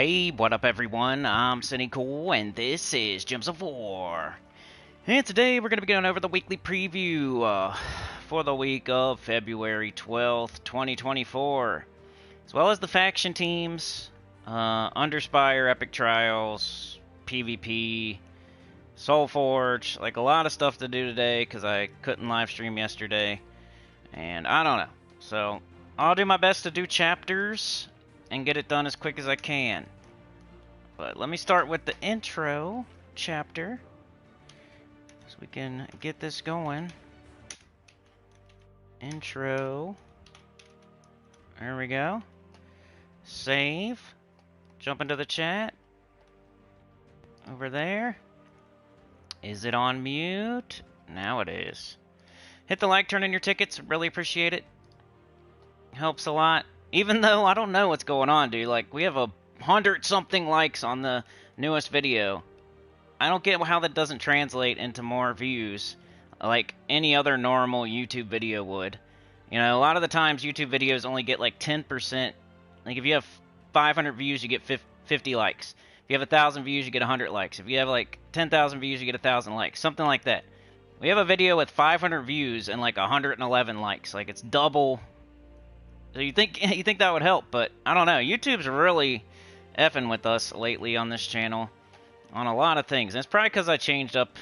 Hey, what up everyone? I'm Sinnycool and this is Gems of War. And today we're going to be going over the weekly preview for the week of February 12th, 2024. As well as the faction teams, Underspire, Epic Trials, PvP, SOULFORGE, like a lot of stuff to do today because I couldn't live stream yesterday. And I don't know. So I'll do my best to do chapters and get it done as quick as I can. But let me start with the intro chapter so we can get this going. Intro. There we go. Save. Jump into the chat. Over there. Is it on mute? Now it is. Hit the like, turn in your tickets. Really appreciate it. Helps a lot. Even though I don't know what's going on, dude. Like, we have 100-something likes on the newest video. I don't get how that doesn't translate into more views like any other normal YouTube video would. You know, a lot of the times YouTube videos only get like 10%. Like, if you have 500 views, you get 50 likes. If you have 1,000 views, you get 100 likes. If you have like 10,000 views, you get 1,000 likes. Something like that. We have a video with 500 views and like 111 likes. Like, it's double. So you think that would help, but I don't know. YouTube's really effing with us lately on this channel on a lot of things. And it's probably because I changed up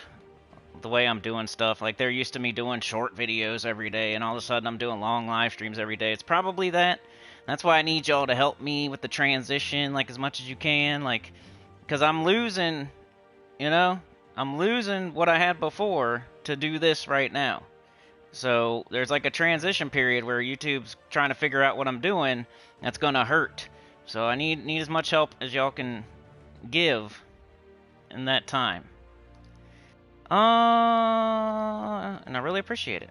the way I'm doing stuff. Like, they're used to me doing short videos every day, and all of a sudden I'm doing long live streams every day. It's probably that. That's why I need y'all to help me with the transition, like, as much as you can. Like, because I'm losing, you know? I'm losing what I had before to do this right now. So there's like a transition period where YouTube's trying to figure out what I'm doing. That's gonna hurt. So I need as much help as y'all can give in that time. And I really appreciate it.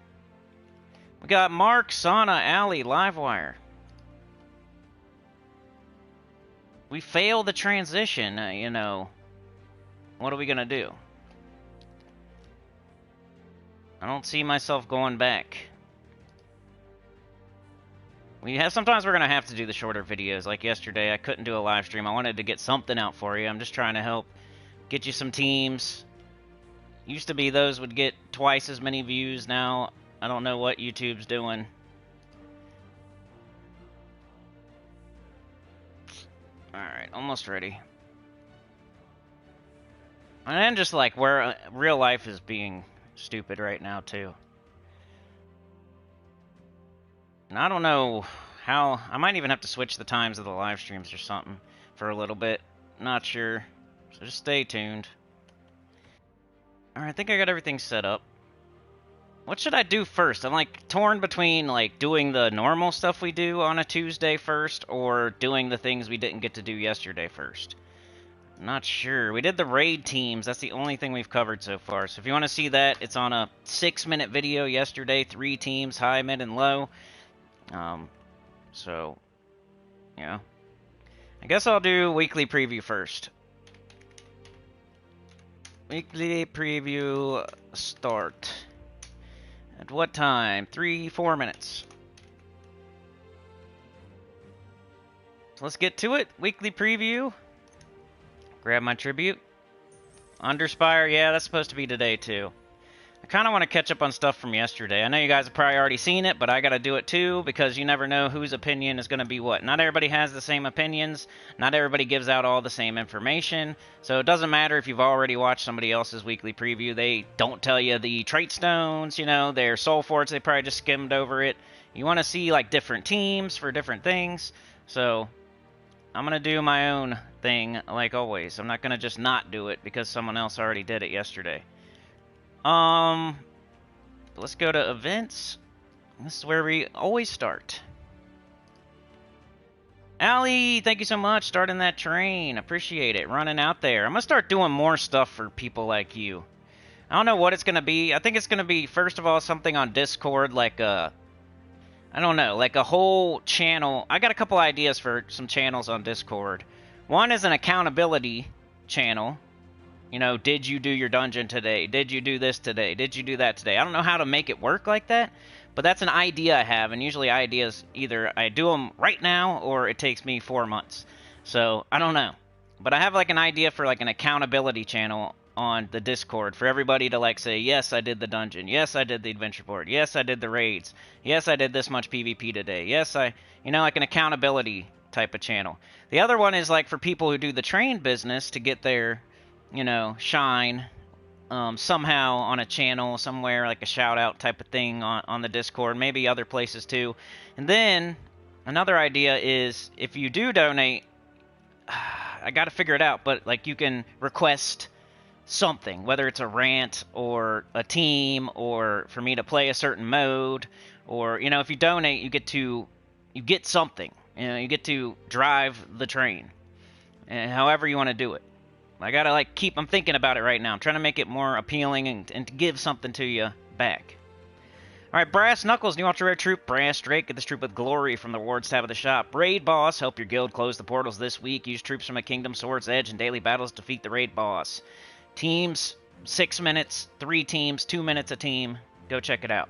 We got Mark, Sana, Allie, Livewire. We failed the transition, you know. What are we gonna do? I don't see myself going back. Sometimes we're going to have to do the shorter videos. Like yesterday, I couldn't do a live stream. I wanted to get something out for you. I'm just trying to help get you some teams. Used to be those would get twice as many views. Now, I don't know what YouTube's doing. Alright, almost ready. And then just like where real life is being stupid right now too. And I don't know how. I might even have to switch the times of the live streams or something for a little bit. Not sure. So just stay tuned. Alright, I think I got everything set up. What should I do first? I'm like torn between like doing the normal stuff we do on a Tuesday first or doing the things we didn't get to do yesterday first. Not sure. We did the raid teams. That's the only thing we've covered so far. So if you want to see that, it's on a 6-minute video yesterday. 3 teams, high, mid, and low. So, yeah. I guess I'll do weekly preview first. Weekly preview start. At what time? 4 minutes. So let's get to it. Weekly preview. Grab my tribute. Underspire, yeah, that's supposed to be today too. I kind of want to catch up on stuff from yesterday. I know you guys have probably already seen it, but I got to do it too because you never know whose opinion is going to be what. Not everybody has the same opinions. Not everybody gives out all the same information. So it doesn't matter if you've already watched somebody else's weekly preview. They don't tell you the TRAITSTONEs, you know, their SOULFORGE. They probably just skimmed over it. You want to see like different teams for different things. So I'm going to do my own thing, like always. I'm not going to just not do it because someone else already did it yesterday. Let's go to events. This is where we always start. Allie, thank you so much. Starting that train. Appreciate it. Running out there. I'm going to start doing more stuff for people like you. I don't know what it's going to be. I think it's going to be, first of all, something on Discord, like I don't know, like a whole channel. I got a couple ideas for some channels on Discord. One is an accountability channel. You know, did you do your dungeon today? Did you do this today? Did you do that today? I don't know how to make it work like that, but that's an idea I have, and usually ideas, either I do them right now or it takes me 4 months. So, I don't know. But I have, like, an idea for, like, an accountability channel on the Discord for everybody to, like, say, yes, I did the dungeon. Yes, I did the adventure board. Yes, I did the raids. Yes, I did this much PvP today. Yes, you know, like an accountability type of channel. The other one is, like, for people who do the train business to get their, you know, shine somehow on a channel somewhere, like a shout-out type of thing on the Discord, maybe other places too. And then, another idea is, if you do donate, I gotta figure it out, but, like, you can request something, whether it's a rant or a team or for me to play a certain mode, or, you know, if you donate, you get something. You know, you get to drive the train, and however you want to do it. I gotta, like, I'm thinking about it right now. I'm trying to make it more appealing and to give something to you back. Alright, Brass Knuckles, new ultra rare troop, Brass Drake, get this troop with glory from the rewards tab of the shop. Raid Boss, help your guild close the portals this week. Use troops from a Kingdom Sword's Edge in daily battles to defeat the Raid Boss. Teams, 6 minutes, 3 teams, 2 minutes a team. Go check it out.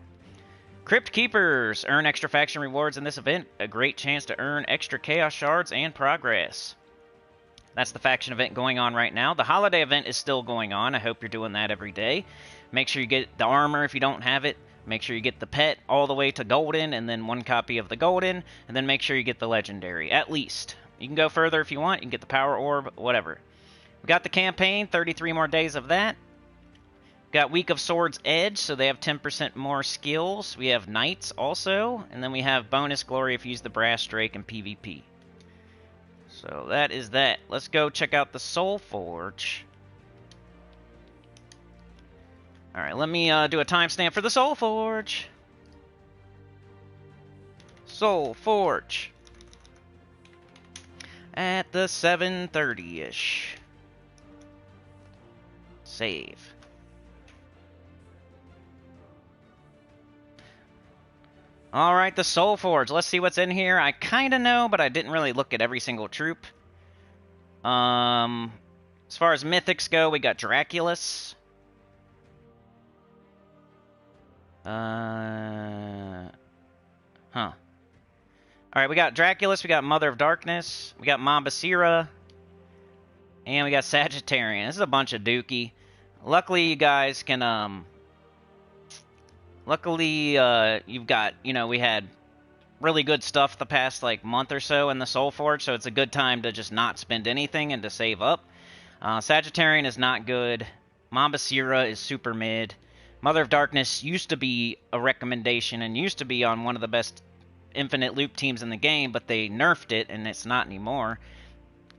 Crypt Keepers, earn extra faction rewards in this event. A great chance to earn extra Chaos Shards and progress. That's the faction event going on right now. The holiday event is still going on. I hope you're doing that every day. Make sure you get the armor if you don't have it. Make sure you get the pet all the way to golden, and then 1 copy of the golden, and then make sure you get the legendary, at least. You can go further if you want. You can get the power orb, whatever. We got the campaign, 33 more days of that. Got Week of Swords Edge, so they have 10% more skills. We have Knights also, and then we have bonus glory if you use the Brass Drake in PvP. So that is that. Let's go check out the SOULFORGE. Alright, let me do a timestamp for the SOULFORGE. SOULFORGE. At the 7:30-ish. Save. Alright, the SOULFORGE. Let's see what's in here. I kind of know, but I didn't really look at every single troop. As far as mythics go, we got Draculus. Alright, we got Draculus, we got Mother of Darkness, we got Mambasira, and we got Sagittarian. This is a bunch of dookie. Luckily, you guys can, luckily, you've got, you know, we had really good stuff the past, like, month or so in the SOULFORGE, so it's a good time to just not spend anything and to save up. Sagittarian is not good. Mambasira is super mid. Mother of Darkness used to be a recommendation and used to be on one of the best infinite loop teams in the game, but they nerfed it, and it's not anymore.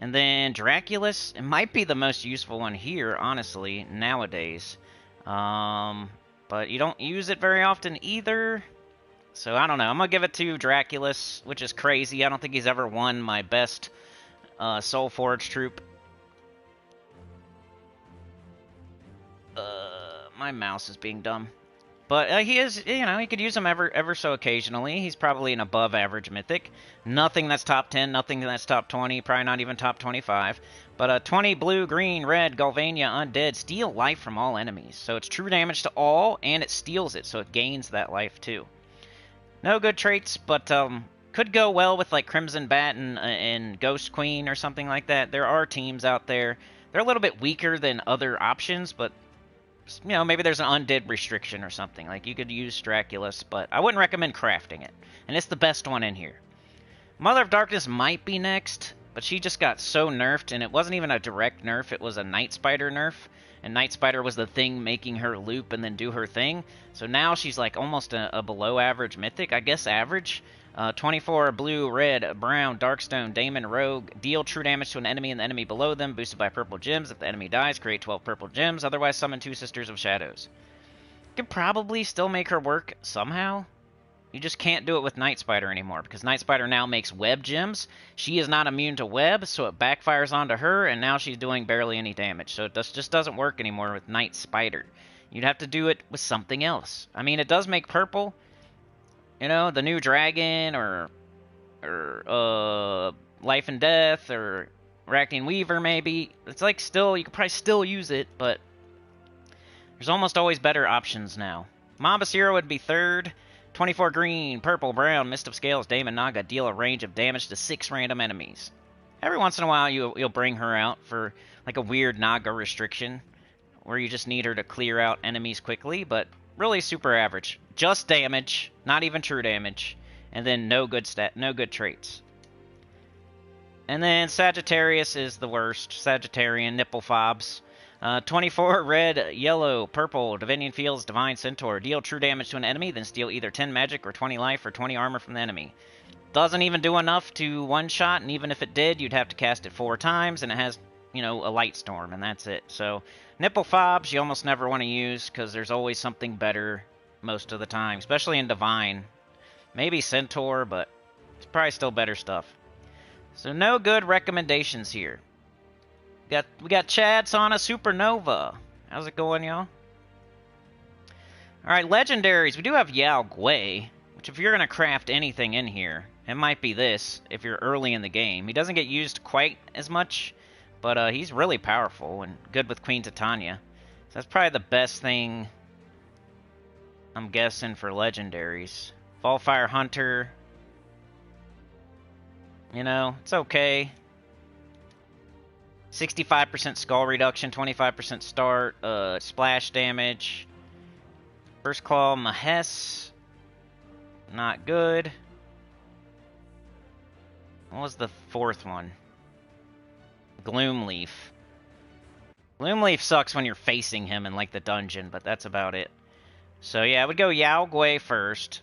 And then Draculus, it might be the most useful one here, honestly, nowadays. But you don't use it very often either. So, I don't know. I'm going to give it to Draculus, which is crazy. I don't think he's ever won my best SOULFORGE troop. My mouse is being dumb. But he is, you know, he could use him ever so occasionally. He's probably an above average mythic. Nothing that's top 10, nothing that's top 20, probably not even top 25. But 20 blue, green, red, Galvania, Undead, steal life from all enemies. So it's true damage to all, and it steals it, so it gains that life too. No good traits, but could go well with like Crimson Bat and Ghost Queen or something like that. There are teams out there. They're a little bit weaker than other options, but you know, maybe there's an undead restriction or something. Like, you could use Draculus, but I wouldn't recommend crafting it. And it's the best one in here. Mother of Darkness might be next, but she just got so nerfed, and it wasn't even a direct nerf. It was a Night Spider nerf, and Night Spider was the thing making her loop and then do her thing. So now she's like almost a below-average mythic. I guess average. 24 blue, red, brown, Darkstone, Daemon, Rogue. Deal true damage to an enemy and the enemy below them, boosted by purple gems. If the enemy dies, create 12 purple gems. Otherwise, summon 2 Sisters of Shadows. You could probably still make her work somehow. You just can't do it with Night Spider anymore, because Night Spider now makes web gems. She is not immune to web, so it backfires onto her, and now she's doing barely any damage. So it just doesn't work anymore with Night Spider. You'd have to do it with something else. I mean, it does make purple. You know, the new dragon, or Life and Death, or Arachnean Weaver, maybe. It's like still, you could probably still use it, but there's almost always better options now. Mambasira would be third. 24 green, purple, brown, Mist of Scales, Daemon Naga. Deal a range of damage to 6 random enemies. Every once in a while, you'll bring her out for like a weird Naga restriction, where you just need her to clear out enemies quickly, but really super average. Just damage, not even true damage, and then no good traits. And then Sagittarius is the worst. Sagittarian, nipple fobs. 24 red, yellow, purple, Divinian Fields, Divine Centaur. Deal true damage to an enemy, then steal either 10 magic or 20 life or 20 armor from the enemy. Doesn't even do enough to one-shot, and even if it did, you'd have to cast it 4 times, and it has, you know, a light storm, and that's it. So, nipple fobs you almost never want to use, because there's always something better most of the time, especially in Divine. Maybe Centaur, but it's probably still better stuff. So no good recommendations here. We got Chad Sauna Supernova. How's it going, y'all? Alright, legendaries. We do have Yao Gui, which if you're going to craft anything in here, it might be this if you're early in the game. He doesn't get used quite as much, but he's really powerful and good with Queen Titania. So that's probably the best thing, I'm guessing, for legendaries. Fallfire Hunter. You know, it's okay. 65% skull reduction, 25% start, splash damage. First Claw Mahes. Not good. What was the 4th one? Gloomleaf. Gloomleaf sucks when you're facing him in, like, the dungeon, but that's about it. So, yeah, I would go Yao Gui first.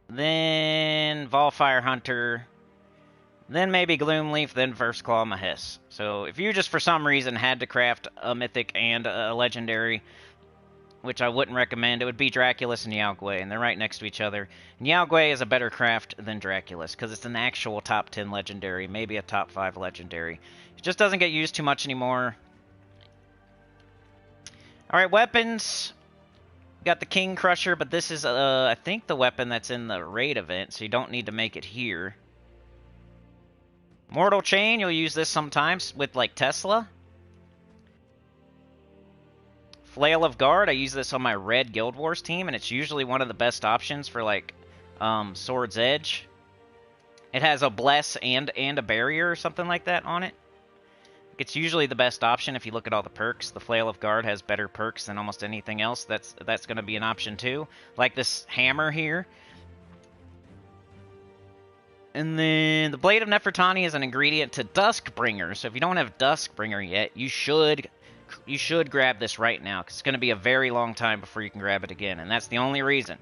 Then Volfire Hunter. Then maybe Gloomleaf, then First Claw Mahes. So if you just for some reason had to craft a Mythic and a Legendary, which I wouldn't recommend, it would be Draculus and Yao Gui, and they're right next to each other. And Yao Gui is a better craft than Draculus, because it's an actual top 10 Legendary, maybe a top 5 Legendary. It just doesn't get used too much anymore. Alright, weapons. Got the King Crusher, but this is, I think, the weapon that's in the raid event, so you don't need to make it here. Mortal Chain, you'll use this sometimes with, like, Tesla. Flail of Guard, I use this on my red Guild Wars team, and it's usually one of the best options for, like, Sword's Edge. It has a Bless and a Barrier or something like that on it. It's usually the best option if you look at all the perks. The Flail of Guard has better perks than almost anything else. That's going to be an option too. Like this hammer here. And then the Blade of Nefertani is an ingredient to Duskbringer. So if you don't have Duskbringer yet, you should grab this right now, because it's going to be a very long time before you can grab it again, and that's the only reason.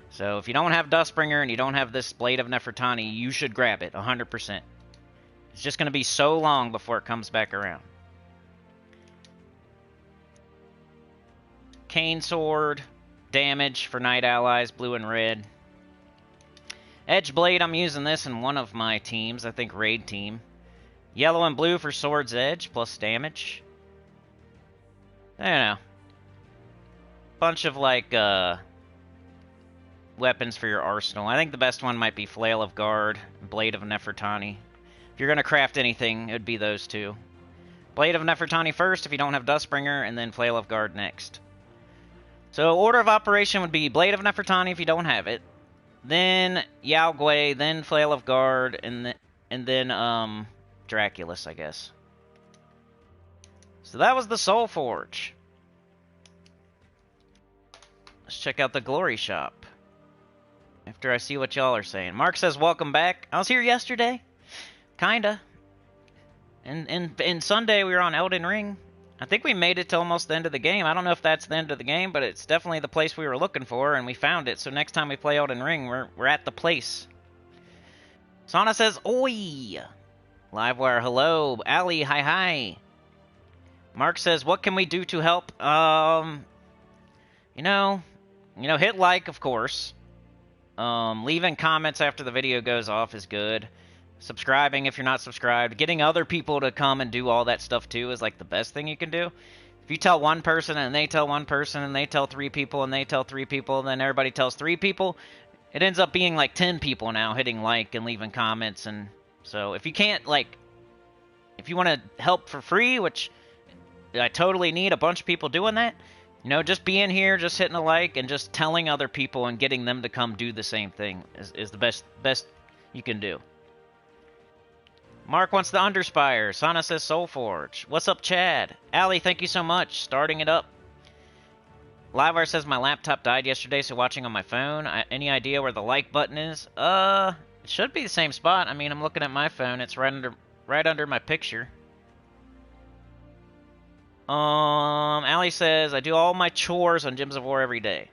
So if you don't have Duskbringer and you don't have this Blade of Nefertani, you should grab it 100%. It's just going to be so long before it comes back around. Cane Sword, damage for Knight Allies, blue and red. Edge Blade, I'm using this in one of my teams, I think raid team. Yellow and blue for Sword's Edge, plus damage. I don't know. Bunch of, like, weapons for your arsenal. I think the best one might be Flail of Guard, Blade of Nefertani. If you're going to craft anything, it would be those two. Blade of Nefertani first if you don't have Duskbringer, and then Flail of Guard next. So order of operation would be Blade of Nefertani if you don't have it. Then Yao Gui, then Flail of Guard, and then Draculus, I guess. So that was the SOULFORGE. Let's check out the Glory Shop. After I see what y'all are saying. Mark says, welcome back. I was here yesterday. Kinda. And Sunday we were on Elden Ring. I think we made it to almost the end of the game. I don't know if that's the end of the game, but it's definitely the place we were looking for, and we found it. So next time we play Elden Ring, we're at the place. Sana says, oi! Livewire, hello. Ali, hi. Mark says, what can we do to help? You know, hit like, of course. Leaving comments after the video goes off is good. Subscribing if you're not subscribed. Getting other people to come and do all that stuff too is like the best thing you can do. If you tell one person and they tell one person and they tell 3 people and they tell 3 people and then everybody tells 3 people, it ends up being like 10 people now hitting like and leaving comments. And so if you can't, like, if you want to help for free, which I totally need a bunch of people doing that, you know, just being here, just hitting a like and just telling other people and getting them to come do the same thing is the best you can do. Mark wants the Underspire. Sana says SOULFORGE. What's up, Chad? Allie, thank you so much. Starting it up. Livewire says my laptop died yesterday, so watching on my phone. Any idea where the like button is? It should be the same spot. I mean, I'm looking at my phone. It's right under my picture. Allie says I do all my chores on Gems of War every day.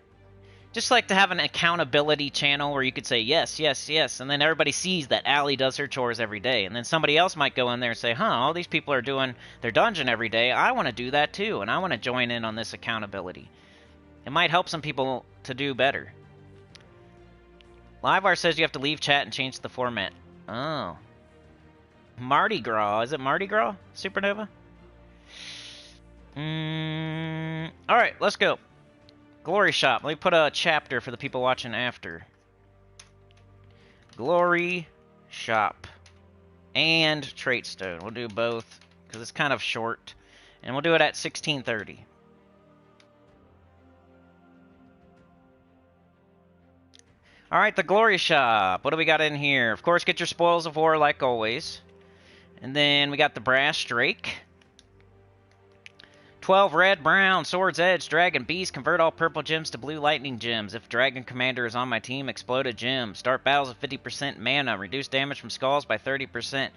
Just like to have an accountability channel where you could say yes, yes, yes, and then everybody sees that Allie does her chores every day. And then somebody else might go in there and say, huh, all these people are doing their dungeon every day. I want to do that too, and I want to join in on this accountability. It might help some people to do better. Livewire says you have to leave chat and change the format. Oh. Mardi Gras. Is it Mardi Gras? Supernova? Alright, let's go. Glory Shop. Let me put a chapter for the people watching after. Glory Shop. And TRAITSTONE. We'll do both, because it's kind of short. And we'll do it at 1630. Alright, the Glory Shop. What do we got in here? Of course, get your spoils of war like always. And then we got the Brass Drake. 12 red, brown, Sword's Edge, Dragon Beast, convert all purple gems to blue lightning gems. If Dragon Commander is on my team, explode a gem. Start battles with 50% mana. Reduce damage from skulls by 30%.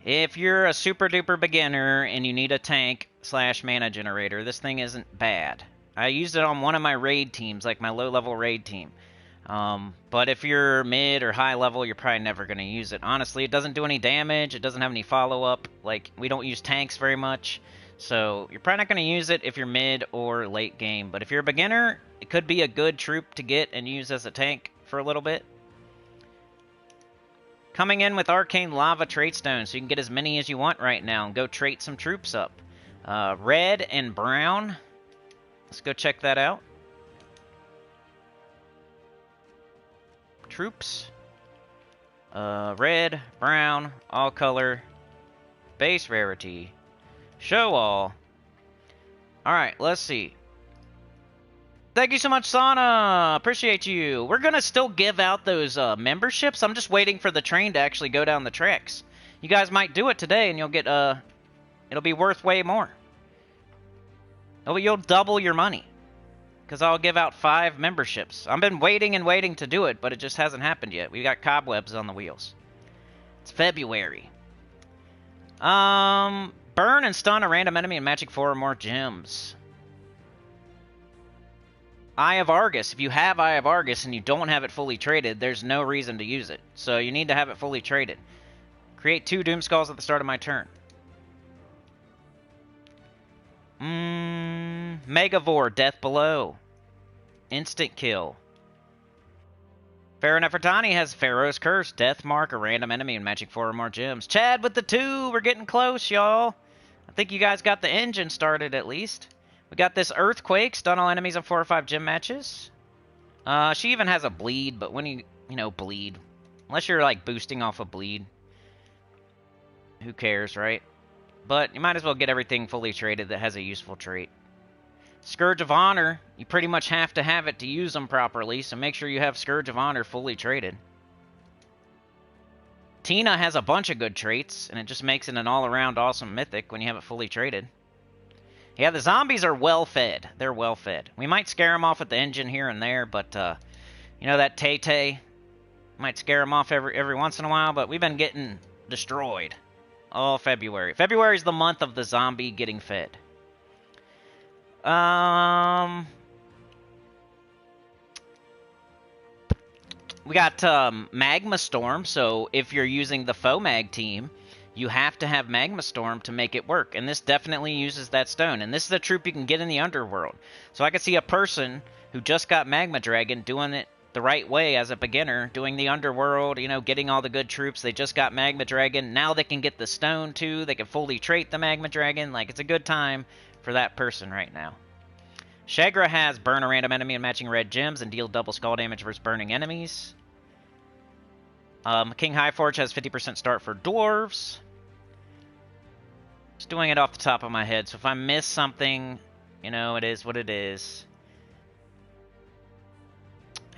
If you're a super duper beginner and you need a tank / mana generator, this thing isn't bad. I used it on one of my raid teams, like my low level raid team. But if you're mid or high level, you're probably never going to use it. Honestly, it doesn't do any damage. It doesn't have any follow-up. Like, we don't use tanks very much. So you're probably not going to use it if you're mid or late game. But if you're a beginner, it could be a good troop to get and use as a tank for a little bit. Coming in with Arcane Lava TRAITSTONE, so you can get as many as you want right now and go trait some troops up. Red and brown. Let's go check that out. Troops. Red, brown, all color, base rarity. Show all. Alright, let's see. Thank you so much, Sana. Appreciate you. We're going to still give out those memberships. I'm just waiting for the train to actually go down the tracks. You guys might do it today, and you'll get, it'll be worth way more. You'll double your money. Because I'll give out 5 memberships. I've been waiting and waiting to do it, but it just hasn't happened yet. We got cobwebs on the wheels. It's February. Burn and stun a random enemy in Magic 4 or more gems. Eye of Argus. If you have Eye of Argus and you don't have it fully traded, there's no reason to use it. So you need to have it fully traded. Create 2 Doomskulls at the start of my turn. Megavore, Death Below. Instant kill. Pharaoh Nefertani has Pharaoh's Curse, Death Mark, a random enemy in Magic 4 or more gems. Chad with the 2. We're getting close, y'all. I think you guys got the engine started at least. We got this Earthquake, stun all enemies on 4 or 5 gem matches. She even has a bleed, but when you bleed, unless you're like boosting off a bleed, who cares, right? But you might as well get everything fully traded that has a useful trait. Scourge of Honor, you pretty much have to have it to use them properly, so make sure you have Scourge of Honor fully traded. Tina has a bunch of good traits, and it just makes it an all-around awesome mythic when you have it fully traded. Yeah, the zombies are well-fed. They're well-fed. We might scare them off with the engine here and there, but, you know, that Tay-Tay might scare them off every once in a while, but we've been getting destroyed all February. February's the month of the zombie getting fed. We got Magma Storm, so if you're using the FOMAG team, you have to have Magma Storm to make it work, and this definitely uses that stone, and this is a troop you can get in the Underworld. So I could see a person who just got Magma Dragon doing it the right way as a beginner, doing the Underworld, you know, getting all the good troops. They just got Magma Dragon, now they can get the stone too, they can fully trait the Magma Dragon. Like, it's a good time for that person right now. Shagra has burn a random enemy in matching red gems and deal double skull damage versus burning enemies. King Highforge has 50% start for dwarves. Just doing it off the top of my head, so if I miss something, you know, it is what it is.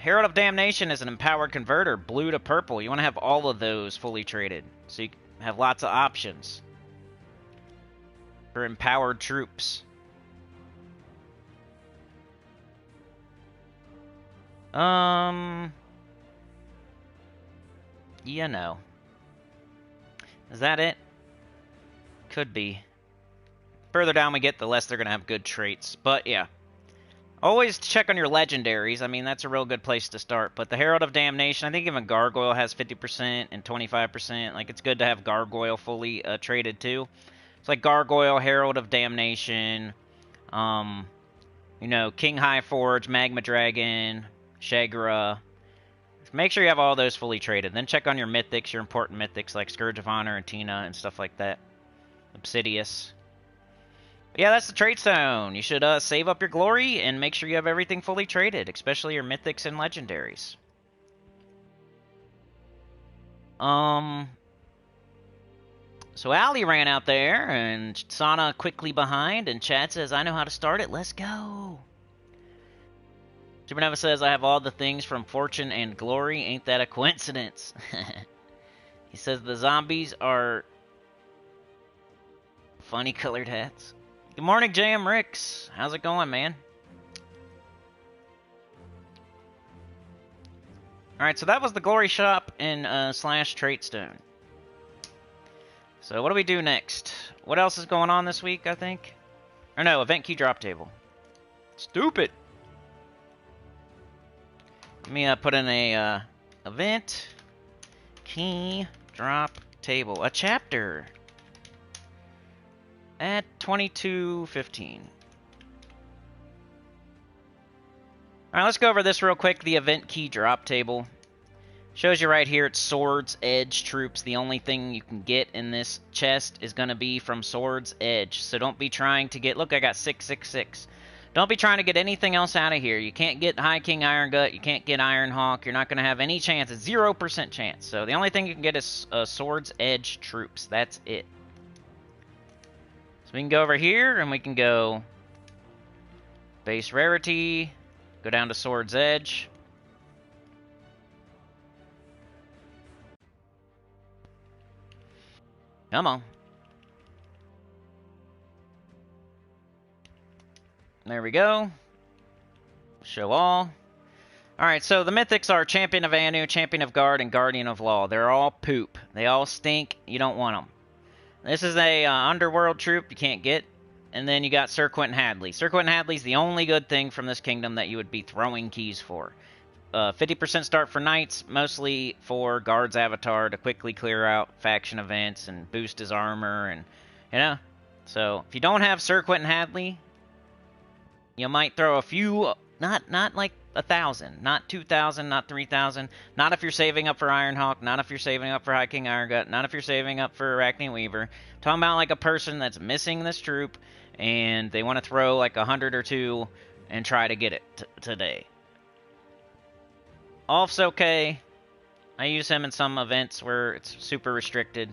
Herald of Damnation is an empowered converter, blue to purple. You want to have all of those fully traded, so you have lots of options for empowered troops. Yeah, no. Is that it? Could be. Further down we get, the less they're going to have good traits. But, yeah. Always check on your legendaries. I mean, that's a real good place to start. But the Herald of Damnation, I think even Gargoyle has 50% and 25%. Like, it's good to have Gargoyle fully traded, too. It's like Gargoyle, Herald of Damnation, you know, King Highforge, Magma Dragon, Shagra. Make sure you have all those fully traded. Then check on your mythics, your important mythics like Scourge of Honor and Tina and stuff like that. Obsidious. But yeah, that's the TRAITSTONE. You should save up your glory and make sure you have everything fully traded, especially your mythics and legendaries. So Allie ran out there, and Sana quickly behind, and Chad says, I know how to start it. Let's go. Supernova says, I have all the things from Fortune and Glory. Ain't that a coincidence? He says the zombies are funny colored hats. Good morning, JM Ricks. How's it going, man? Alright, so that was the Glory Shop in slash TRAITSTONE. So what do we do next? What else is going on this week, I think? Or no, event key drop table. Stupid! Let me put in a event key drop table. A chapter at 22:15. Alright, let's go over this real quick. The event key drop table. Shows you right here, it's Swords Edge troops. The only thing you can get in this chest is going to be from Swords Edge. So don't be trying to get... Look, I got 666. Don't be trying to get anything else out of here. You can't get High King Iron Gut. You can't get Iron Hawk. You're not going to have any chance. It's 0% chance. So the only thing you can get is Swords Edge troops. That's it. So we can go over here and we can go base rarity. Go down to Swords Edge. Come on. There we go. Show all. Alright, so the mythics are Champion of Anu, Champion of Guard, and Guardian of Law. They're all poop. They all stink. You don't want them. This is a underworld troop you can't get. And then you got Sir Quentin Hadley. Sir Quentin Hadley's the only good thing from this kingdom that you would be throwing keys for. 50% start for knights, mostly for Guard's avatar to quickly clear out faction events and boost his armor, and you know. So if you don't have Sir Quentin Hadley, you might throw a few, not like 1,000, not 2,000, not 3,000, not if you're saving up for Ironhawk, not if you're saving up for High King Irongut, not if you're saving up for Arachne Weaver. I'm talking about like a person that's missing this troop and they want to throw like 100 or 2 and try to get it today. Off's okay. I use him in some events where it's super restricted.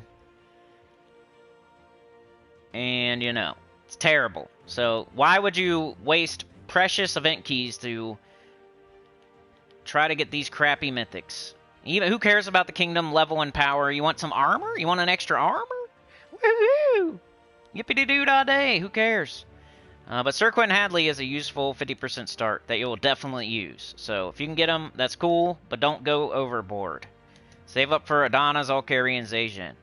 And, you know, it's terrible. So, why would you waste precious event keys to try to get these crappy mythics? Even who cares about the kingdom level and power? You want some armor? You want an extra armor? Woohoo! Yippee-doo-dah-day! Who cares? But Sir Quentin Hadley is a useful 50% start that you'll definitely use. So if you can get him, that's cool, but don't go overboard. Save up for Adana, Zalkari, and Zajan.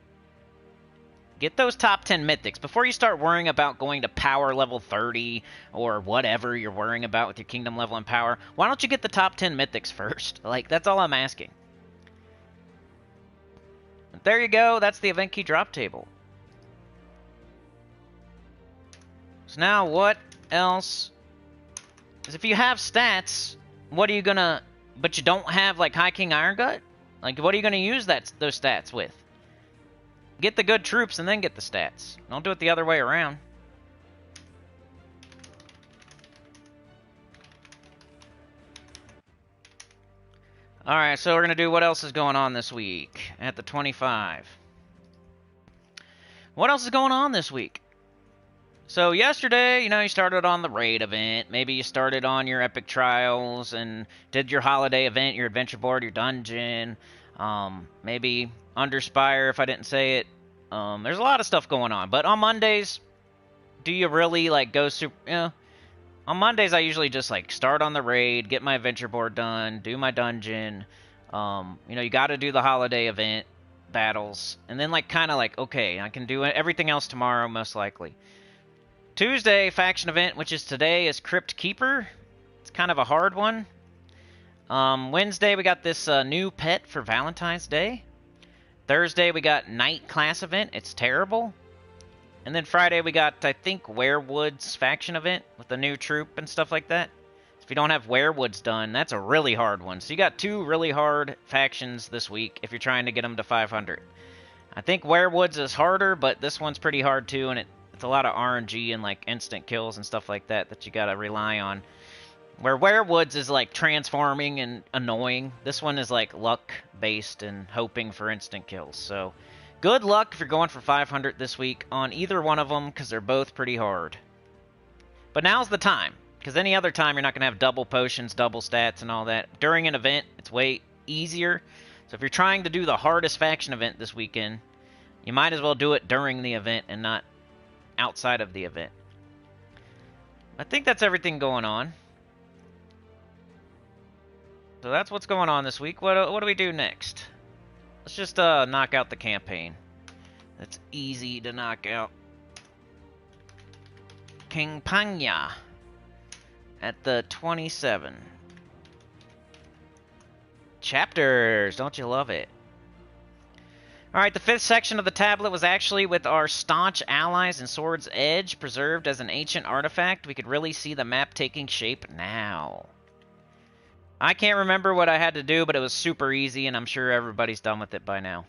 Get those top 10 mythics before you start worrying about going to power level 30 or whatever you're worrying about with your kingdom level and power. Why don't you get the top 10 mythics first? Like, that's all I'm asking. But there you go. That's the event key drop table. So now what else? Because if you have stats, what are you gonna... But you don't have, like, High King Irongut? Like, what are you gonna use those stats with? Get the good troops and then get the stats. Don't do it the other way around. Alright, so we're gonna do what else is going on this week at the 25. What else is going on this week? So yesterday, you know, you started on the raid event. Maybe you started on your epic trials and did your holiday event, your adventure board, your dungeon. Maybe Underspire, if I didn't say it. There's a lot of stuff going on. But on Mondays, do you really like go super? You know, on Mondays I usually just like start on the raid, get my adventure board done, do my dungeon. You know, you got to do the holiday event battles, and then like kind of like okay, I can do everything else tomorrow most likely. Tuesday faction event, which is today, is CRYPT Keeper. It's kind of a hard one. Wednesday we got this new pet for Valentine's Day. Thursday we got night class event. It's terrible. And then Friday we got, I think, Werewoods faction event with the new troop and stuff like that. So if you don't have Werewoods done, that's a really hard one. So you got two really hard factions this week if you're trying to get them to 500. I think Werewoods is harder, but this one's pretty hard too, and it's a lot of RNG and like instant kills and stuff like that you gotta rely on. Where Werewoods is like transforming and annoying, this one is like luck based and hoping for instant kills. So good luck if you're going for 500 this week on either one of them, because they're both pretty hard. But now's the time, because any other time you're not gonna have double potions, double stats, and all that. During an event, it's way easier. So if you're trying to do the hardest faction event this weekend, you might as well do it during the event and not outside of the event. I think that's everything going on. So that's what's going on this week. What do we do next? Let's just knock out the campaign. That's easy to knock out. King Panya at the 27. Chapters, don't you love it? Alright, the 5th section of the tablet was actually with our staunch allies in Sword's Edge, preserved as an ancient artifact. We could really see the map taking shape now. I can't remember what I had to do, but it was super easy, and I'm sure everybody's done with it by now.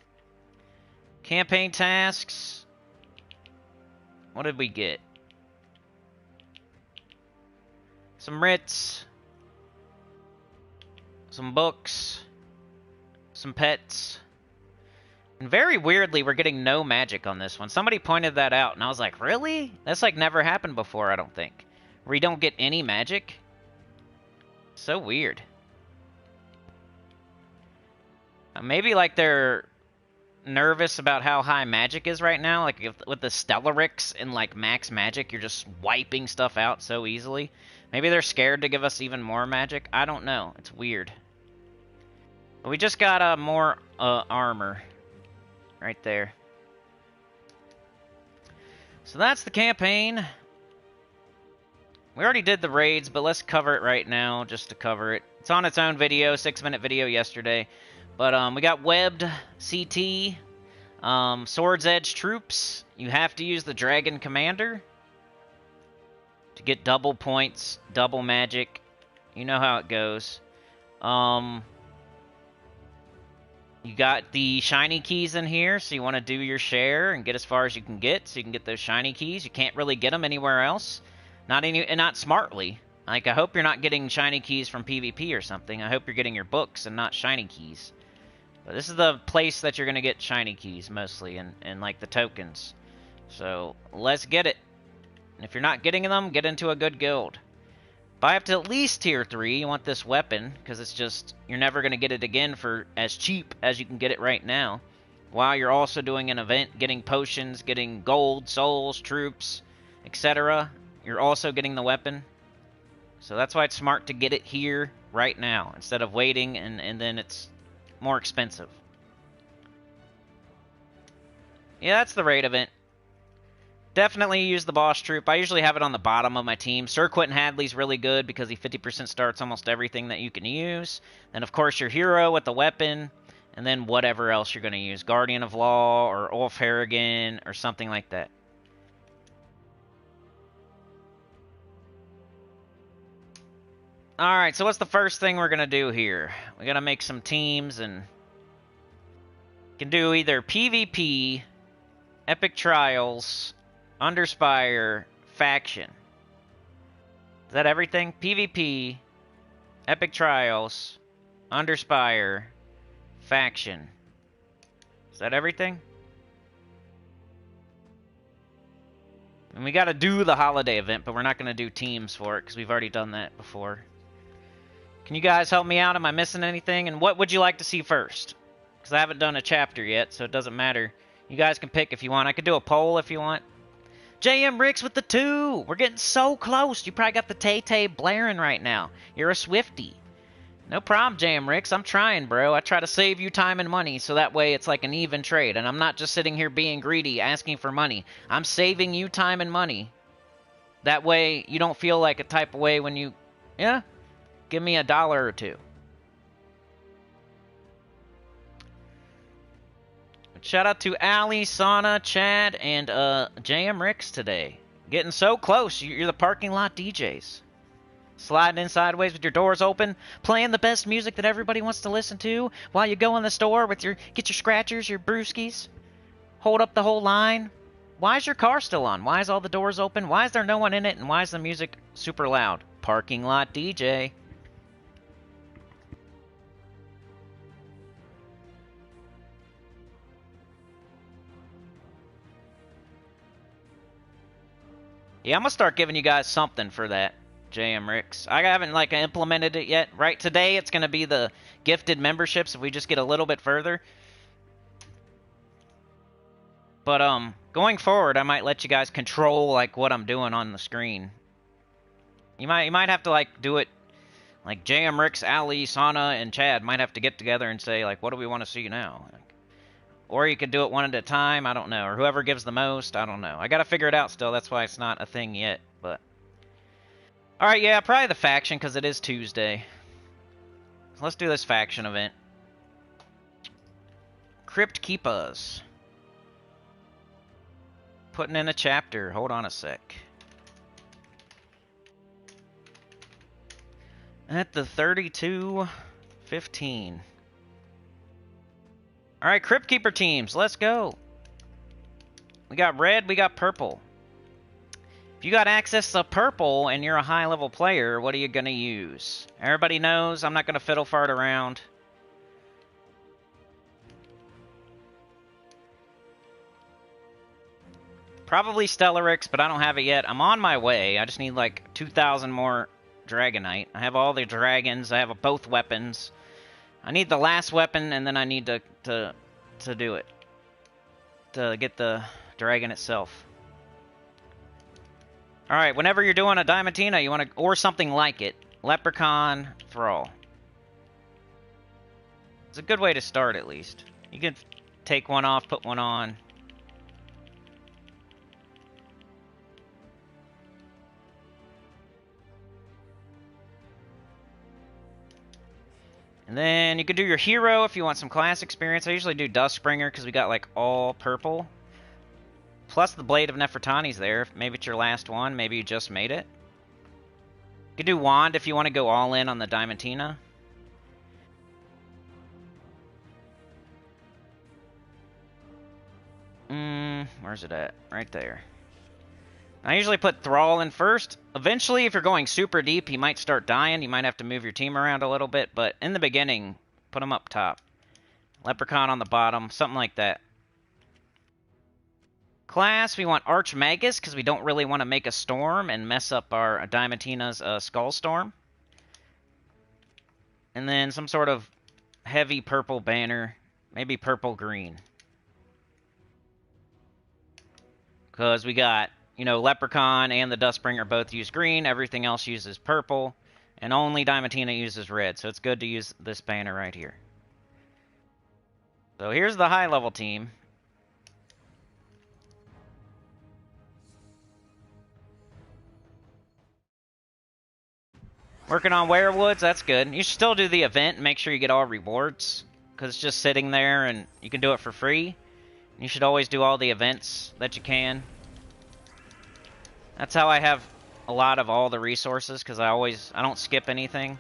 Campaign tasks. What did we get? Some writs. Some books. Some pets. And very weirdly, we're getting no magic on this one. Somebody pointed that out, and I was like, really? That's like never happened before, I don't think. Where you don't get any magic? So weird. Maybe like they're nervous about how high magic is right now. Like with the Stellarix and like max magic, you're just wiping stuff out so easily. Maybe they're scared to give us even more magic. I don't know. It's weird. But we just got more armor. Right there. So that's the campaign. We already did the raids, but let's cover it right now, just to cover it. It's on its own video, 6-minute video yesterday. But we got webbed CT, Sword's Edge troops. You have to use the Dragon Commander to get double points, double magic. You know how it goes. You got the shiny keys in here, so you want to do your share and get as far as you can get, so you can get those shiny keys. You can't really get them anywhere else, not smartly. Like, I hope you're not getting shiny keys from PvP or something. I hope you're getting your books and not shiny keys. But this is the place that you're going to get shiny keys, mostly, and like, the tokens. So, let's get it. And if you're not getting them, get into a good guild. Buy up to at least tier 3. You want this weapon, because it's just, you're never going to get it again for as cheap as you can get it right now. While you're also doing an event, getting potions, getting gold, souls, troops, etc. You're also getting the weapon. So that's why it's smart to get it here, right now, instead of waiting, and then it's more expensive. Yeah, that's the raid event. Definitely use the boss troop. I usually have it on the bottom of my team. Sir Quentin Hadley's really good because he 50% starts almost everything that you can use. Then, of course, your hero with the weapon. And then whatever else you're going to use. Guardian of Law or Ulf Harrigan or something like that. Alright, so what's the first thing we're going to do here? We got to make some teams, and you can do either PvP, Epic Trials, Underspire, Faction. Is that everything? PvP, Epic Trials, Underspire, Faction. Is that everything? And we got to do the holiday event, but we're not going to do teams for it because we've already done that before. Can you guys help me out? Am I missing anything? And what would you like to see first? Because I haven't done a chapter yet, so it doesn't matter. You guys can pick if you want. I could do a poll if you want. JM Ricks with the 2. We're getting so close. You probably got the Tay-Tay blaring right now. You're a Swiftie. No problem, JM Ricks. I'm trying, bro. I try to save you time and money so that way it's like an even trade. And I'm not just sitting here being greedy, asking for money. I'm saving you time and money. That way you don't feel like a type of way when you... Yeah? Give me $1 or $2. Shout out to Ali, Sana, Chad, and JM Ricks today. Getting so close. You're the parking lot DJs. Sliding in sideways with your doors open, playing the best music that everybody wants to listen to while you go in the store with get your scratchers, your brewskis. Hold up the whole line. Why is your car still on? Why is all the doors open? Why is there no one in it? And why is the music super loud? Parking lot DJ. Yeah, I'm gonna start giving you guys something for that, JM Ricks. I haven't like implemented it yet. Right today, it's gonna be the gifted memberships if we just get a little bit further. But going forward, I might let you guys control like what I'm doing on the screen. You might have to like do it like JM Ricks, Ali, Sana, and Chad might have to get together and say like, what do we want to see now? Or you could do it one at a time, I don't know. Or whoever gives the most, I don't know. I gotta figure it out still, that's why it's not a thing yet, but... Alright, yeah, probably the faction, because it is Tuesday. So let's do this faction event. Crypt Keepers. Putting in a chapter, hold on a sec. At the 32:15. Alright, Crypt Keeper teams, let's go. We got red, we got purple. If you got access to purple and you're a high-level player, what are you going to use? Everybody knows I'm not going to fiddle fart around. Probably Stellarix, but I don't have it yet. I'm on my way. I just need like 2,000 more Dragonite. I have all the dragons. I have both weapons. I need the last weapon, and then I need to do it. To get the dragon itself. Alright, whenever you're doing a Diamantina, you want to... Or something like it. Leprechaun, Thrall. It's a good way to start, at least. You can take one off, put one on. And then you could do your hero if you want some class experience. I usually do Dustbringer because we got like all purple. Plus the Blade of Nefertani's there. Maybe it's your last one. Maybe you just made it. You could do Wand if you want to go all in on the Diamantina. Where's it at? Right there. I usually put Thrall in first. Eventually, if you're going super deep, he might start dying. You might have to move your team around a little bit. But in the beginning, put him up top. Leprechaun on the bottom. Something like that. Class, we want Archmagus, because we don't really want to make a storm and mess up our Diamantina's Skull Storm. And then some sort of heavy purple banner. Maybe purple-green. Because we got... You know, Leprechaun and the Dustbringer both use green. Everything else uses purple. And only Diamantina uses red. So it's good to use this banner right here. So here's the high-level team. Working on Werewoods, that's good. You should still do the event and make sure you get all rewards. Because it's just sitting there and you can do it for free. You should always do all the events that you can. That's how I have a lot of all the resources, because I don't skip anything.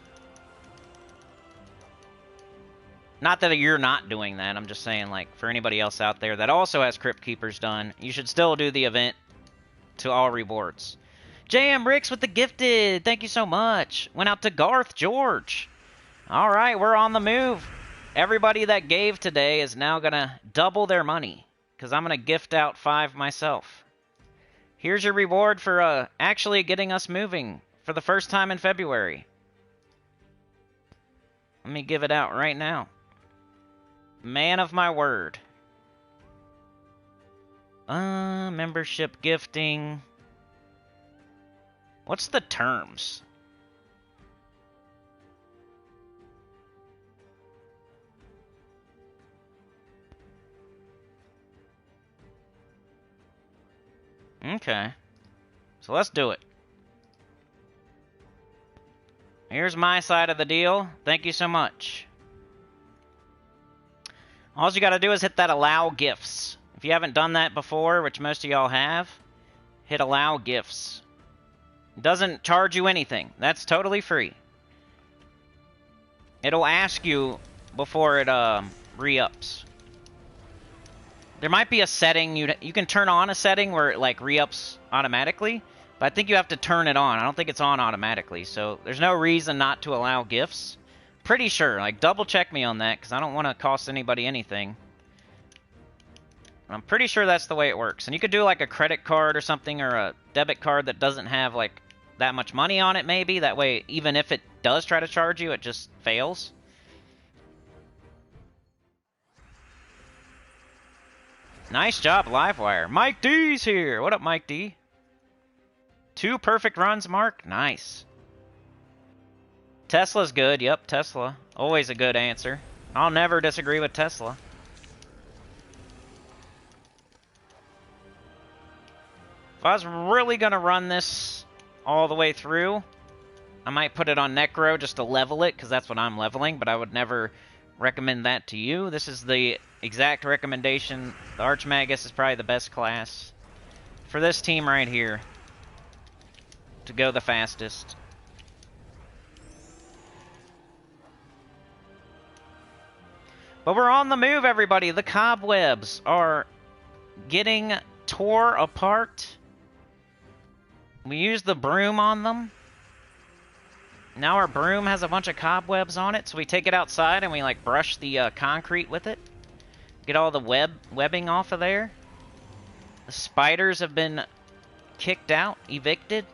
Not that you're not doing that, I'm just saying, like, for anybody else out there that also has Crypt Keepers done, you should still do the event to all rewards. JM Ricks with the gifted, thank you so much. Went out to Garth George. Alright, we're on the move. Everybody that gave today is now going to double their money, because I'm going to gift out 5 myself. Here's your reward for actually getting us moving for the first time in February. Let me give it out right now. Man of my word. Membership gifting. What's the terms? Okay. So let's do it. Here's my side of the deal. Thank you so much. All you gotta do is hit that allow gifts. If you haven't done that before, which most of y'all have, hit allow gifts. It doesn't charge you anything. That's totally free. It'll ask you before it re-ups. There might be a setting you can turn on a setting where it like re-ups automatically, but I think you have to turn it on. I don't think it's on automatically, so there's no reason not to allow gifts. Pretty sure. Like, double check me on that, because I don't want to cost anybody anything. I'm pretty sure that's the way it works. And you could do like a credit card or something, or a debit card that doesn't have like that much money on it, maybe. That way, even if it does try to charge you, it just fails. Nice job, Livewire. Mike D's here. What up, Mike D? 2 perfect runs, Mark. Nice. Tesla's good. Yep, Tesla. Always a good answer. I'll never disagree with Tesla. If I was really going to run this all the way through, I might put it on Necro just to level it, because that's what I'm leveling, but I would never recommend that to you. This is the exact recommendation. The Archmagus is probably the best class for this team right here to go the fastest. But we're on the move, everybody. The cobwebs are getting tore apart. We used the broom on them. Now our broom has a bunch of cobwebs on it, so we take it outside and we like brush the concrete with it. Get all the webbing off of there. The spiders have been kicked out, evicted.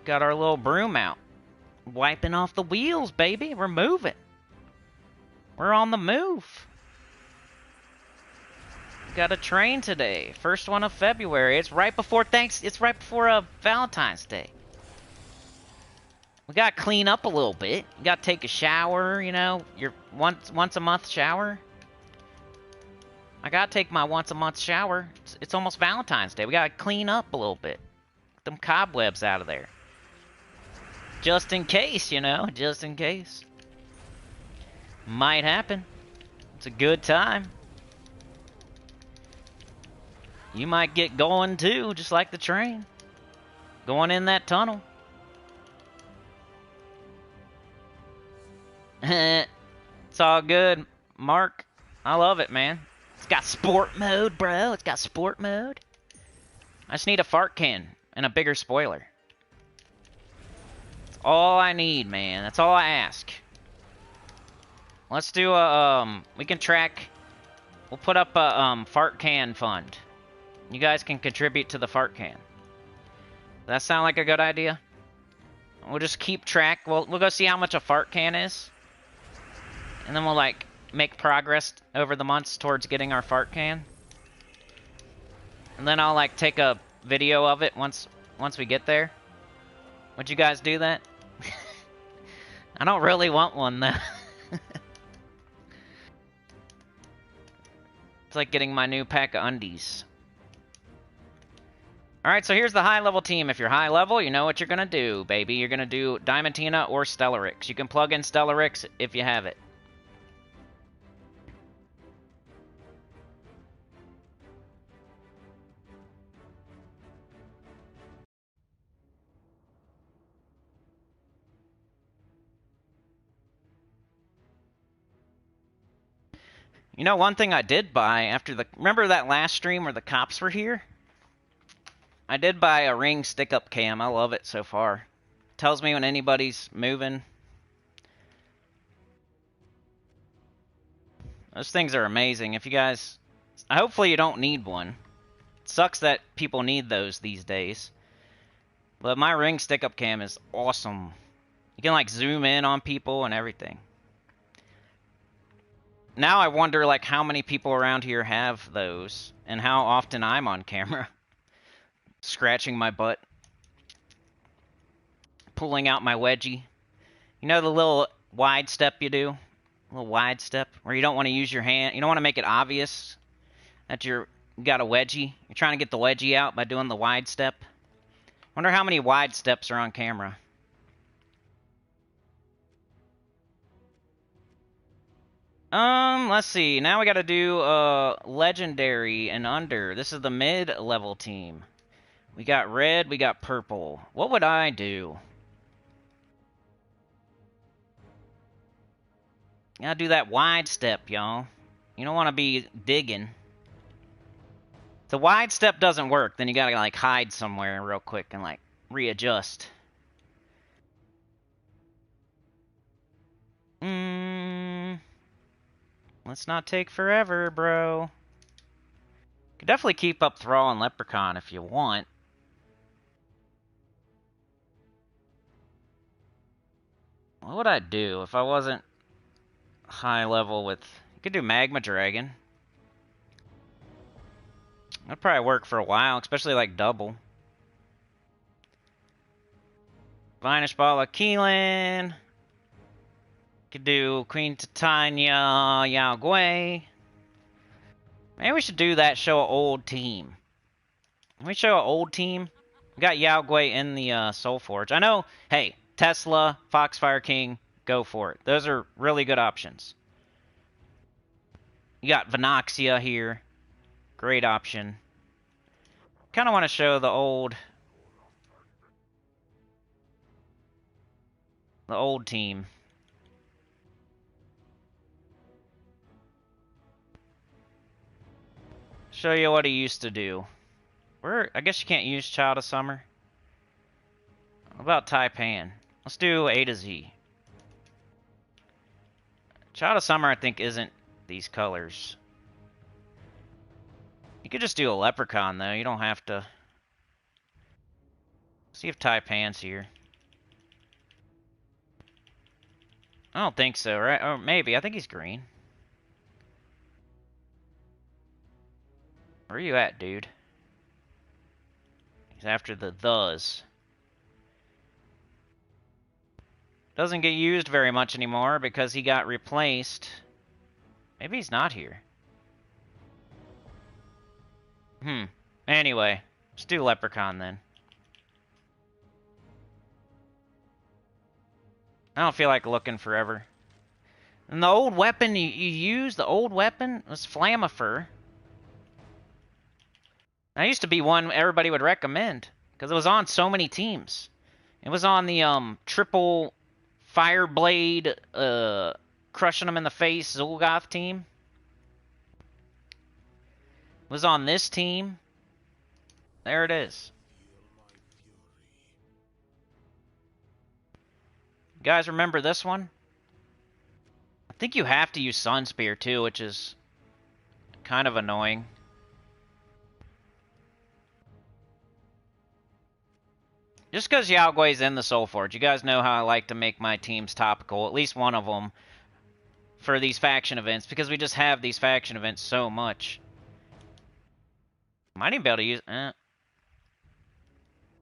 Got our little broom out. Wiping off the wheels, baby. We're moving. We're on the move. Got a train today. First one of February. It's right before Valentine's Day. We gotta clean up a little bit. You gotta take a shower, you know, your once a month shower. I gotta take my once a month shower. It's almost Valentine's Day. We gotta clean up a little bit. Get them cobwebs out of there. Just in case, you know, just in case. Might happen. It's a good time. You might get going too, just like the train. Going in that tunnel. It's all good, Mark. I love it, man. It's got sport mode, bro. It's got sport mode. I just need a fart can and a bigger spoiler. That's all I need, man. That's all I ask. Let's do a, we can track, we'll put up a, fart can fund. You guys can contribute to the fart can. Does that sound like a good idea? We'll just keep track. We'll go see how much a fart can is. And then we'll, like, make progress over the months towards getting our fart can. And then I'll, like, take a video of it once we get there. Would you guys do that? I don't really want one, though. It's like getting my new pack of undies. Alright, so here's the high-level team. If you're high-level, you know what you're going to do, baby. You're going to do Diamantina or Stellarix. You can plug in Stellarix if you have it. You know, one thing I did buy after the... Remember that last stream where the cops were here? I did buy a ring stick-up cam. I love it so far. Tells me when anybody's moving. Those things are amazing. If you guys Hopefully you don't need one. It sucks that people need those these days. But my ring stick-up cam is awesome. You can like zoom in on people and everything. Now I wonder like how many people around here have those and how often I'm on camera. Scratching my butt. Pulling out my wedgie. You know the little wide step you do? A little wide step where you don't want to use your hand. You don't want to make it obvious that you got a wedgie. You're trying to get the wedgie out by doing the wide step. Wonder how many wide steps are on camera. Let's see. Now we gotta do legendary and under. This is the mid-level team. We got red, we got purple. What would I do? Gotta do that wide step, y'all. You don't want to be digging. If the wide step doesn't work, then you gotta like hide somewhere real quick and like readjust. Let's not take forever, bro. Could definitely keep up Thrall and Leprechaun if you want. What would I do if I wasn't high level with... You could do Magma Dragon. That'd probably work for a while, especially like double. Vinish Bala Keelan. Could do Queen Titania Yao Gui. Maybe we should do that, show an old team. Can we show an old team? We got Yao Gui in the SOULFORGE. I know, hey, Tesla, Foxfire King, go for it. Those are really good options. You got Venoxia here. Great option. Kind of want to show the old team. Show you what he used to do. I guess you can't use Child of Summer. What about Taipan? Let's do A to Z. Child of Summer, I think, isn't these colors. You could just do a Leprechaun, though. You don't have to... See if Taipan's here. I don't think so, right? Or maybe. I think he's green. Where are you at, dude? He's after the thes. Doesn't get used very much anymore because he got replaced. Maybe he's not here. Anyway, let's do Leprechaun then. I don't feel like looking forever. And the old weapon you used, the old weapon, was Flammifer. That used to be one everybody would recommend because it was on so many teams. It was on the triple Fireblade, crushing them in the face Zul'Goth team. It was on this team. There it is. You guys remember this one? I think you have to use Sunspear too, which is kind of annoying. Just because Yao Gui's in the SOULFORGE, you guys know how I like to make my teams topical, at least one of them, for these faction events, because we just have these faction events so much. Might even be able to use...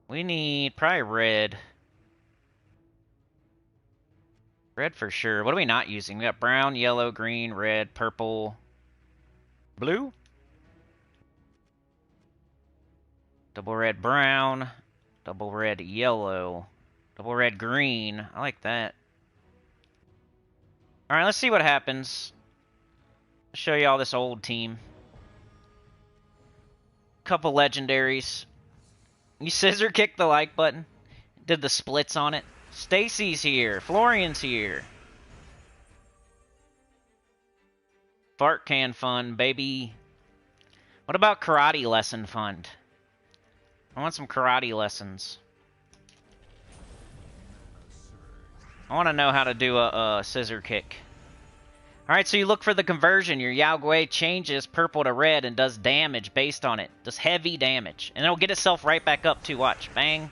We need probably red. Red for sure. What are we not using? We got brown, yellow, green, red, purple, blue. Double red, brown. Double red, yellow. Double red, green. I like that. Alright, let's see what happens. I'll show you all this old team. Couple legendaries. You scissor kicked the like button. Did the splits on it. Stacy's here. Florian's here. Fart can fund, baby. What about karate lesson fund? I want some karate lessons. I want to know how to do a scissor kick. Alright, so you look for the conversion. Your Yao Gui changes purple to red and does damage based on it. Does heavy damage. And it'll get itself right back up too. Watch. Bang.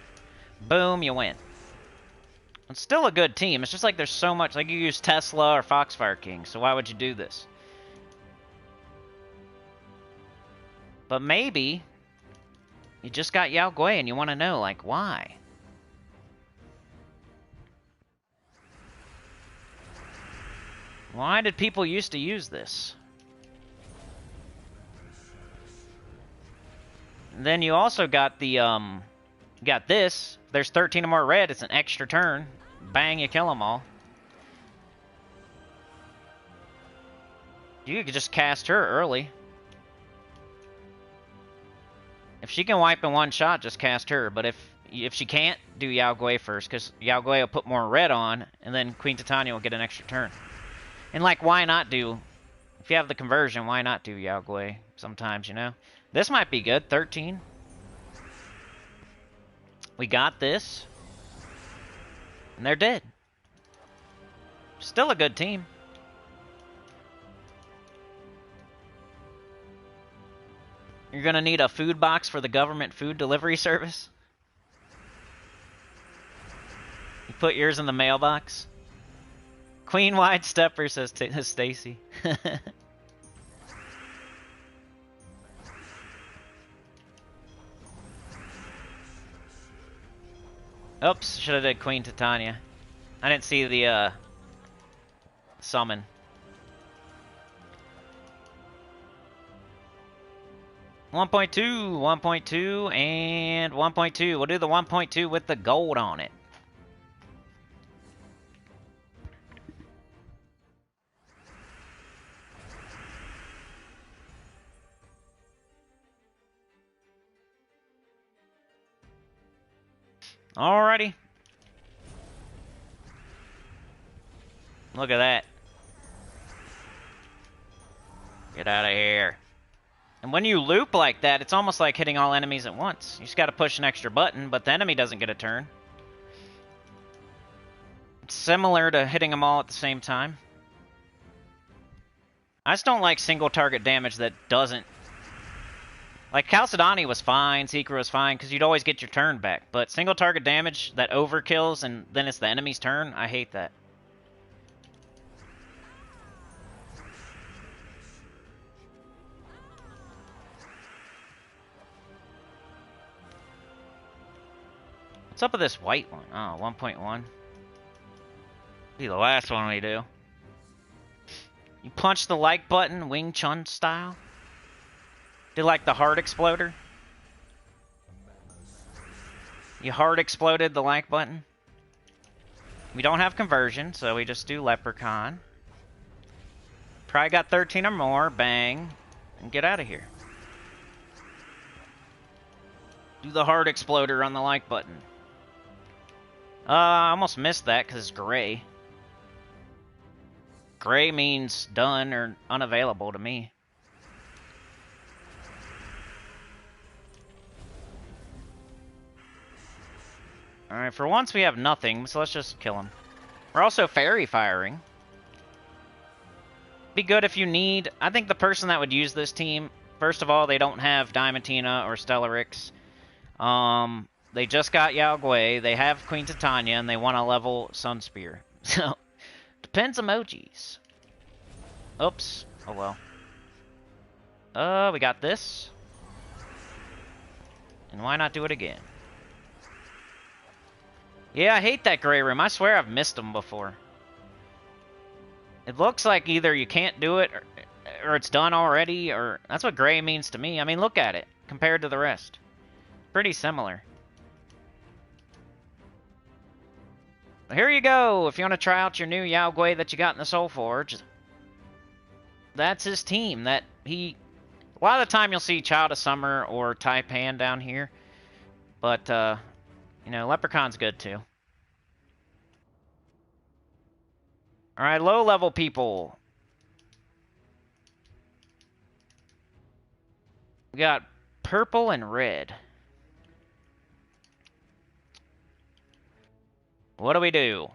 Boom, you win. It's still a good team. It's just like there's so much. Like you use Tesla or Foxfire King, so why would you do this? But maybe you just got Yao Gui and you want to know, like, why? Why did people used to use this? And then you also got the, got this. There's 13 or more red. It's an extra turn. Bang, you kill them all. You could just cast her early. If she can wipe in one shot, just cast her. But if she can't, do Yao Gui first, because Yao Gui will put more red on, and then Queen Titania will get an extra turn. And, like, why not do... If you have the conversion, why not do Yao Gui sometimes, you know? This might be good. 13. We got this. And they're dead. Still a good team. You're gonna need a food box for the government food delivery service. You put yours in the mailbox. Queen wide stepper, says Stacy. Oops, should have did Queen Titania. I didn't see the summon. .1.2, 1.2, and 1.2. We'll do the 1.2 with the gold on it. Alrighty. Look at that. Get out of here. And when you loop like that, it's almost like hitting all enemies at once. You just gotta push an extra button, but the enemy doesn't get a turn. It's similar to hitting them all at the same time. I just don't like single target damage that doesn't... Like, Chalcedony was fine, Seeker was fine, because you'd always get your turn back. But single target damage that overkills and then it's the enemy's turn, I hate that. What's up with this white one? Oh, 1.1. Be the last one we do. You punch the like button, Wing Chun style. Do like the heart exploder. You heart exploded the like button. We don't have conversion, so we just do Leprechaun. Probably got 13 or more. Bang. And get out of here. Do the heart exploder on the like button. I almost missed that because it's gray. Gray means done or unavailable to me. Alright, for once we have nothing, so let's just kill him. We're also fairy firing. Be good if you need... I think the person that would use this team, first of all, they don't have Diamantina or Stellarix. They just got Yao Gui, they have Queen Titania, and they want to level Sunspear. So, depends emojis. Oops. Oh well. We got this. And why not do it again? Yeah, I hate that gray room. I swear I've missed them before. It looks like either you can't do it, or it's done already, or... That's what gray means to me. I mean, look at it, compared to the rest. Pretty similar. But here you go. If you want to try out your new Yao Gui that you got in the SOULFORGE, that's his team. That he... A lot of the time you'll see Child of Summer or Taipan down here. But, you know, Leprechaun's good too. Alright, low-level people. We got purple and red. What do we do?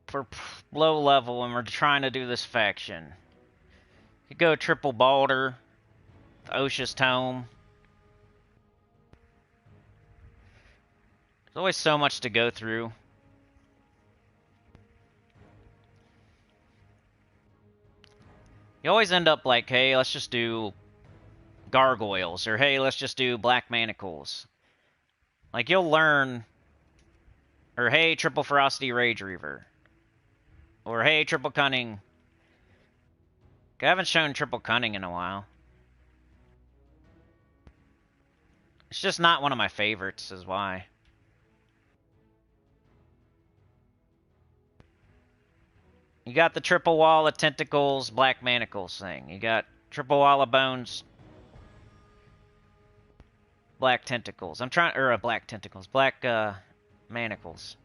For low level and we're trying to do this faction. You could go triple Balder, Osha's Tome. There's always so much to go through. You always end up like, hey, let's just do Gargoyles, or hey, let's just do Black Manacles. Like, you'll learn, or hey, Triple Ferocity Rage Reaver. Or hey, Triple Cunning. I haven't shown Triple Cunning in a while. It's just not one of my favorites, is why. You got the triple wall of tentacles, black manacles thing. You got triple wall of bones, black tentacles. Black tentacles, black manacles.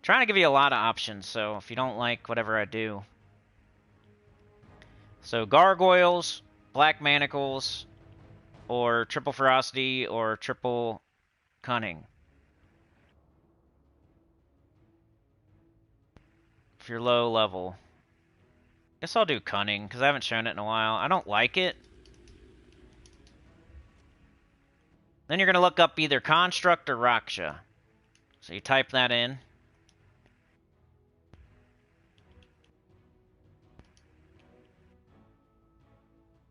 Trying to give you a lot of options, so if you don't like whatever I do. So gargoyles, black manacles, or triple ferocity, or triple cunning. If you're low level. Guess I'll do cunning, because I haven't shown it in a while. I don't like it. Then you're going to look up either construct or raksha. So you type that in.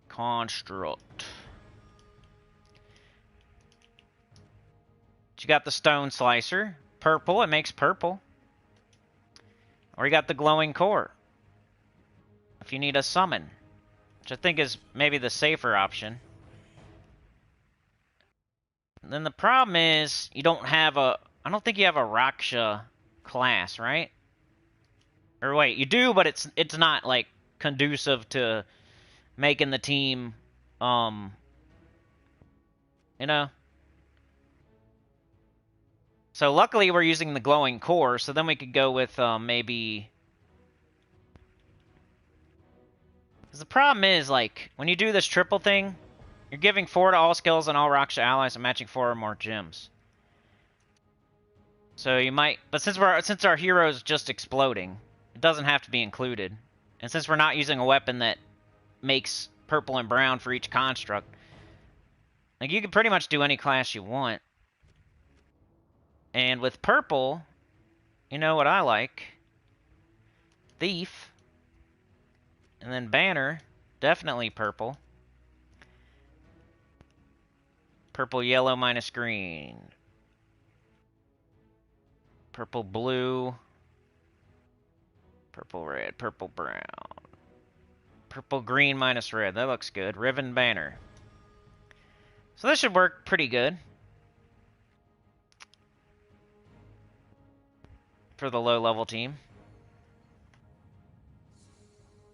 Construct. You got the stone slicer. Purple, it makes purple. Or you got the glowing core. If you need a summon. Which I think is maybe the safer option. And then the problem is, you don't have a... I don't think you have a Raksha class, right? Or wait, you do, but it's not, like, conducive to making the team, you know? So luckily we're using the glowing core, so then we could go with, maybe... Because the problem is, like, when you do this triple thing, you're giving 4 to all skills and all Raksha allies and matching 4 or more gems. So you might... But since our hero's just exploding, it doesn't have to be included. And since we're not using a weapon that makes purple and brown for each construct, like, you can pretty much do any class you want. And with purple, you know what I like? Thief. And then banner, definitely purple. Purple, yellow, minus green. Purple, blue. Purple, red, purple, brown. Purple, green, minus red. That looks good. Riven banner. So this should work pretty good. For the low level team.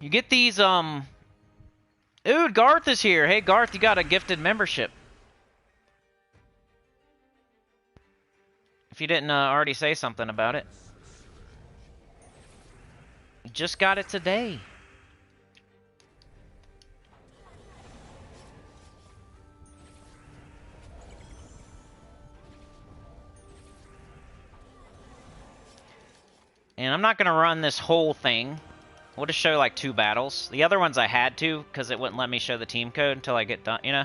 You get these, Ooh, Garth is here. Hey, Garth, you got a gifted membership. If you didn't already say something about it. You just got it today. And I'm not going to run this whole thing. We'll just show like 2 battles. The other ones I had to, because it wouldn't let me show the team code until I get done, you know?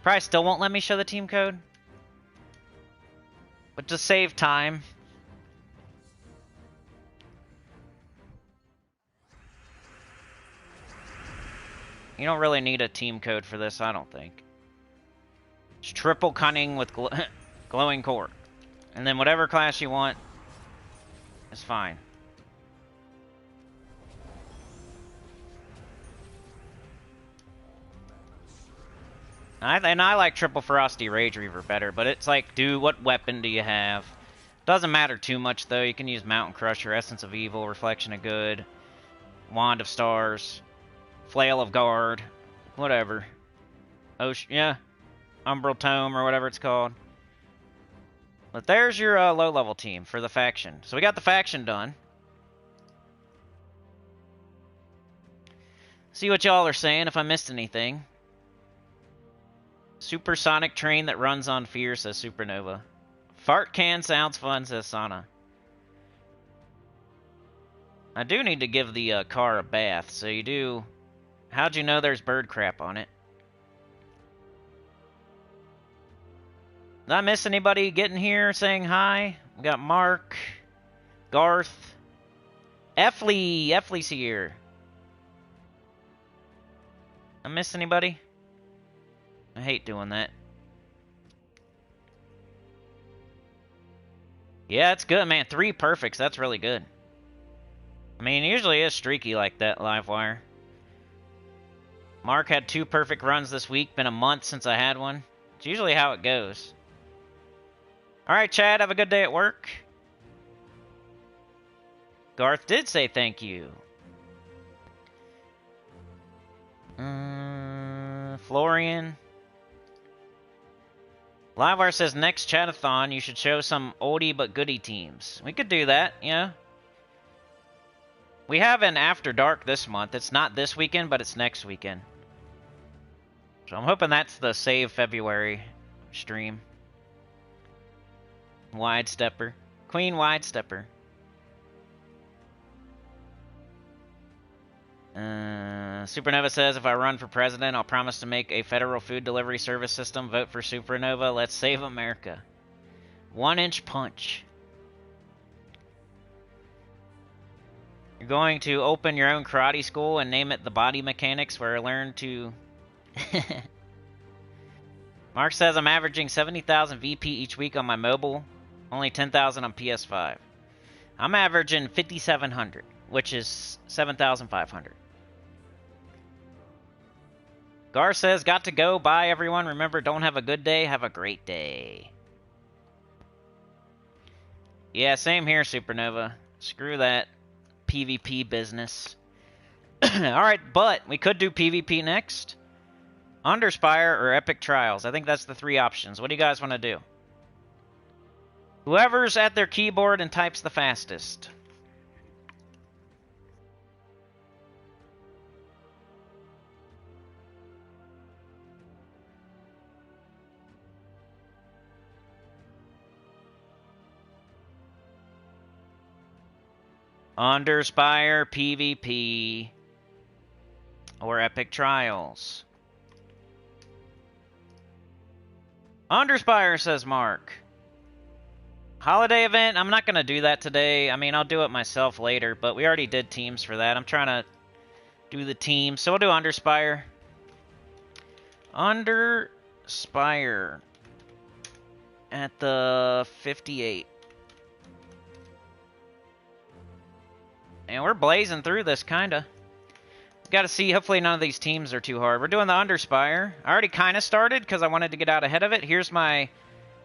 Probably still won't let me show the team code. But to save time. You don't really need a team code for this, I don't think. It's triple cunning with glowing core. And then whatever class you want is fine. And I like Triple Ferocity Rage Reaver better, but it's like, what weapon do you have? Doesn't matter too much, though. You can use Mountain Crusher, Essence of Evil, Reflection of Good, Wand of Stars, Flail of Guard, whatever. Yeah, Umbral Tome, or whatever it's called. But there's your low-level team for the faction. So we got the faction done. See what y'all are saying, if I missed anything. Supersonic train that runs on fear, says Supernova. Fart can sounds fun, says Sana. I do need to give the car a bath, so you do... How'd you know there's bird crap on it? Did I miss anybody getting here saying hi? We got Mark, Garth, Effley. Effley's here. I miss anybody? I hate doing that. Yeah, it's good, man. 3 perfects. That's really good. I mean, it usually is streaky like that, Livewire. Mark had 2 perfect runs this week. Been a month since I had one. It's usually how it goes. Alright, Chad. Have a good day at work. Garth did say thank you. Florian. Livewire says next chatathon you should show some oldie but goodie teams. We could do that, yeah. We have an After Dark this month. It's not this weekend, but it's next weekend. So I'm hoping that's the Save February stream. Wide Stepper. Queen Wide Stepper. Supernova says, if I run for president, I'll promise to make a federal food delivery service system. Vote for Supernova. Let's save America. 1-inch punch. You're going to open your own karate school and name it the Body Mechanics, where I learn to... Mark says, I'm averaging 70,000 VP each week on my mobile. Only 10,000 on PS5. I'm averaging 5,700, which is 7,500. Gar says, got to go. Bye, everyone. Remember, don't have a good day. Have a great day. Yeah, same here, Supernova. Screw that PvP business. Alright, but we could do PvP next. Underspire or Epic Trials. I think that's the 3 options. What do you guys want to do? Whoever's at their keyboard and types the fastest. Underspire, PvP, or Epic Trials. Underspire, says Mark. Holiday event, I'm not going to do that today. I mean, I'll do it myself later, but we already did teams for that. I'm trying to do the team, so we'll do Underspire. Underspire at the 58. And we're blazing through this, kinda. Got to see, hopefully none of these teams are too hard. We're doing the Underspire. I already kind of started because I wanted to get out ahead of it. Here's my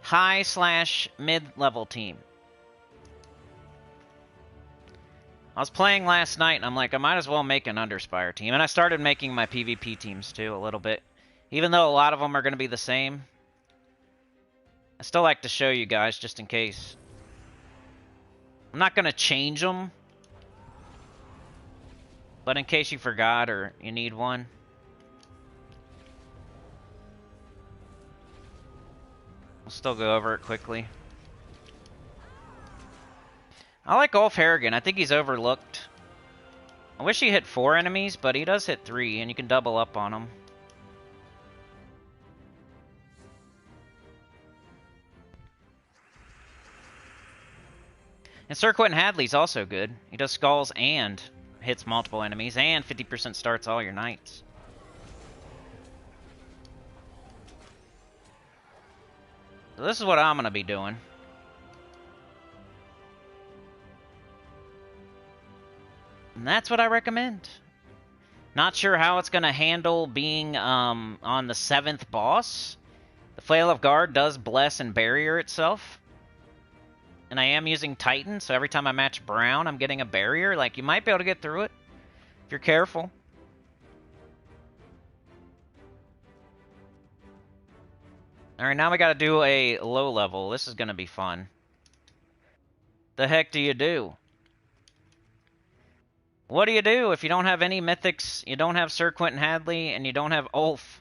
high/mid-level team. I was playing last night, and I'm like, I might as well make an Underspire team. And I started making my PvP teams, too, a little bit. Even though a lot of them are going to be the same. I still like to show you guys, just in case. I'm not going to change them. But in case you forgot or you need one. We'll still go over it quickly. I like Ulf Harrigan. I think he's overlooked. I wish he hit 4 enemies, but he does hit 3, and you can double up on him. And Sir Quentin Hadley's also good. He does skulls and hits multiple enemies, and 50% starts all your knights. So this is what I'm going to be doing. And that's what I recommend. Not sure how it's going to handle being on the 7th boss. The Flail of Guard does bless and barrier itself. And I am using Titan, so every time I match Brown, I'm getting a barrier. Like, you might be able to get through it if you're careful. Alright, now we gotta do a low level. This is gonna be fun. The heck do you do? What do you do if you don't have any mythics, you don't have Sir Quentin Hadley, and you don't have Ulf?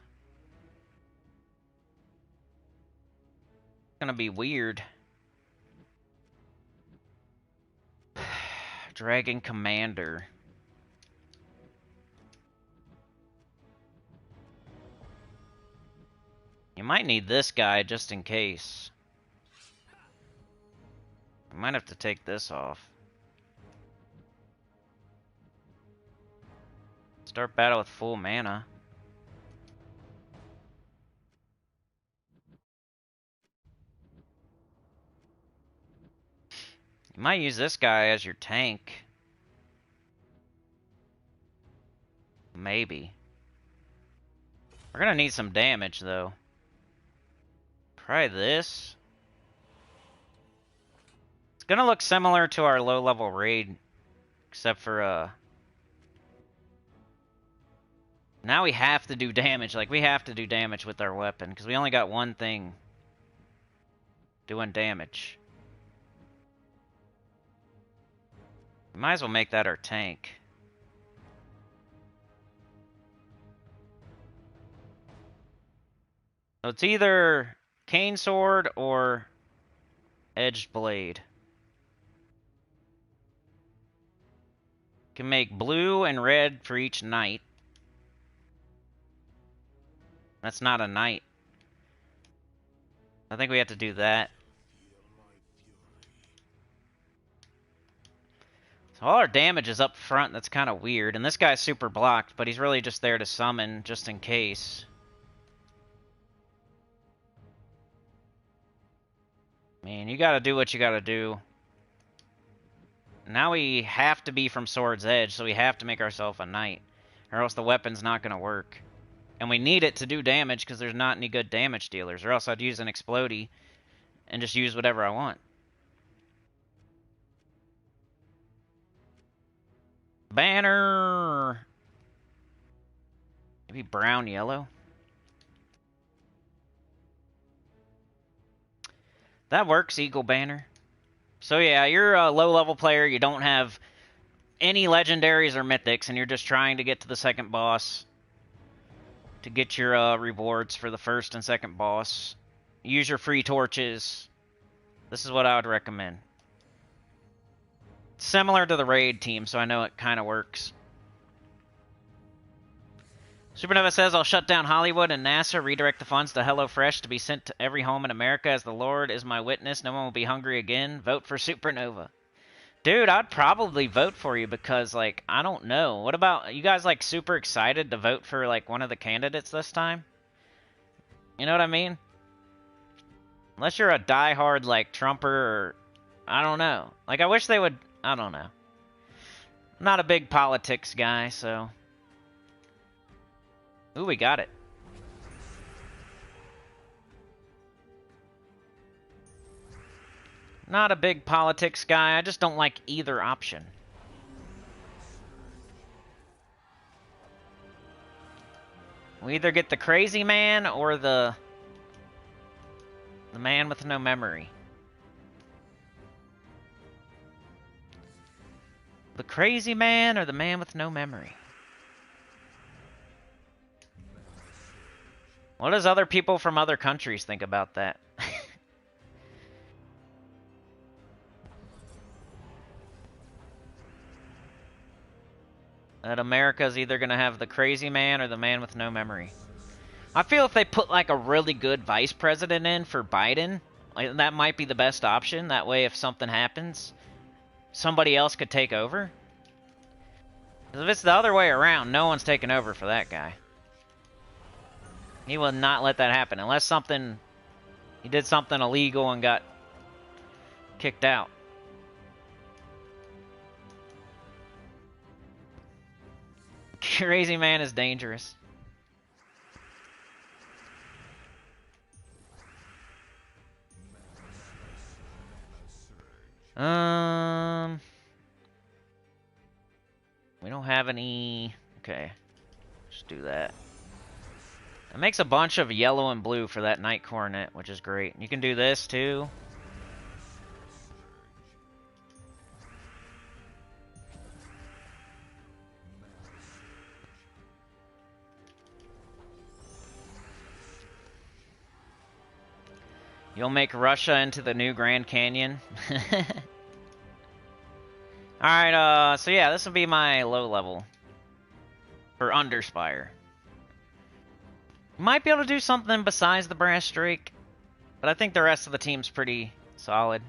It's gonna be weird. Dragon Commander. You might need this guy just in case. I might have to take this off. Start battle with full mana. You might use this guy as your tank. Maybe. We're gonna need some damage though. Try this. It's gonna look similar to our low level raid, except for now we have to do damage. Like, we have to do damage with our weapon, because we only got one thing doing damage. We might as well make that our tank. So it's either Cane Sword or Edged Blade. Can make blue and red for each knight. That's not a knight. I think we have to do that. So all our damage is up front. That's kind of weird. And this guy's super blocked, but he's really just there to summon just in case. Man, you gotta do what you gotta do. Now we have to be from Sword's Edge, so we have to make ourselves a knight. Or else the weapon's not gonna work. And we need it to do damage because there's not any good damage dealers. Or else I'd use an Explodey and just use whatever I want. Banner! Maybe brown, yellow? That works, Eagle Banner. So yeah, you're a low-level player. You don't have any legendaries or mythics, and you're just trying to get to the second boss to get your rewards for the first and second boss. Use your free torches. This is what I would recommend. It's similar to the raid team, so I know it kind of works. Supernova says, I'll shut down Hollywood and NASA, redirect the funds to HelloFresh to be sent to every home in America as the Lord is my witness. No one will be hungry again. Vote for Supernova. Dude, I'd probably vote for you because, like, I don't know. What about, you guys, like, super excited to vote for, like, one of the candidates this time? You know what I mean? Unless you're a diehard, like, Trumper or, I don't know. Like, I wish they would, I don't know. I'm not a big politics guy, so. Ooh, we got it. Not a big politics guy. I just don't like either option. We either get the crazy man or the man with no memory. The crazy man or the man with no memory. What does other people from other countries think about that? That America's either going to have the crazy man or the man with no memory. I feel if they put like a really good vice president in for Biden, like, that might be the best option. That way if something happens, somebody else could take over. 'Cause if it's the other way around, no one's taking over for that guy. He will not let that happen unless he did something illegal and got kicked out. Crazy man is dangerous. We don't have any. Okay, just do that. It makes a bunch of yellow and blue for that Knight Coronet, which is great. You can do this too. You'll make Russia into the new Grand Canyon. Alright, so yeah, this will be my low level for Underspire. Might be able to do something besides the Brass Drake, but I think the rest of the team's pretty solid.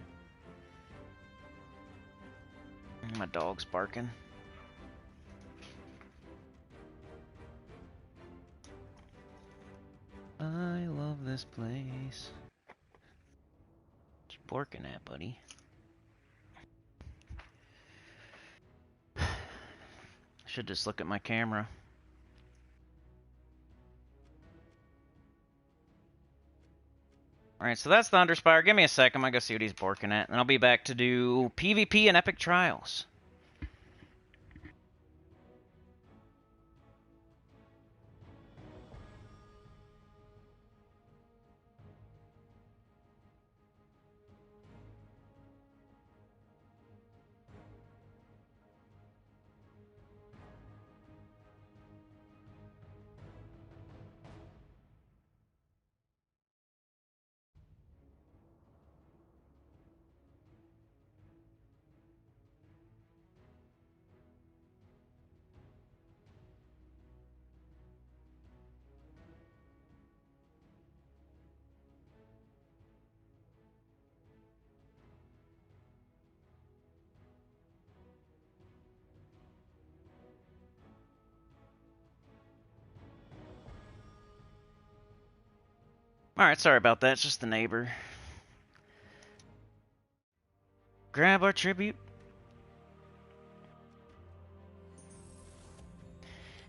My dog's barking. I love this place. What you barking at, buddy? Should just look at my camera. Alright, so that's the Underspire. Give me a sec. I'm gonna go see what he's barking at. And I'll be back to do PvP and Epic Trials. Alright, sorry about that. It's just the neighbor. Grab our tribute.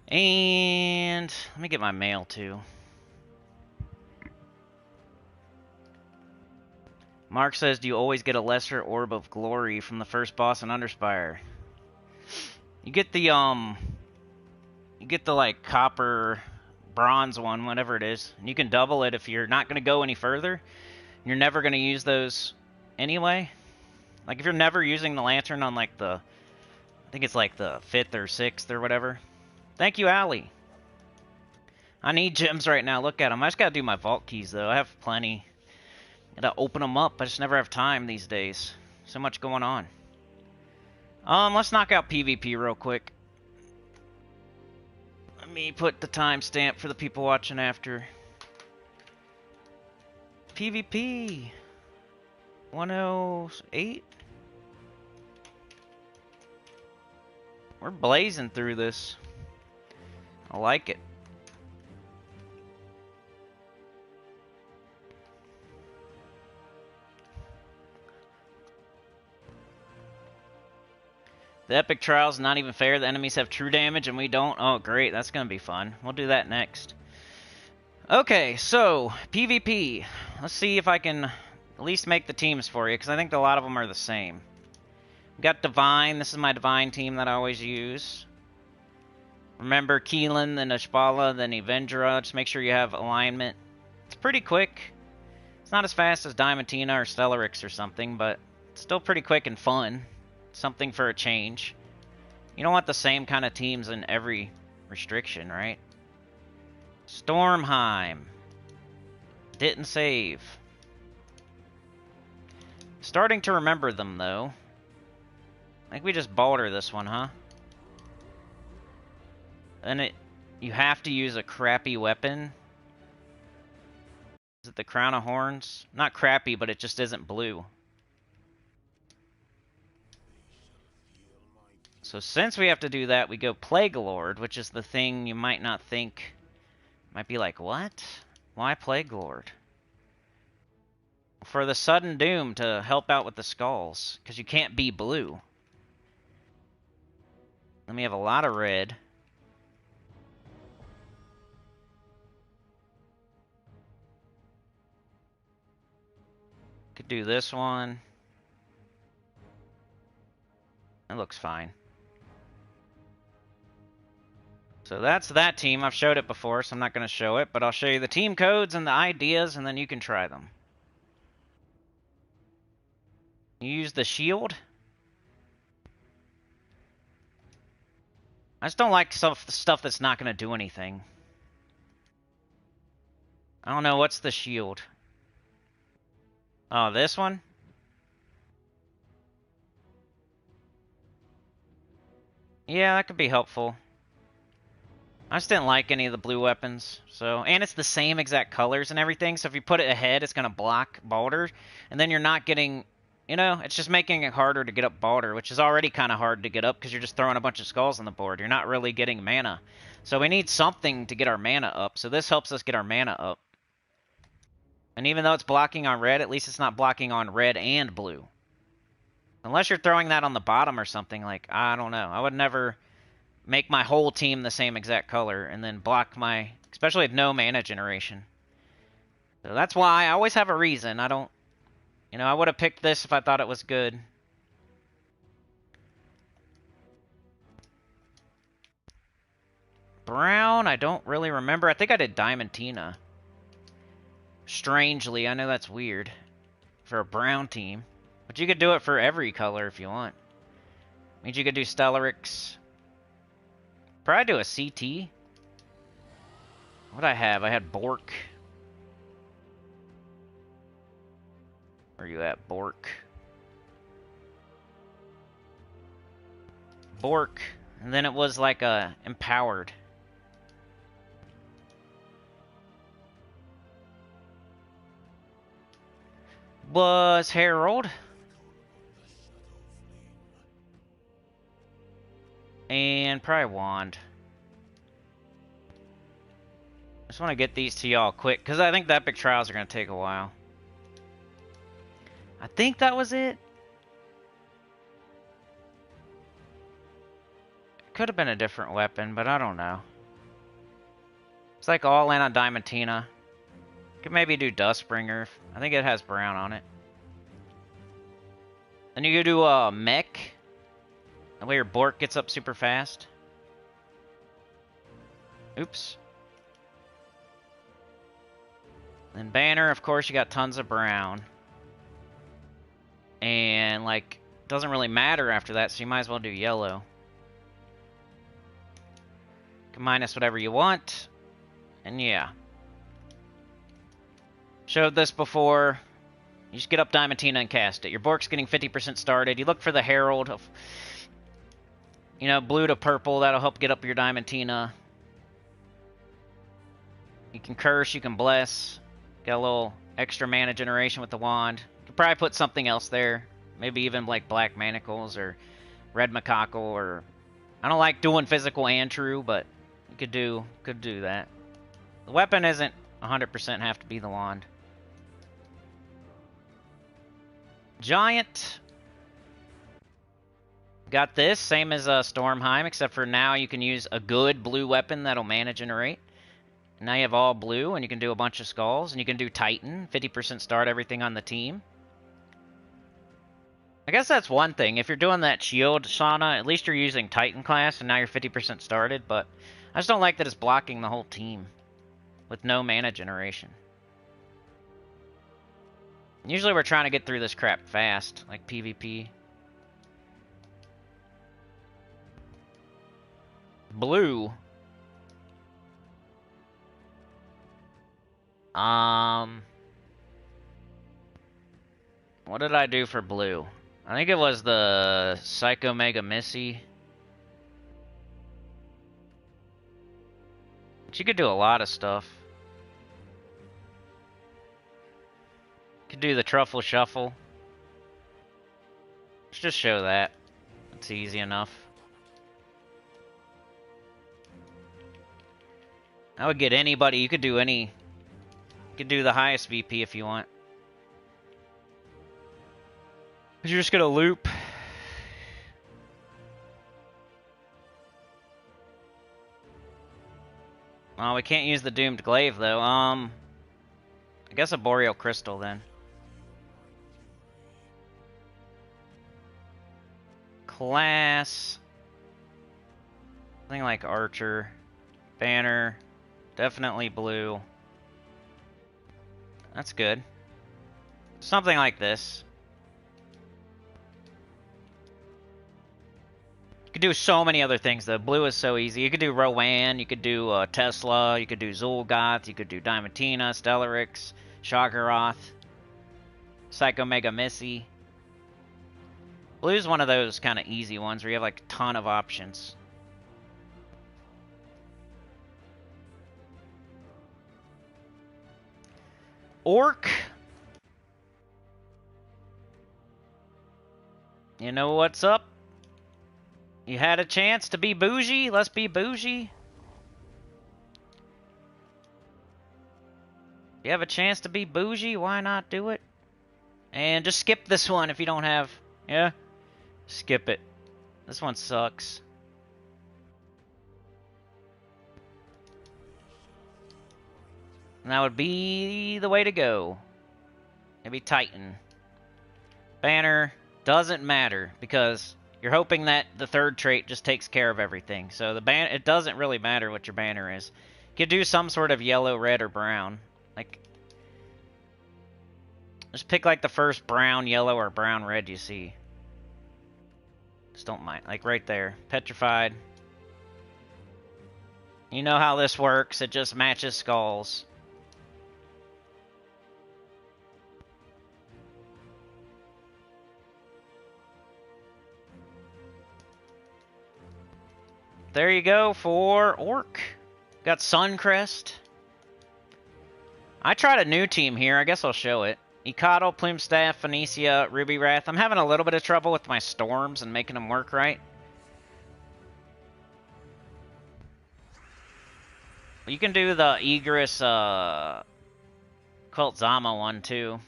And let me get my mail too. Mark says, do you always get a lesser orb of glory from the first boss in Underspire? You get the like copper bronze one, whatever it is, and you can double it if you're not going to go any further. You're never going to use those anyway. Like if you're never using the lantern on like I think it's like the 5th or 6th or whatever. Thank you, Allie. I need gems right now. Look at them. I just gotta do my vault keys though. I have plenty. Gotta open them up. I just never have time these days. So much going on. Let's knock out PvP real quick. Let me put the timestamp for the people watching after. PvP 108. We're blazing through this. I like it. The epic trial's not even fair. The enemies have true damage and we don't. Oh, great. That's going to be fun. We'll do that next. Okay, so PvP. Let's see if I can at least make the teams for you, because I think a lot of them are the same. We got Divine. This is my Divine team that I always use. Remember Keelan, then Ishbala, then Evendra. Just make sure you have alignment. It's pretty quick. It's not as fast as Diamantina or Stellarix or something, but it's still pretty quick and fun. Something for a change. You don't want the same kind of teams in every restriction, right? Stormheim. Didn't save. Starting to remember them, though. I think we just balled her this one, huh? And you have to use a crappy weapon. Is it the Crown of Horns? Not crappy, but it just isn't blue. So since we have to do that, we go Plague Lord, which is the thing you might not think. Might be like, what? Why Plague Lord? For the sudden doom to help out with the skulls, because you can't be blue. Then we have a lot of red. Could do this one. That looks fine. So that's that team. I've showed it before, so I'm not going to show it, but I'll show you the team codes and the ideas, and then you can try them. You use the shield. I just don't like stuff that's not going to do anything. I don't know, what's the shield? Oh, this one? Yeah, that could be helpful. I just didn't like any of the blue weapons, so... And it's the same exact colors and everything, so if you put it ahead, it's going to block Baldur, and then you're not getting... You know, it's just making it harder to get up Baldur, which is already kind of hard to get up because you're just throwing a bunch of skulls on the board. You're not really getting mana. So we need something to get our mana up, so this helps us get our mana up. And even though it's blocking on red, at least it's not blocking on red and blue. Unless you're throwing that on the bottom or something, like, I don't know. I would never... make my whole team the same exact color, and then block my... Especially with no mana generation. So that's why I always have a reason. I don't... You know, I would have picked this if I thought it was good. Brown, I don't really remember. I think I did Diamantina. Strangely, I know that's weird. For a brown team. But you could do it for every color if you want. Means you could do Stellarix. Probably do a CT. What'd I have? I had Bork. Where are you at, Bork? Bork. And then it was like a Empowered. Was Herald. And probably Wand. I just want to get these to y'all quick, because I think the Epic Trials are going to take a while. I think that was it. It could have been a different weapon, but I don't know. It's like all in on Diamantina. Could maybe do Dustbringer. I think it has brown on it. Then you could do a Mech. That way your Bork gets up super fast. Oops. Then Banner, of course, you got tons of brown. And, like, doesn't really matter after that, so you might as well do yellow. You can minus whatever you want. And yeah. Showed this before. You just get up Diamantina and cast it. Your Bork's getting 50% started. You look for the Herald of, you know, blue to purple. That'll help get up your Diamantina. You can curse, you can bless. Got a little extra mana generation with the wand. You could probably put something else there. Maybe even like Black Manacles or Red Macaco or... I don't like doing physical and true, but you could do that. The weapon isn't 100% have to be the wand. Giant. Got this, same as Stormheim, except for now you can use a good blue weapon that'll mana generate. Now you have all blue, and you can do a bunch of skulls, and you can do Titan, 50% start everything on the team. I guess that's one thing. If you're doing that shield sauna, at least you're using Titan class, and now you're 50% started, but I just don't like that it's blocking the whole team with no mana generation. Usually we're trying to get through this crap fast, like PvP. Blue. What did I do for blue? I think it was the Psycho Mega Missy. But you could do a lot of stuff. Could do the Truffle Shuffle. Let's just show that. It's easy enough. I would get anybody. You could do any... You could do the highest VP if you want. Because you're just going to loop. Oh, we can't use the Doomed Glaive, though. I guess a Boreal Crystal, then. Class. Something like Archer. Banner. Definitely blue. That's good. Something like this. You could do so many other things, though. Blue is so easy. You could do Rowan, you could do Tesla, you could do Zul'Goth, you could do Diamantina, Stellarix, Shoggoth, Psycho Mega Missy. Blue's one of those kind of easy ones where you have like a ton of options. Orc. You know what's up? You had a chance to be bougie? Let's be bougie. You have a chance to be bougie? Why not do it? And just skip this one if you don't have... Yeah? Skip it. This one sucks. And that would be the way to go. Maybe Titan. Banner doesn't matter because you're hoping that the third trait just takes care of everything. So the it doesn't really matter what your banner is. You could do some sort of yellow, red, or brown. Like, just pick like the first brown, yellow, or brown, red you see. Just don't mind. Like right there. Petrified. You know how this works. It just matches skulls. There you go for Orc. Got Suncrest. I tried a new team here. I guess I'll show it. Ecotl, Plume-Staff, Phoenicia, Ruby Wrath. I'm having a little bit of trouble with my storms and making them work right. You can do the Egress Cult Zama one too.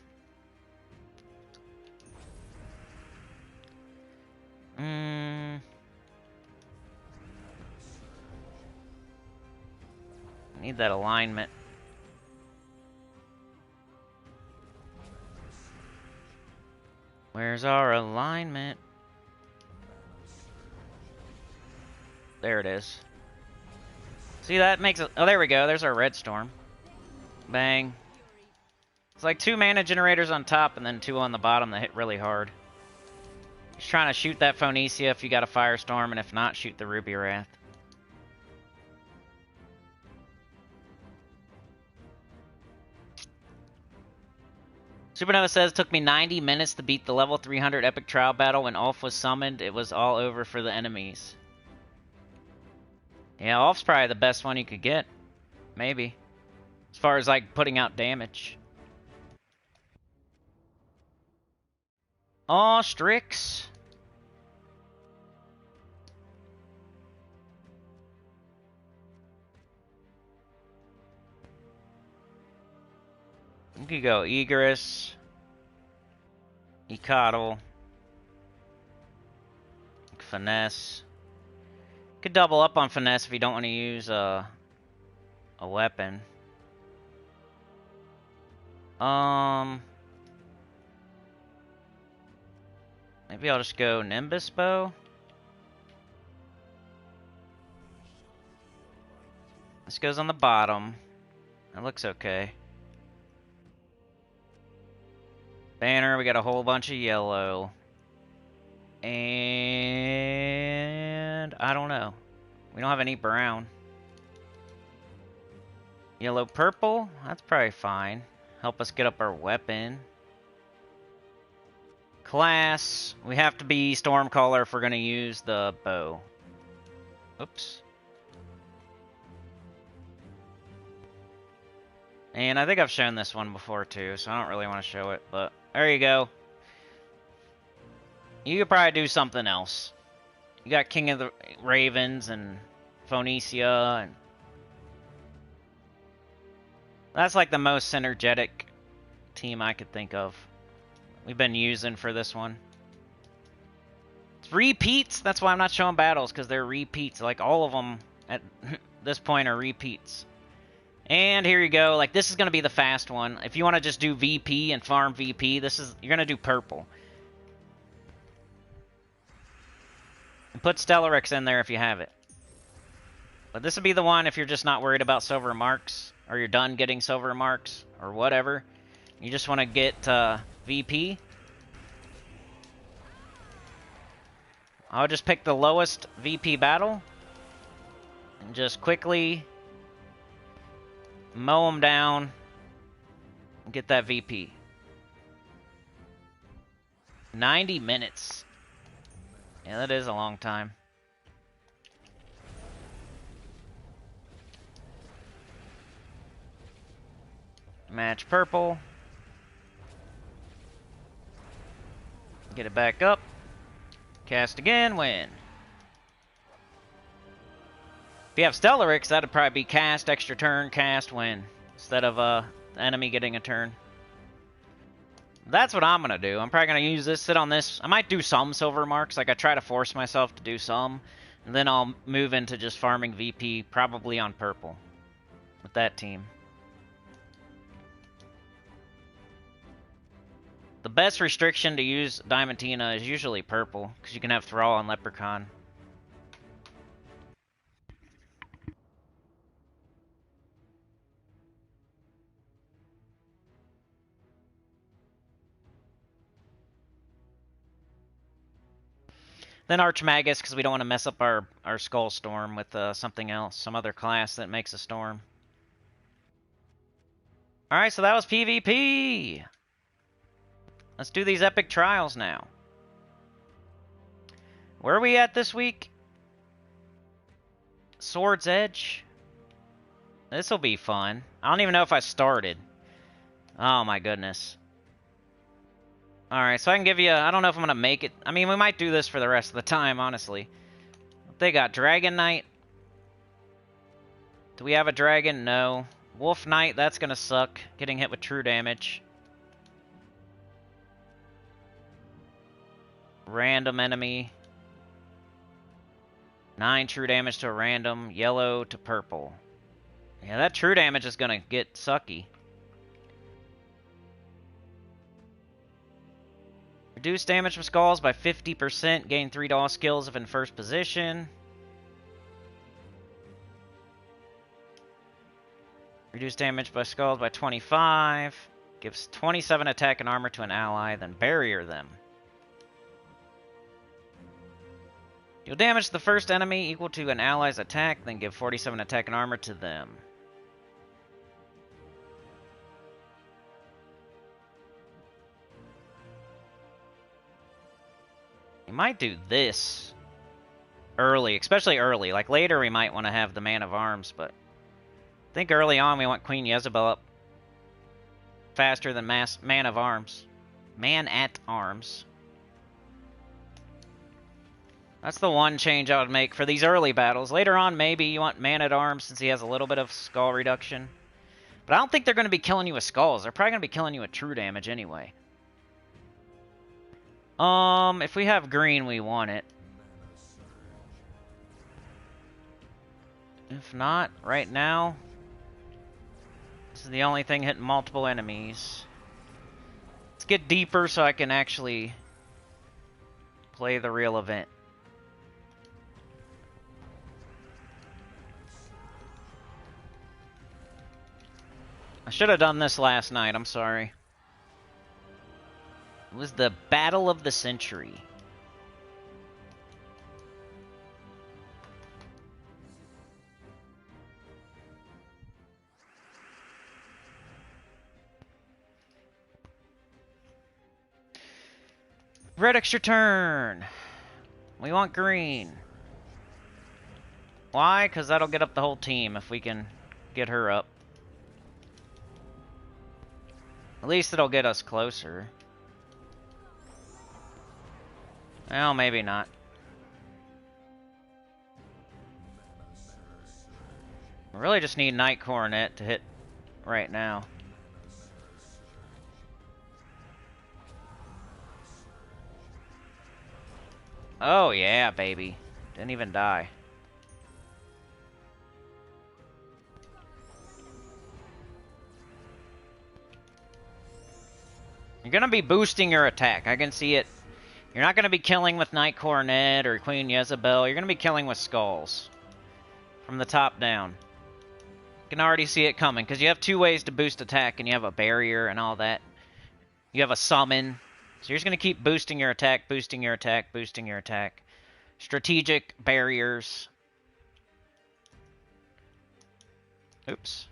Need that alignment. Where's our alignment? There it is. See, that makes it... Oh, there we go. There's our red storm. Bang. It's like 2 mana generators on top and then 2 on the bottom that hit really hard. Just trying to shoot that Phoenicia if you got a Firestorm, and if not, shoot the Ruby Wrath. Supernova says, took me 90 minutes to beat the level 300 epic trial battle. When Ulf was summoned, it was all over for the enemies. Yeah, Ulf's probably the best one you could get. Maybe. As far as, like, putting out damage. Aw, Strix. You could go Egress, Ecotl, Finesse. You could double up on Finesse if you don't want to use a weapon. Maybe I'll just go Nimbus Bow. This goes on the bottom. That looks okay. Banner, we got a whole bunch of yellow. And I don't know. We don't have any brown. Yellow purple, that's probably fine. Help us get up our weapon. Class, we have to be Stormcaller if we're going to use the bow. Oops. And I think I've shown this one before too, so I don't really want to show it, but there you go. You could probably do something else. You got King of the Ravens and Phoenicia, and that's like the most synergetic team I could think of. We've been using for this one. It's repeats. That's why I'm not showing battles, because they're repeats. Like all of them at this point are repeats. And here you go. Like this is going to be the fast one. If you want to just do VP and farm VP, you're going to do purple. And put Stellarex in there if you have it. But this would be the one if you're just not worried about silver marks, or you're done getting silver marks, or whatever. You just want to get VP. I'll just pick the lowest VP battle and just quickly mow them down and get that VP. 90 minutes. Yeah, that is a long time. Match purple. Get it back up. Cast again, win. If you have Stellarix, that'd probably be cast, extra turn, cast, win. Instead of the enemy getting a turn. That's what I'm going to do. I'm probably going to use this, sit on this. I might do some silver marks. Like, I try to force myself to do some. And then I'll move into just farming VP, probably on purple. With that team. The best restriction to use Diamantina is usually purple. Because you can have Thrall on Leprechaun. Then Archmagus, because we don't want to mess up our Skull Storm with something else, some other class that makes a storm. Alright, so that was PvP! Let's do these epic trials now. Where are we at this week? Sword's Edge? This'll be fun. I don't even know if I started. Oh my goodness. Alright, so I can give you... I don't know if I'm going to make it... I mean, we might do this for the rest of the time, honestly. They got Dragon Knight. Do we have a dragon? No. Wolf Knight, that's going to suck. Getting hit with true damage. Random enemy. 9 true damage to a random. Yellow to purple. Yeah, that true damage is going to get sucky. Reduce damage from skulls by 50%. Gain 3 doll skills if in first position. Reduce damage by skulls by 25. Gives 27 attack and armor to an ally, then barrier them. Deal damage to the first enemy equal to an ally's attack, then give 47 attack and armor to them. We might do this early, especially early. Like later we might want to have the Man of Arms, but I think early on we want Queen Jezebel up faster than Man of Arms. Man at Arms. That's the one change I would make for these early battles. Later on, maybe you want Man at Arms since he has a little bit of skull reduction. But I don't think they're going to be killing you with skulls. They're probably going to be killing you with true damage anyway. If we have green, we want it. If not, right now, this is the only thing hitting multiple enemies. Let's get deeper so I can actually play the real event. I should have done this last night, I'm sorry. It was the Battle of the Century. Red extra turn. We want green. Why? Because that'll get up the whole team if we can get her up. At least it'll get us closer. Well, maybe not. We really just need Night Coronet to hit right now. Oh yeah, baby. Didn't even die. You're gonna be boosting your attack. I can see it. You're not going to be killing with Night Coronet or Queen Jezebel. You're going to be killing with skulls. From the top down. You can already see it coming, because you have 2 ways to boost attack, and you have a barrier and all that. You have a summon. So you're just going to keep boosting your attack, boosting your attack, boosting your attack. Strategic barriers. Oops.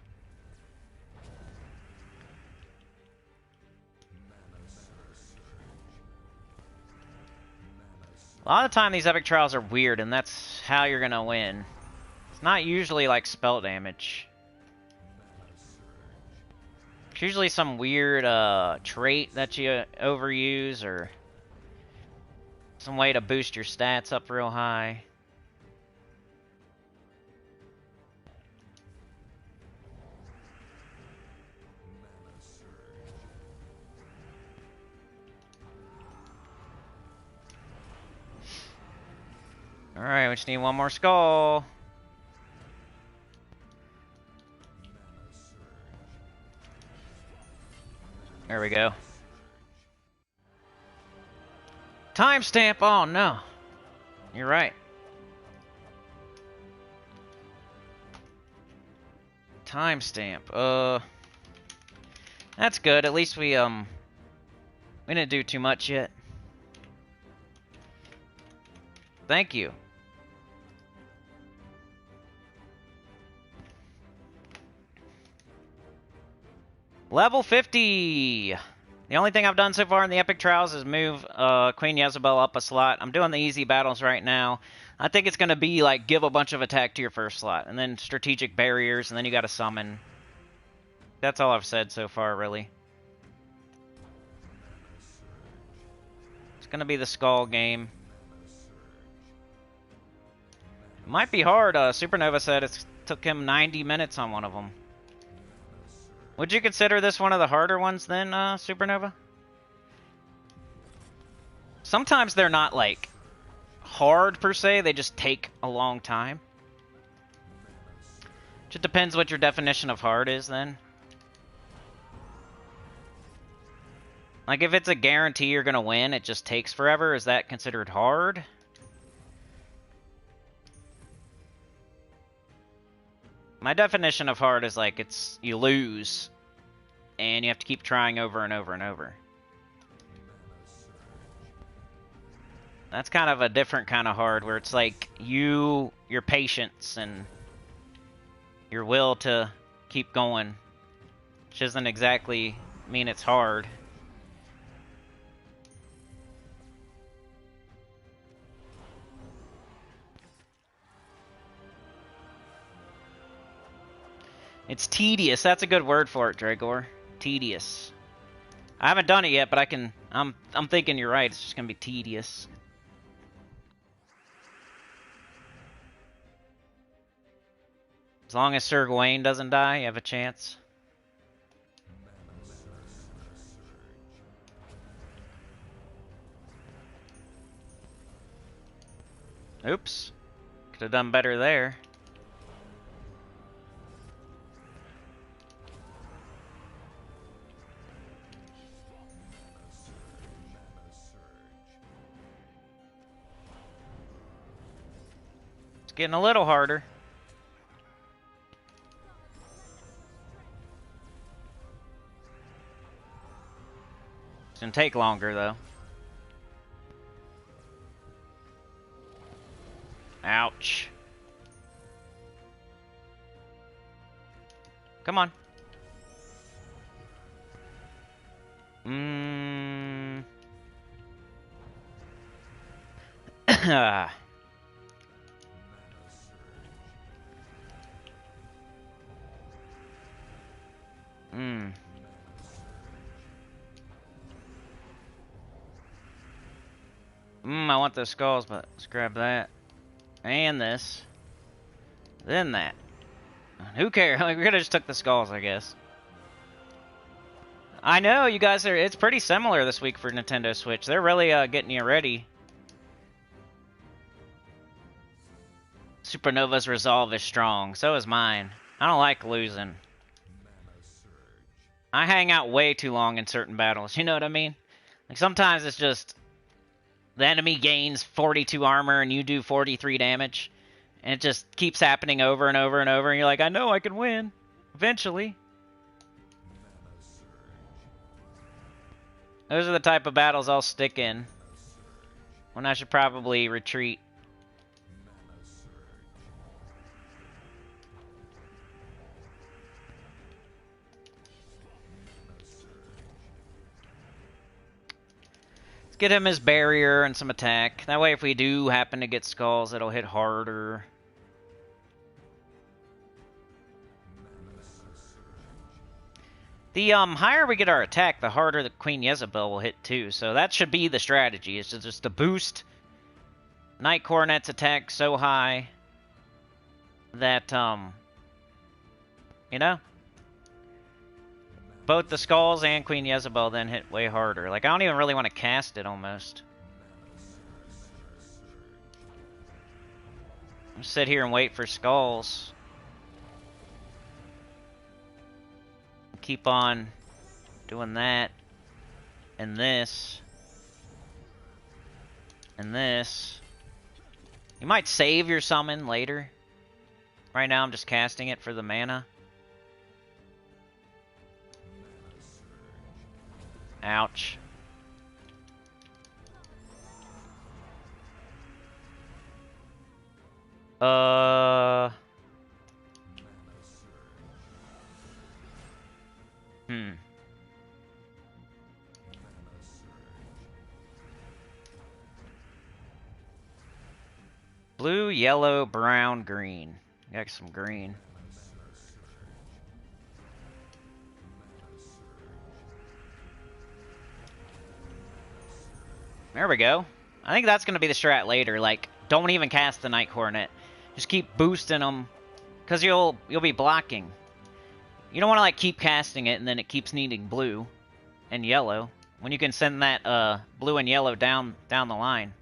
A lot of the time these epic trials are weird, and that's how you're gonna win. It's not usually like spell damage. It's usually some weird trait that you overuse, or Some way to boost your stats up real high. Alright, we just need one more skull. There we go. Timestamp! Oh no. You're right. Timestamp. That's good. At least we didn't do too much yet. Thank you. Level 50! The only thing I've done so far in the Epic Trials is move Queen Jezebel up a slot. I'm doing the easy battles right now. I think it's going to be like give a bunch of attack to your first slot, and then strategic barriers, and then you got to summon. That's all I've said so far, really. It's going to be the skull game. It might be hard. Supernova said it took him 90 minutes on one of them. Would you consider this one of the harder ones then, Supernova? Sometimes they're not, like, hard per se, they just take a long time. Just depends what your definition of hard is then. Like, if it's a guarantee you're gonna win, it just takes forever, is that considered hard? My definition of hard is like it's you lose and you have to keep trying over and over and over. That's kind of a different kind of hard where it's like your patience and your will to keep going, which doesn't exactly mean it's hard. It's tedious. That's a good word for it, Dragor. Tedious. I haven't done it yet, but I'm thinking you're right. It's just gonna be tedious. As long as Sir Gawain doesn't die, you have a chance. Oops. Could have done better there. It's getting a little harder. It's gonna take longer though. Ouch. Come on. I want those skulls, but let's grab that. And this. Then that. Who cares? We could have just took the skulls, I guess. I know, you guys are... It's pretty similar this week for Nintendo Switch. They're really getting you ready. Supernova's resolve is strong. So is mine. I don't like losing. I hang out way too long in certain battles. You know what I mean? Like, sometimes it's just... The enemy gains 42 armor and you do 43 damage. And it just keeps happening over and over and over. And you're like, I know I can win. Eventually. Those are the type of battles I'll stick in. When I should probably retreat. Get him his barrier and some attack. That way if we do happen to get skulls, it'll hit harder. The higher we get our attack, the harder the Queen Jezebel will hit too. So that should be the strategy, is to just to boost Night Coronet's attack so high that, you know, both the Skulls and Queen Jezebel then hit way harder. Like, I don't even really want to cast it, almost. I'll sit here and wait for Skulls. Keep on doing that. And this. And this. You might save your summon later. Right now I'm just casting it for the mana. Ouch. Blue, yellow, brown, green. Got some green. There we go. I think that's going to be the strat later. Like, don't even cast the Night Coronet. Just keep boosting them, because you'll be blocking. You don't want to, like, keep casting it, and then it keeps needing blue and yellow, when you can send that blue and yellow down the line.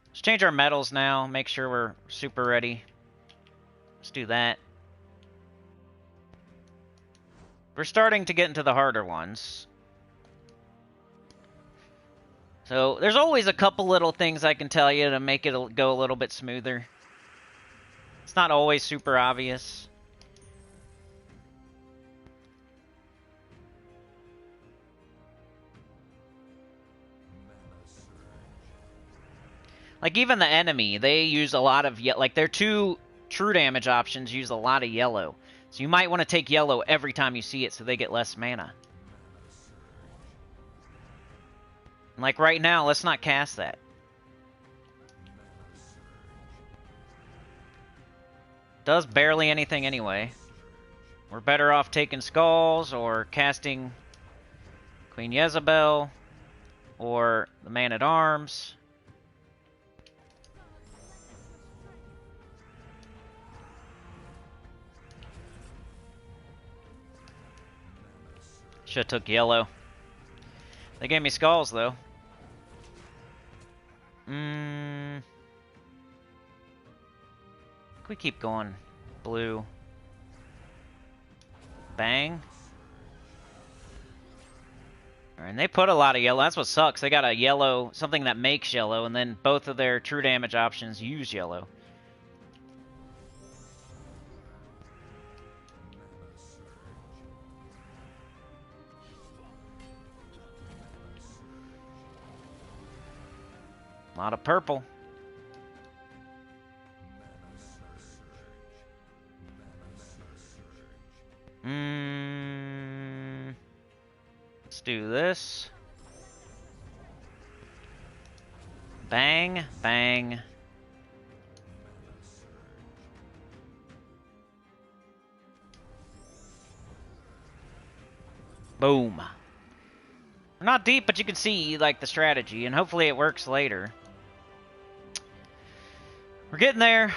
Let's change our metals now, make sure we're super ready. Let's do that. We're starting to get into the harder ones. So, there's always a couple little things I can tell you to make it go a little bit smoother. It's not always super obvious. Like, even the enemy, they use a lot of... Like, their two true damage options use a lot of yellow. So you might want to take yellow every time you see it so they get less mana. Like, right now, let's not cast that. Does barely anything anyway. We're better off taking Skulls or casting Queen Jezebel or the Man-at-Arms. Should've took yellow. They gave me Skulls, though. We keep going. Blue. Bang. And they put a lot of yellow. That's what sucks. They got a yellow, something that makes yellow, and then both of their true damage options use yellow. A lot of purple. Let's do this. Bang, bang. Boom. We're not deep, but you can see, like, the strategy, and hopefully it works later. We're getting there.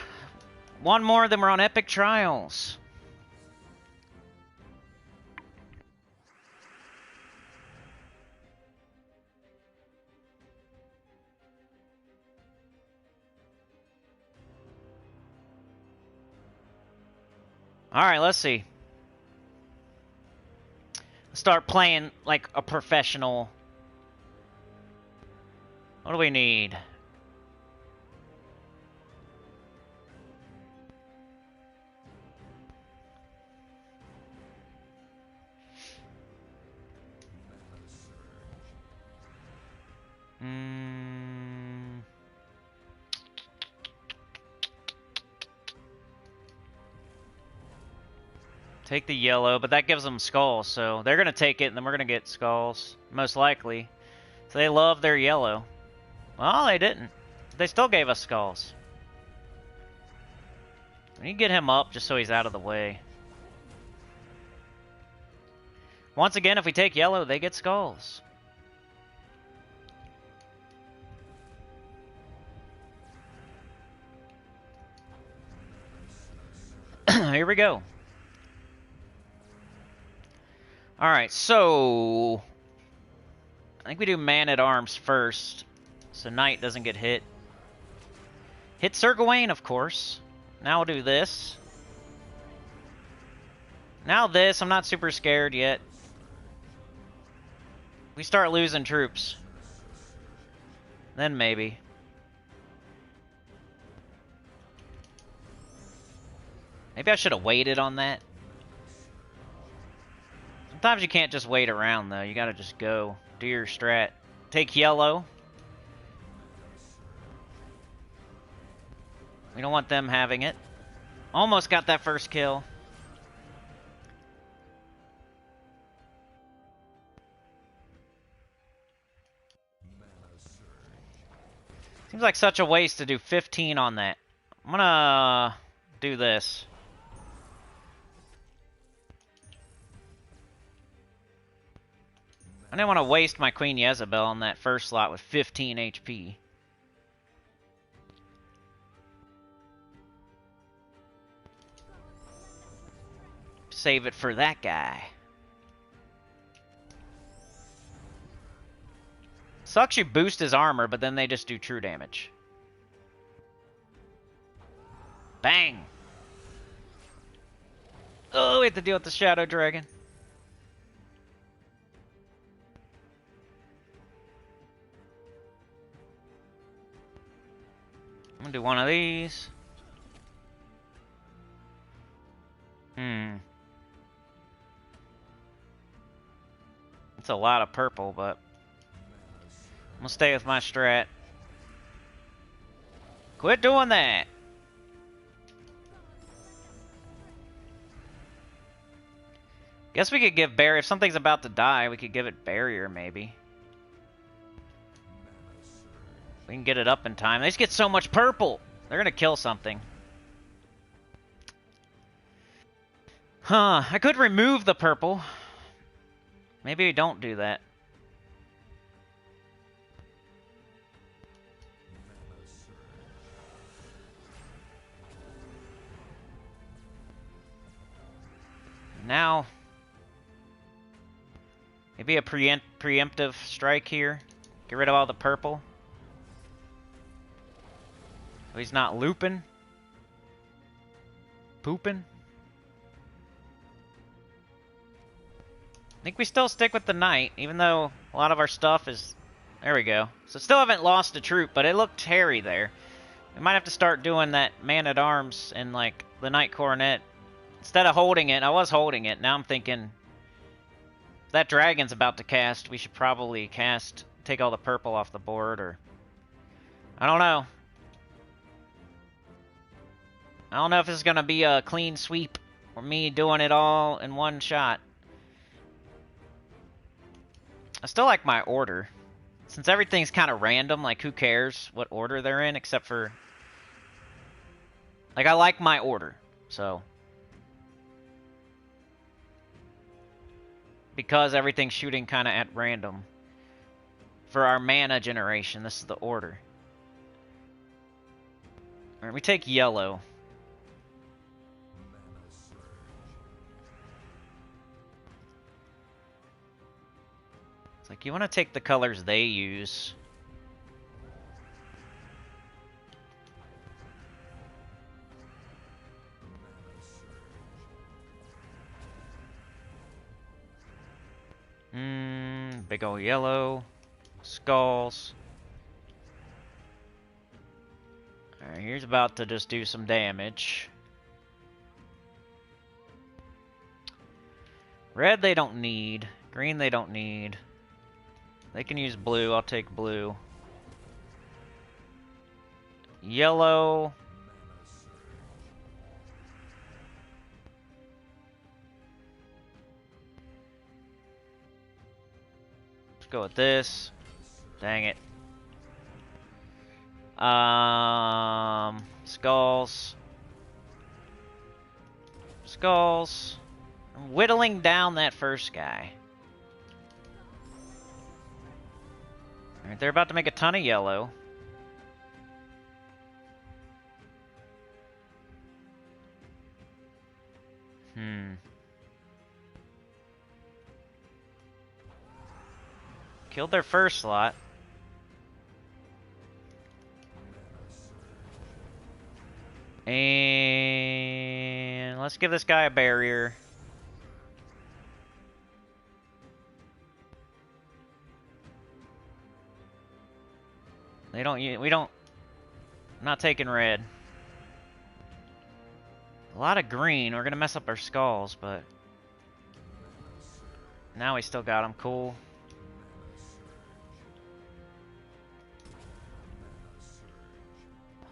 One more, then we're on Epic Trials. Alright, let's see. Let's start playing like a professional. What do we need? Take the yellow, but that gives them Skulls, so they're going to take it, and then we're going to get Skulls, most likely. So they love their yellow. Well, they didn't. They still gave us Skulls. We need to get him up just so he's out of the way. Once again, if we take yellow, they get Skulls. here we go. Alright, so... I think we do Man-at-Arms first, so Knight doesn't get hit. Hit Sir Gawain, of course. Now we'll do this. Now this, I'm not super scared yet. We start losing troops. Then maybe. Maybe I should have waited on that. Sometimes you can't just wait around, though. You gotta just go. Do your strat. Take yellow. We don't want them having it. Almost got that first kill. Seems like such a waste to do 15 on that. I'm gonna do this. I didn't want to waste my Queen Jezebel on that first slot with 15 HP. Save it for that guy. Sucks you boost his armor, but then they just do true damage. Bang! Oh, we have to deal with the Shadow Dragon. I'm gonna do one of these. It's a lot of purple, but I'm gonna stay with my strat. Quit doing that! Guess we could give barrier. If something's about to die, we could give it barrier, maybe. We can get it up in time. They just get so much purple! They're gonna kill something. Huh, I could remove the purple. Maybe we don't do that. Now, maybe a preemptive strike here. Get rid of all the purple. So he's not looping. Pooping. I think we still stick with the Knight, even though a lot of our stuff is... There we go. So still haven't lost a troop, but it looked hairy there. We might have to start doing that Man-at-Arms and, like, the Knight Coronet. Instead of holding it, I was holding it. Now I'm thinking, if that dragon's about to cast, we should probably cast, take all the purple off the board, or... I don't know. I don't know if this is going to be a clean sweep, or me doing it all in one shot. I still like my order. Since everything's kind of random, like, who cares what order they're in, except for... Like, I like my order, so... Because everything's shooting kind of at random. For our mana generation, this is the order. Alright, we take yellow. It's like, you want to take the colors they use. Big ol' yellow. Skulls. Alright, here's about to just do some damage. Red they don't need. Green they don't need. They can use blue, I'll take blue. Yellow. Let's go with this. Dang it. Skulls. Skulls. I'm whittling down that first guy. Alright, they're about to make a ton of yellow. Killed their first slot. And let's give this guy a barrier. We don't, I'm not taking red. A lot of green, we're gonna mess up our skulls, but now we still got them, cool.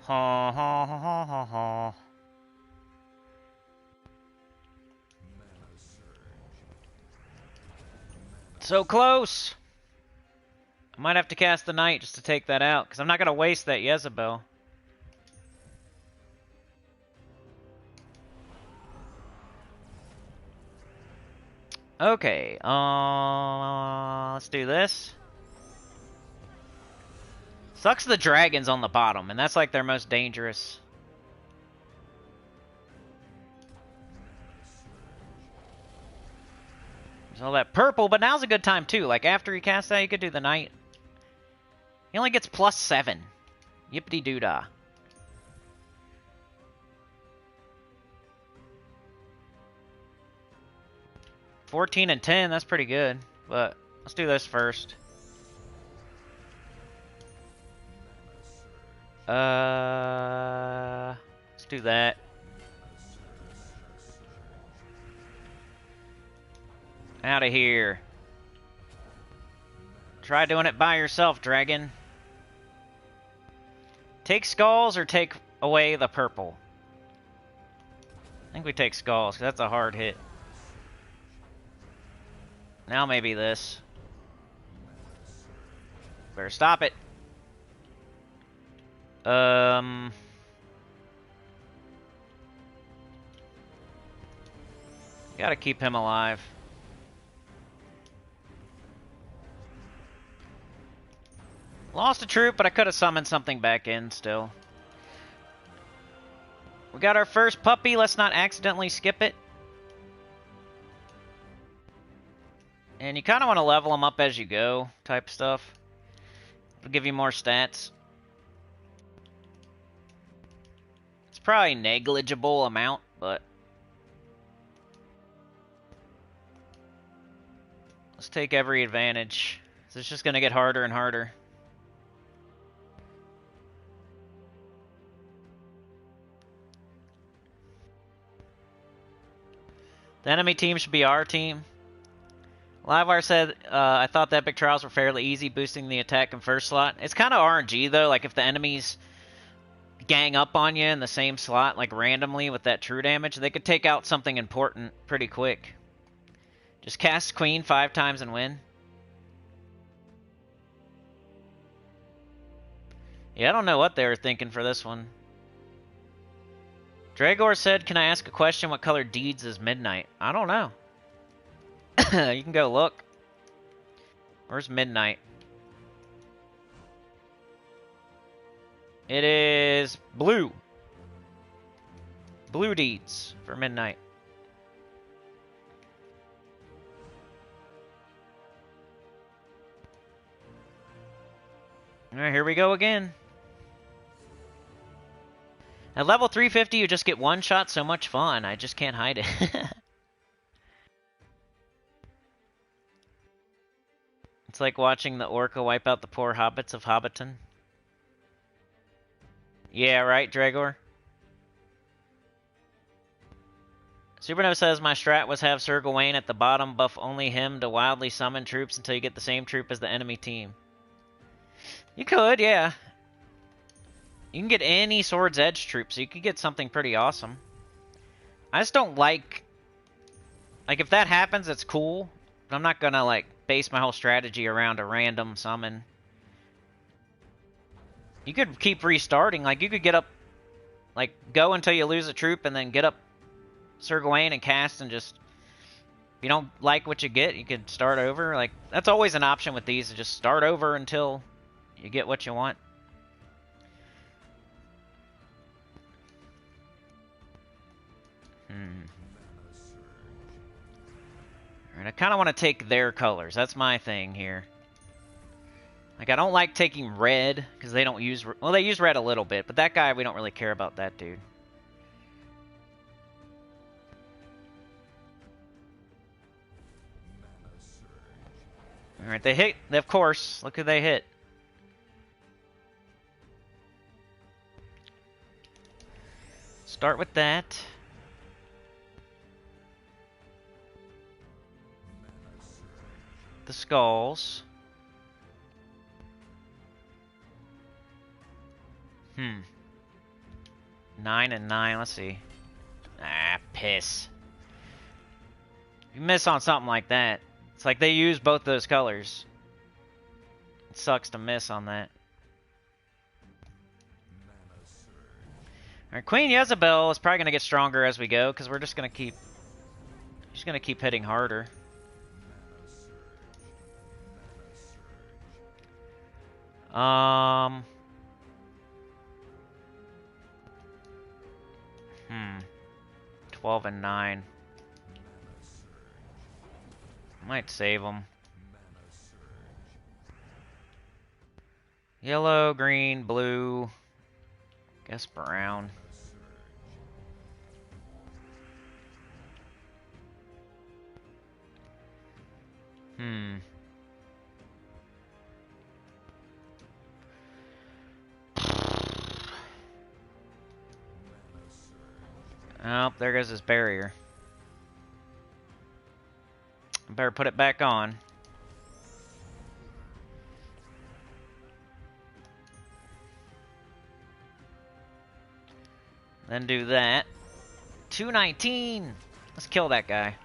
Ha ha ha ha ha ha. So close! I might have to cast the Knight just to take that out, because I'm not going to waste that Jezebel. Okay, let's do this. Sucks the dragons on the bottom, and that's like their most dangerous. There's all that purple, but now's a good time too. Like after you cast that, you could do the Knight. He only gets +7. Yippity doo dah. $14 and $10, that's pretty good. But let's do this first. Let's do that. Out of here. Try doing it by yourself, dragon. Take skulls or take away the purple? I think we take skulls, because that's a hard hit. Now maybe this. Better stop it. Gotta keep him alive. Lost a troop, but I could have summoned something back in still. We got our first puppy. Let's not accidentally skip it. And you kind of want to level them up as you go, type stuff. It'll give you more stats. It's probably negligible amount, but let's take every advantage. It's just going to get harder and harder. The enemy team should be our team. Livewire said, I thought the epic trials were fairly easy, boosting the attack in first slot. It's kind of RNG, though. Like, if the enemies gang up on you in the same slot, like, randomly with that true damage, they could take out something important pretty quick. Just cast Queen 5 times and win. Yeah, I don't know what they were thinking for this one. Dragor said, can I ask a question? What color Deeds is Midnight? I don't know. You can go look. Where's Midnight? It is blue. Blue Deeds for Midnight. Alright, here we go again. At level 350, you just get one shot. So much fun. I just can't hide it. It's like watching the orca wipe out the poor hobbits of Hobbiton. Yeah, right, Dragor? Supernova says, my strat was have Sir Gawain at the bottom, buff only him to wildly summon troops until you get the same troop as the enemy team. You could, yeah. You can get any Sword's Edge troop, so you could get something pretty awesome. I just don't like... Like, if that happens, it's cool. But I'm not gonna, like, base my whole strategy around a random summon. You could keep restarting. Like, you could get up... Like, go until you lose a troop, and then get up Sir Gawain and cast, and just... If you don't like what you get, you could start over. Like, that's always an option with these, to just start over until you get what you want. Alright, I kind of want to take their colors. That's my thing here. Like, I don't like taking red, because they don't use... Well, they use red a little bit, but that guy, we don't really care about that dude. Alright, they hit. Of course. Look who they hit. Start with that. The skulls. 9 and 9, let's see. Ah, piss. You miss on something like that. It's like they use both those colors. It sucks to miss on that. Alright, Queen Jezebel is probably going to get stronger as we go, because we're just going to keep... She's going to keep hitting harder. Um... 12 and 9. Might save them. Yellow, green, blue. Guess brown. Oh, there goes his barrier. I better put it back on. Then do that. 219! Let's kill that guy.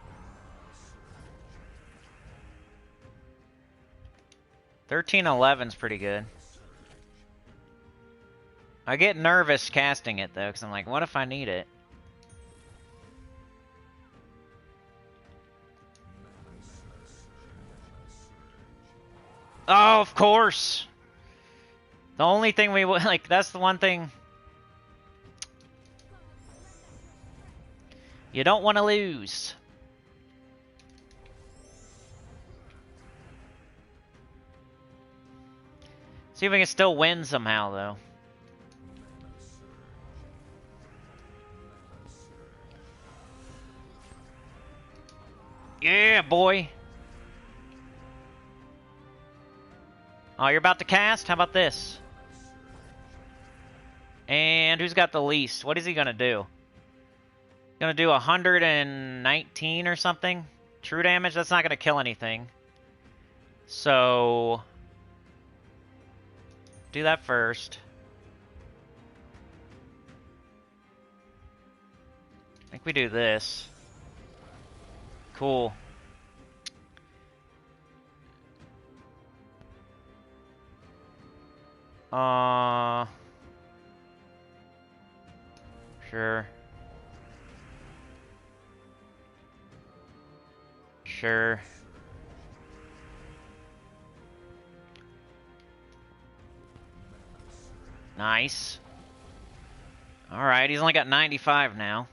1311's pretty good. I get nervous casting it though, because I'm like, what if I need it? Oh, of course! The only thing we would, like, that's the one thing you don't want to lose. See if we can still win somehow, though. Yeah, boy! Oh, you're about to cast? How about this? And who's got the least? What is he gonna do? Gonna do 119 or something? True damage? That's not gonna kill anything. So... do that first. I think we do this. Cool. Sure. Sure. Nice. Alright, he's only got 95 now.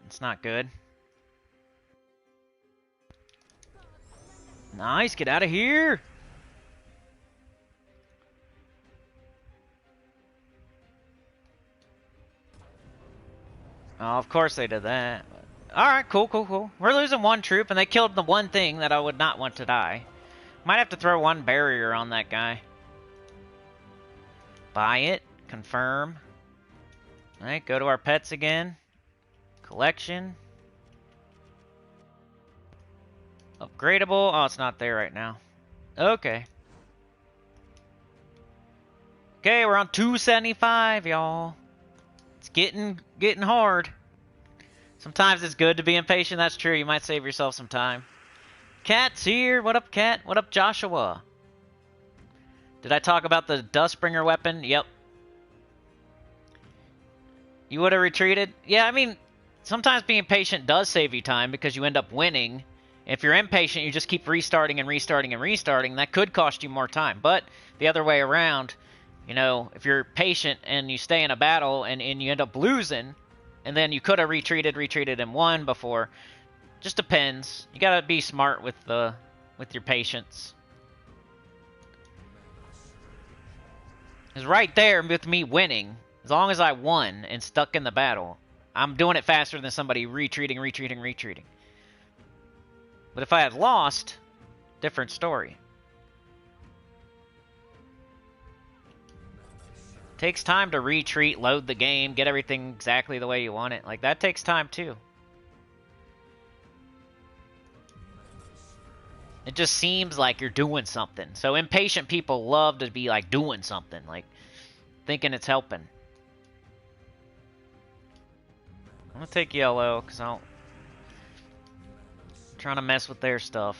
It's not good. Nice, get out of here! Oh, of course they did that. Alright, cool, cool, cool. We're losing one troop, and they killed the one thing that I would not want to die. Might have to throw one barrier on that guy. Buy it. Confirm. Alright, go to our pets again. Collection. Upgradable. Oh, it's not there right now. Okay. Okay, we're on 275, y'all. It's getting hard. Sometimes it's good to be impatient. That's true. You might save yourself some time. Cat's here. What up, Cat? What up, Joshua? Did I talk about the Dustbringer weapon? Yep. You would have retreated? Yeah, I mean, sometimes being patient does save you time because you end up winning. If you're impatient, you just keep restarting and restarting and restarting. That could cost you more time. But the other way around, you know, if you're patient and you stay in a battle and you end up losing, and then you could have retreated and won before, Just depends. You gotta be smart with your patience. Because right there with me winning, as long as I won and stuck in the battle, I'm doing it faster than somebody retreating. But if I had lost, different story. Takes time to retreat, load the game, get everything exactly the way you want it. Like, that takes time too. It just seems like you're doing something. So impatient people love to be like doing something, like thinking it's helping. I'm gonna take yellow because I'm trying to mess with their stuff.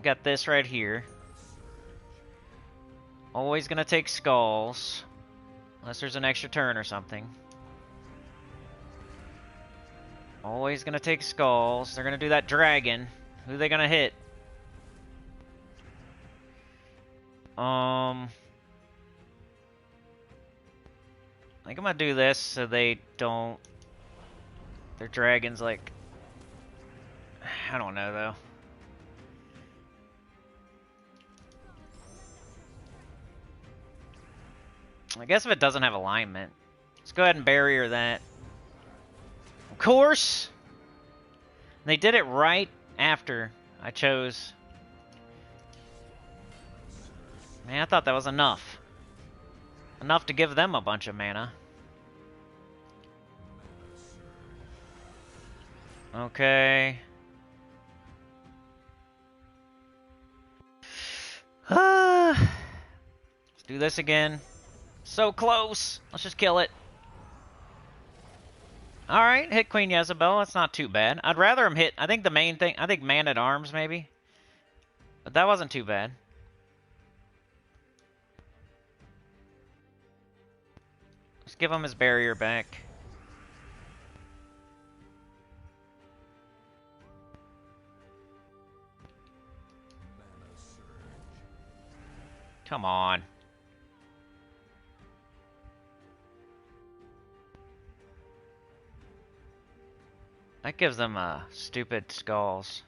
Got this right here. Always gonna take skulls. Unless there's an extra turn or something. Always gonna take skulls. They're gonna do that dragon. Who are they gonna hit? I think I'm gonna do this so they don't... Their dragon's like... I don't know though. I guess if it doesn't have alignment. Let's go ahead and barrier that. Of course! They did it right after I chose. Man, I thought that was enough. Enough to give them a bunch of mana. Okay. Let's do this again. So close. Let's just kill it. Alright, hit Queen Jezebel. That's not too bad. I'd rather him hit... I think the main thing... I think Man-at-Arms, maybe. But that wasn't too bad. Let's give him his barrier back. Come on. That gives them stupid skulls.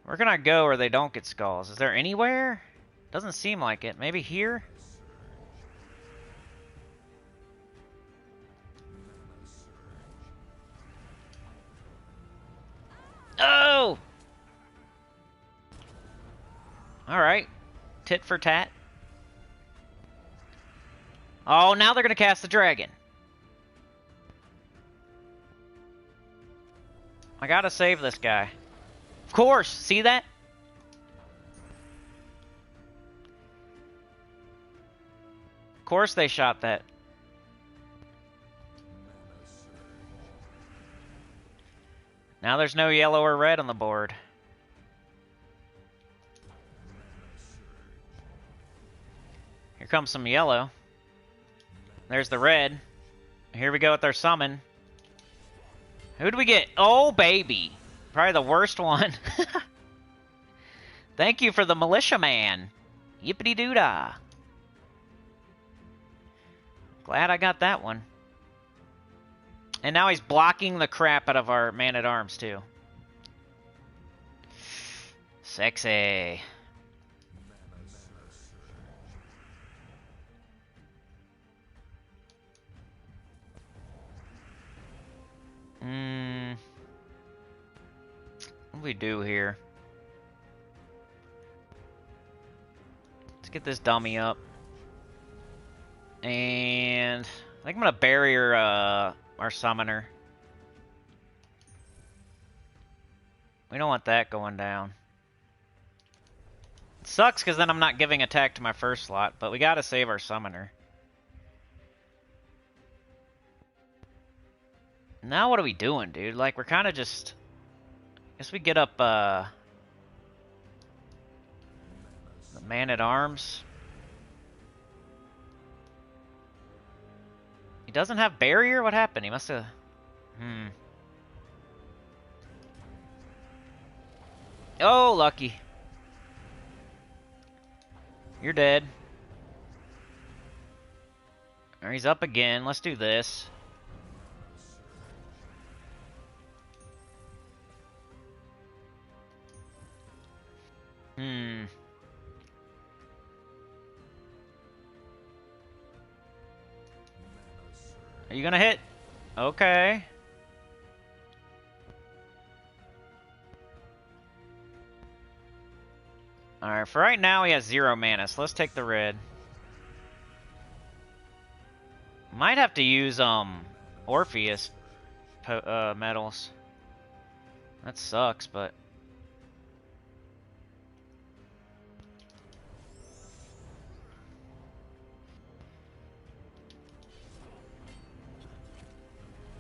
Where can I go where they don't get skulls? Is there anywhere? Doesn't seem like it. Maybe here? Oh! Alright. Tit for tat. Oh, now they're gonna cast the dragon. I gotta save this guy. Of course! See that? Of course they shot that. Now there's no yellow or red on the board. Here comes some yellow. There's the red. Here we go with our summon. Who do we get? Oh, baby. Probably the worst one. Thank you for the militia man. Yippity-doo-dah. Glad I got that one. And now he's blocking the crap out of our Man-at-Arms, too. Sexy. What do we do here? Let's get this dummy up. And I think I'm gonna barrier our summoner. We don't want that going down. It sucks because then I'm not giving attack to my first slot, but we gotta save our summoner. Now what are we doing, dude? Like, we're kind of just... I guess we get up, the Man-at-Arms. He doesn't have barrier? What happened? He must have... Oh, lucky. You're dead. Or he's up again. Let's do this. Hmm. Are you gonna hit? Okay. Alright, for right now he has 0 mana, so let's take the red. Might have to use, Orpheus metals. That sucks, but...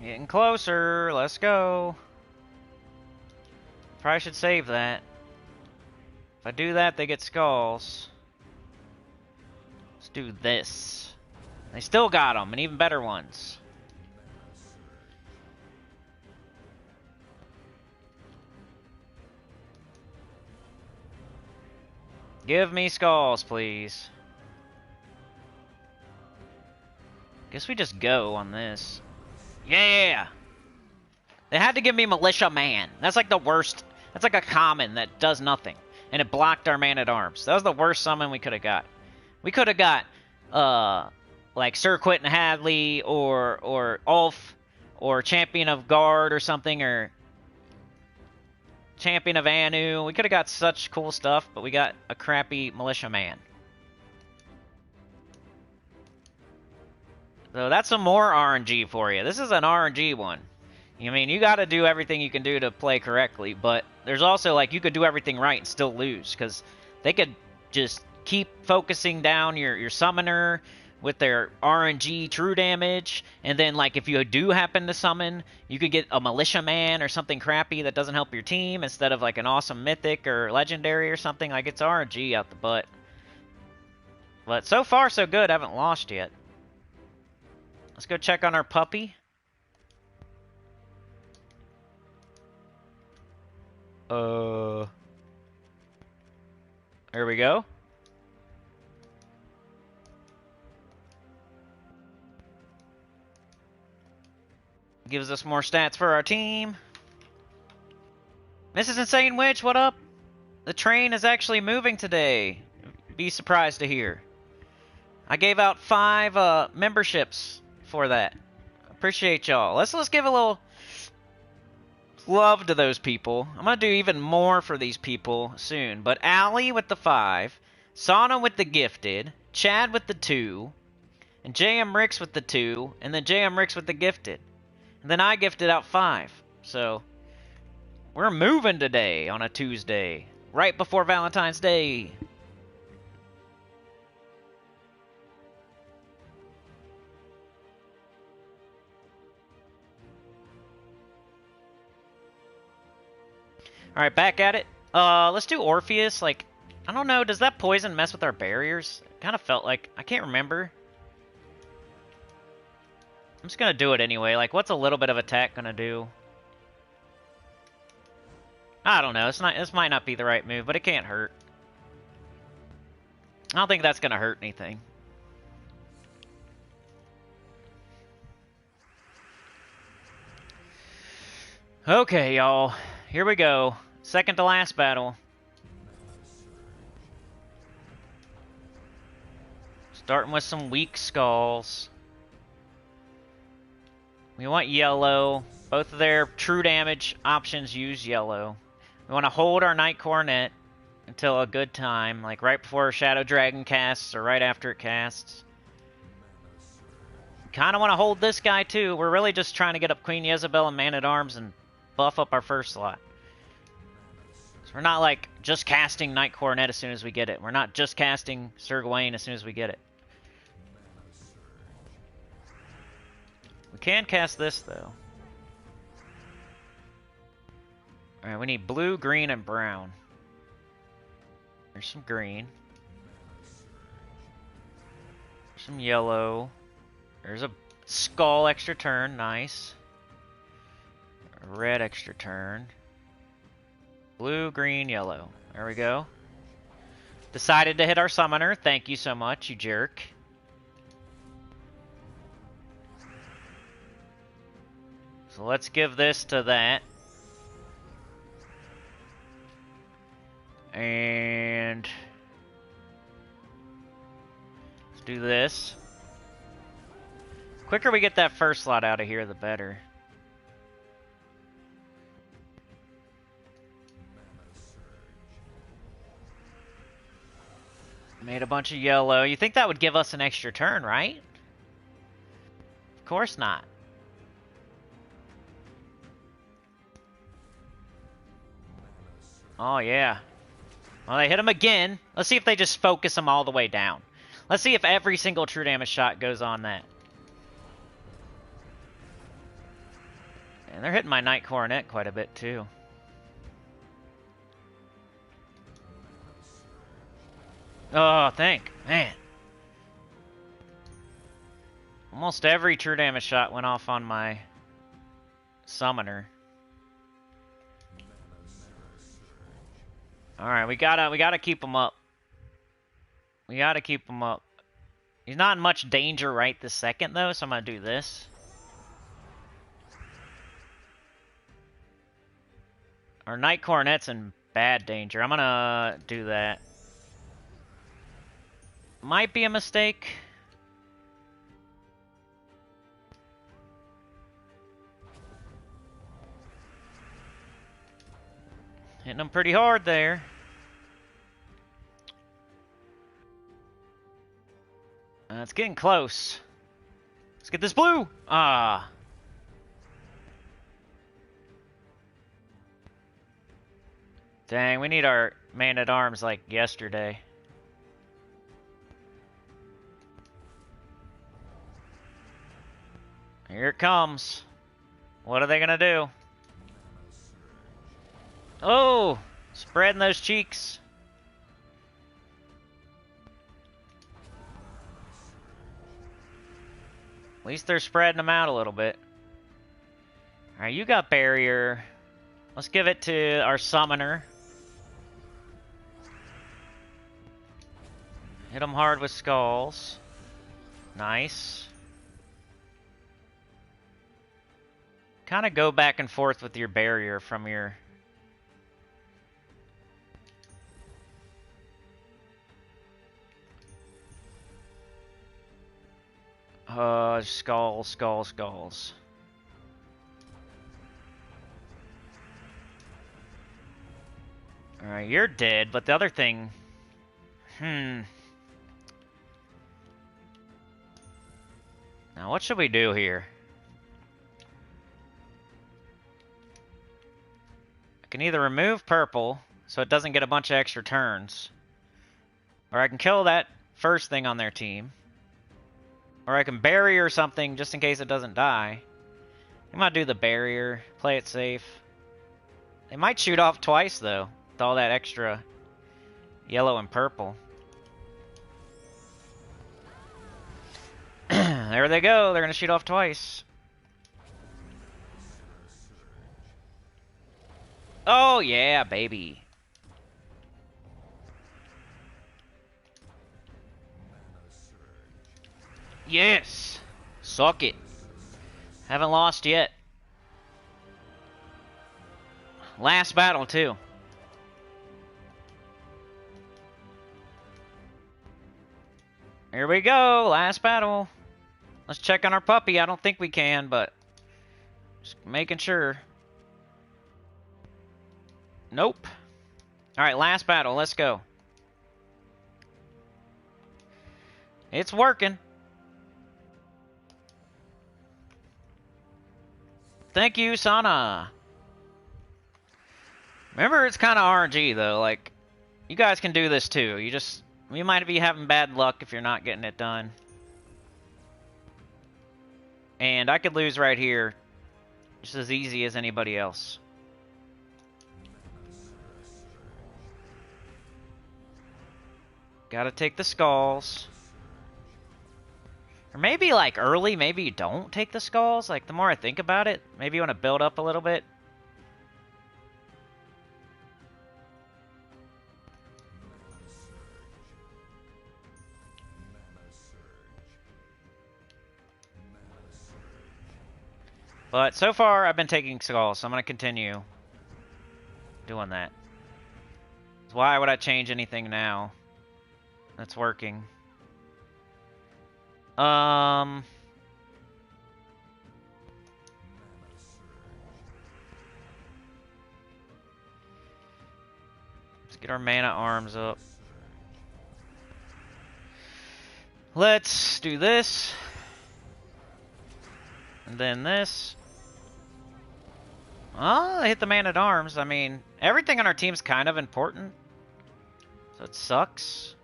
Getting closer, let's go. Probably should save that. If I do that, they get skulls. Let's do this. They still got them, and even better ones. Give me skulls, please. Guess we just go on this. Yeah! They had to give me Militia Man. That's like the worst. That's like a common that does nothing. And it blocked our Man-at-Arms. That was the worst summon we could have got. We could have got, like Sir Quentin Hadley, or Ulf, or Champion of Guard or something, or Champion of Anu. We could have got such cool stuff, but we got a crappy Militia Man. So that's some more RNG for you. This is an RNG one. I mean, you got to do everything you can do to play correctly, but there's also, like, you could do everything right and still lose, because they could just keep focusing down your summoner with their RNG true damage, and then, like, if you do happen to summon, you could get a Militia Man or something crappy that doesn't help your team instead of, like, an awesome Mythic or Legendary or something. Like, it's RNG out the butt. But so far, so good. I haven't lost yet. Let's go check on our puppy. There we go. Gives us more stats for our team. Mrs. Insane Witch, what up? The train is actually moving today. Be surprised to hear. I gave out 5 memberships for that. Appreciate y'all. Let's give a little love to those people. I'm gonna do even more for these people soon. But Allie with the 5, Sana with the gifted, Chad with the 2, and JM Ricks with the 2, and then JM Ricks with the gifted. And then I gifted out 5. So we're moving today on a Tuesday, right before Valentine's Day. Alright, back at it. Let's do Orpheus. Like, I don't know, does that poison mess with our barriers? It kind of felt like, I can't remember. I'm just gonna do it anyway. Like, what's a little bit of attack gonna do? I don't know. This might not be the right move, but it can't hurt. I don't think that's gonna hurt anything. Okay, y'all. Here we go. Second to last battle. Starting with some weak skulls. We want yellow. Both of their true damage options use yellow. We want to hold our Night Coronet until a good time, like right before Shadow Dragon casts or right after it casts. Kind of want to hold this guy too. We're really just trying to get up Queen Jezebel and Man-at-Arms and buff up our first slot. So we're not like just casting Night Coronet as soon as we get it. We're not just casting Sir Gawain as soon as we get it. We can cast this though. Alright, we need blue, green, and brown. There's some green. There's some yellow. There's a skull extra turn, nice. A red extra turn. Blue, green, yellow. There we go. Decided to hit our summoner. Thank you so much, you jerk. So let's give this to that. And let's do this. Quicker we get that first slot out of here, the better. Made a bunch of yellow. You think that would give us an extra turn, right? Of course not. Oh, yeah. Well, they hit him again. Let's see if they just focus him all the way down. Let's see if every single true damage shot goes on that. And they're hitting my Knight Coronet quite a bit, too. Oh, man. Almost every true damage shot went off on my summoner. All right, we gotta keep him up. We gotta keep him up. He's not in much danger right this second though, so I'm gonna do this. Our Knight Coronet's in bad danger. I'm gonna do that. Might be a mistake. Hitting him pretty hard there. It's getting close. Let's get this blue. Ah. Dang, we need our man-at-arms like yesterday. Here it comes. What are they gonna do? Oh! Spreading those cheeks. At least they're spreading them out a little bit. Alright, you got barrier. Let's give it to our summoner. Hit them hard with skulls. Nice. Kind of go back and forth with your barrier from your... skulls. Alright, you're dead, but the other thing... Now, what should we do here? I can either remove purple, so it doesn't get a bunch of extra turns. Or I can kill that first thing on their team. Or I can barrier something just in case it doesn't die. I'm gonna do the barrier, play it safe. They might shoot off twice, though, with all that extra yellow and purple. There they go, they're gonna shoot off twice. Oh yeah, baby. Yes! Suck it. Haven't lost yet. Last battle, too. Here we go, last battle. Let's check on our puppy. I don't think we can, but just making sure. Nope. Alright, last battle. Let's go. It's working. Thank you, Sana. Remember, it's kind of RNG, though. Like, you guys can do this, too. You might be having bad luck if you're not getting it done. And I could lose right here just as easy as anybody else. Gotta take the skulls. Or maybe, like, early, maybe you don't take the skulls. Like, the more I think about it, maybe you want to build up a little bit. But so far, I've been taking skulls, so I'm going to continue doing that. Why would I change anything now? That's working. Let's get our mana arms up. Let's do this. And then this. Oh, I hit the man at arms. I mean, everything on our team's kind of important. So it sucks.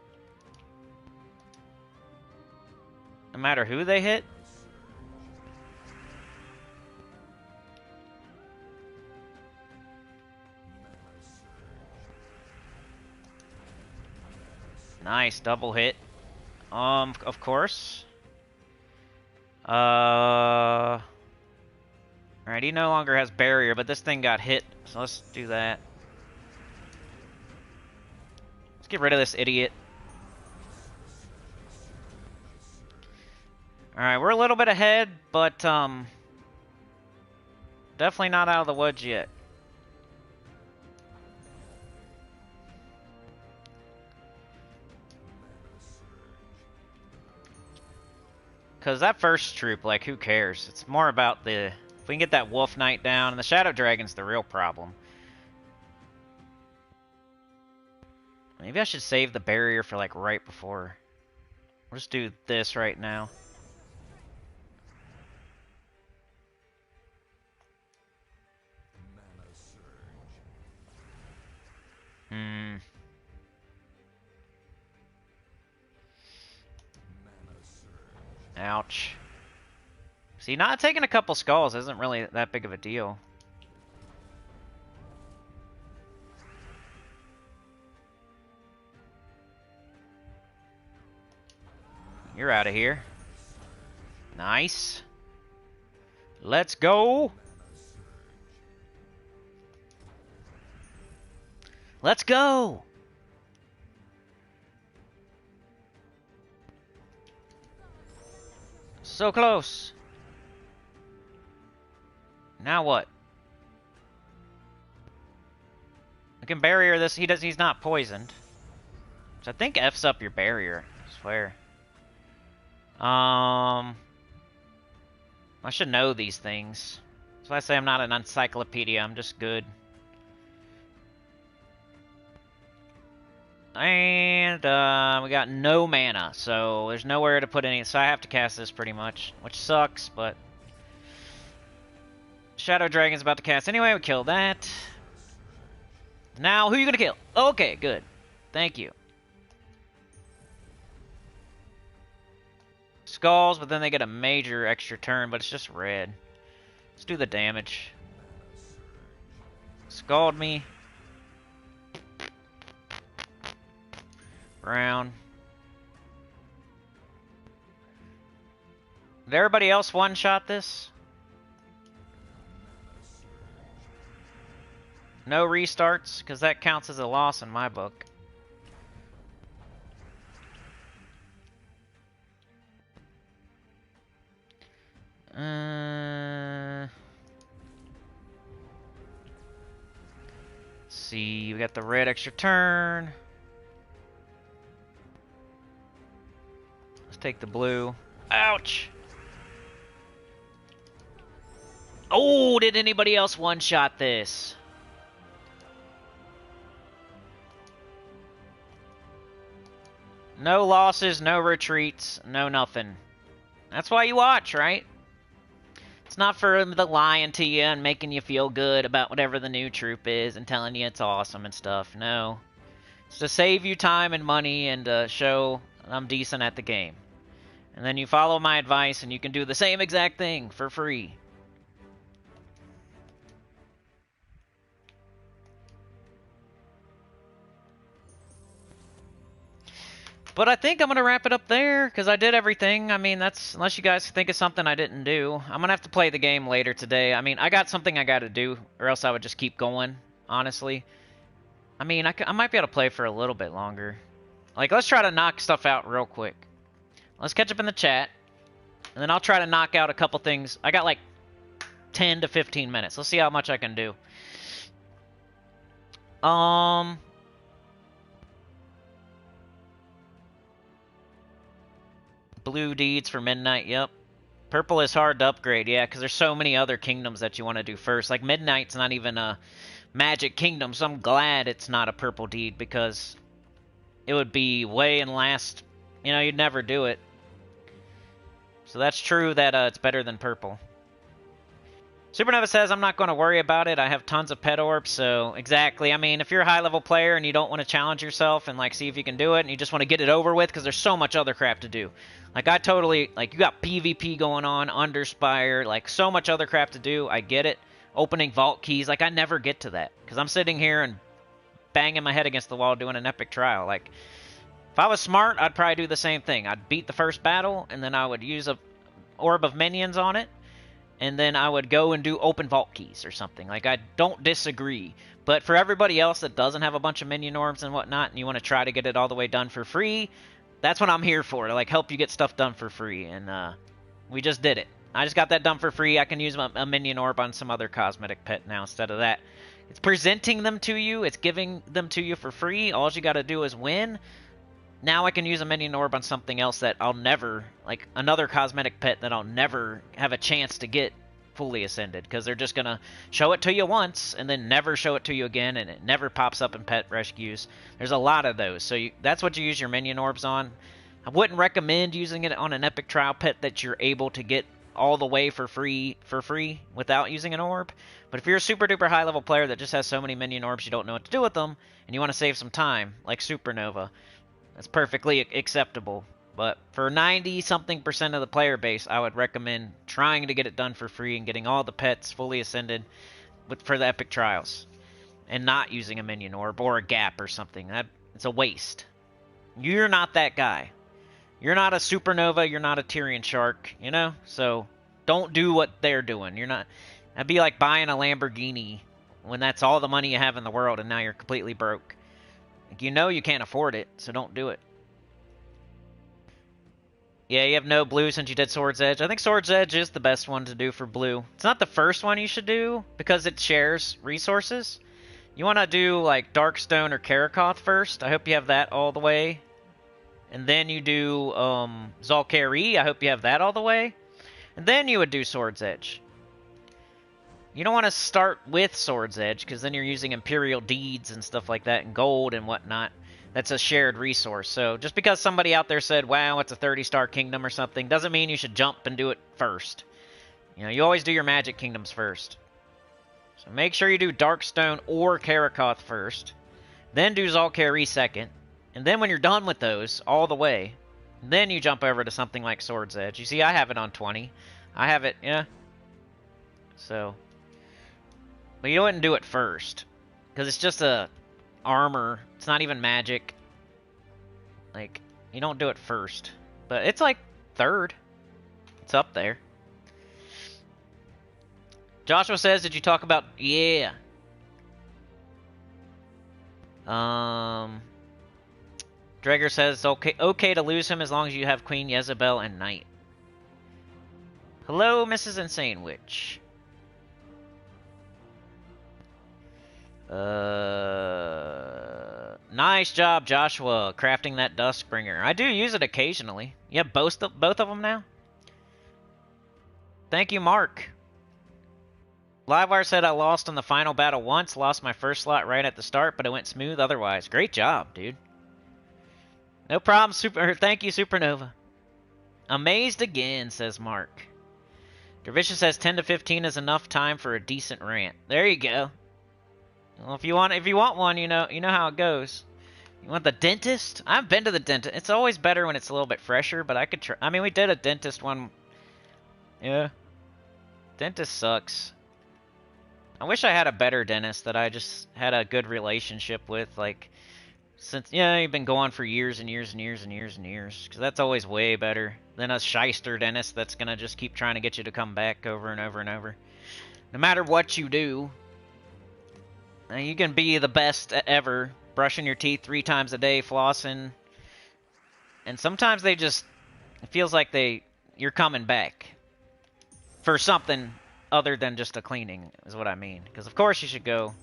No matter who they hit. Nice, double hit. Of course. Alright, he no longer has barrier, but this thing got hit, so let's do that. Let's get rid of this idiot. Alright, we're a little bit ahead, but, definitely not out of the woods yet. Because that first troop, like, who cares? It's more about the... If we can get that Wolf Knight down, and the Shadow Dragon's the real problem. Maybe I should save the barrier for, like, right before. We'll just do this right now. Ouch. See, not taking a couple skulls isn't really that big of a deal. You're out of here. Nice. Let's go. Let's go. So close. Now what? I can barrier this. He's not poisoned. So I think F's up your barrier. I swear. I should know these things. That's why I say I'm not an encyclopedia. I'm just good. And we got no mana, so there's nowhere to put any. So I have to cast this pretty much, which sucks, but Shadow Dragon's about to cast anyway. We killed that. Now, who are you gonna kill? Okay, good. Thank you. Skulls, but then they get a major extra turn, but it's just red. Let's do the damage. Scald me. Brown. Did everybody else one-shot this? No restarts, because that counts as a loss in my book. Let's see, we got the red extra turn. Let's take the blue. Ouch! Oh, did anybody else one-shot this? No losses, no retreats, no nothing. That's why you watch, right? It's not for the lying to you and making you feel good about whatever the new troop is and telling you it's awesome and stuff. No. It's to save you time and money and show I'm decent at the game. And then you follow my advice and you can do the same exact thing for free. But I think I'm going to wrap it up there, because I did everything. I mean, that's... Unless you guys think of something I didn't do. I'm going to have to play the game later today. I mean, I got something I got to do, or else I would just keep going, honestly. I mean, I might be able to play for a little bit longer. Like, let's try to knock stuff out real quick. Let's catch up in the chat. And then I'll try to knock out a couple things. I got, like, 10 to 15 minutes. Let's see how much I can do. Blue deeds for Midnight, yep. Purple is hard to upgrade, yeah, because there's so many other kingdoms that you want to do first. Like, Midnight's not even a magic kingdom, so I'm glad it's not a purple deed, because it would be way and last... You know, you'd never do it. So that's true that it's better than purple. Supernova says, I'm not going to worry about it. I have tons of pet orbs, so exactly. I mean, if you're a high-level player and you don't want to challenge yourself and, like, see if you can do it, and you just want to get it over with, because there's so much other crap to do. Like, I totally, like, you got PvP going on, Underspire, like, so much other crap to do. I get it. Opening vault keys, like, I never get to that, because I'm sitting here and banging my head against the wall doing an epic trial. Like, if I was smart, I'd probably do the same thing. I'd beat the first battle, and then I would use a orb of minions on it, and then I would go and do open vault keys or something. Like, I don't disagree. But for everybody else that doesn't have a bunch of minion orbs and whatnot, and you want to try to get it all the way done for free, that's what I'm here for, to, like, help you get stuff done for free. And we just did it. I just got that done for free. I can use a minion orb on some other cosmetic pet now instead of that. It's presenting them to you. It's giving them to you for free. All you got to do is win. Now I can use a minion orb on something else that I'll never, like another cosmetic pet that I'll never have a chance to get fully ascended, because they're just going to show it to you once and then never show it to you again, and it never pops up in pet rescues. There's a lot of those, so that's what you use your minion orbs on. I wouldn't recommend using it on an epic trial pet that you're able to get all the way for free without using an orb. But if you're a super duper high level player that just has so many minion orbs you don't know what to do with them, and you want to save some time, like Supernova, that's perfectly acceptable. But for 90-something% of the player base, I would recommend trying to get it done for free and getting all the pets fully ascended for the epic trials. And not using a minion orb or a gap or something. It's a waste. You're not that guy. You're not a Supernova, you're not a Tyrian Shark, you know? So don't do what they're doing. You're not... That'd be like buying a Lamborghini when that's all the money you have in the world and now you're completely broke. You know you can't afford it, so don't do it. Yeah, you have no blue since you did Sword's Edge. I think Sword's Edge is the best one to do for blue. It's not the first one you should do, because it shares resources. You want to do, like, Darkstone or Karakoth first. I hope you have that all the way. And then you do Zal'Kari. I hope you have that all the way. And then you would do Sword's Edge. You don't want to start with Sword's Edge, because then you're using Imperial Deeds and stuff like that, and gold and whatnot. That's a shared resource. So just because somebody out there said, wow, it's a 30-star kingdom or something, doesn't mean you should jump and do it first. You know, you always do your magic kingdoms first. So make sure you do Darkstone or Karakoth first. Then do Zal'Kari second. And then when you're done with those, all the way, then you jump over to something like Sword's Edge. You see, I have it on 20. I have it, yeah. So... But you wouldn't do it first, because it's just a armor. It's not even magic. Like, you don't do it first. But it's like third. It's up there. Joshua says, did you talk about... Yeah. Drager says, it's okay to lose him as long as you have Queen Jezebel and Knight. Hello, Mrs. Insane Witch. Nice job, Joshua, crafting that Duskbringer. I do use it occasionally. You have both of them now? Thank you, Mark. Livewire said I lost in the final battle once, lost my first slot right at the start, but it went smooth otherwise. Great job, dude. No problem, thank you, Supernova. Amazed again, says Mark. Dervicious says 10 to 15 is enough time for a decent rant. There you go. Well, if you want one, you know how it goes. You want the dentist? I've been to the dentist. It's always better when it's a little bit fresher, but I could try. I mean, we did a dentist one. Yeah. Dentist sucks. I wish I had a better dentist that I just had a good relationship with, like, since, you've been going for years and years and years and years and years, because that's always way better than a shyster dentist that's going to just keep trying to get you to come back over and over and over. No matter what you do, you can be the best ever, brushing your teeth 3 times a day, flossing, and sometimes it feels like you're coming back for something other than just a cleaning, is what I mean. Because of course you should go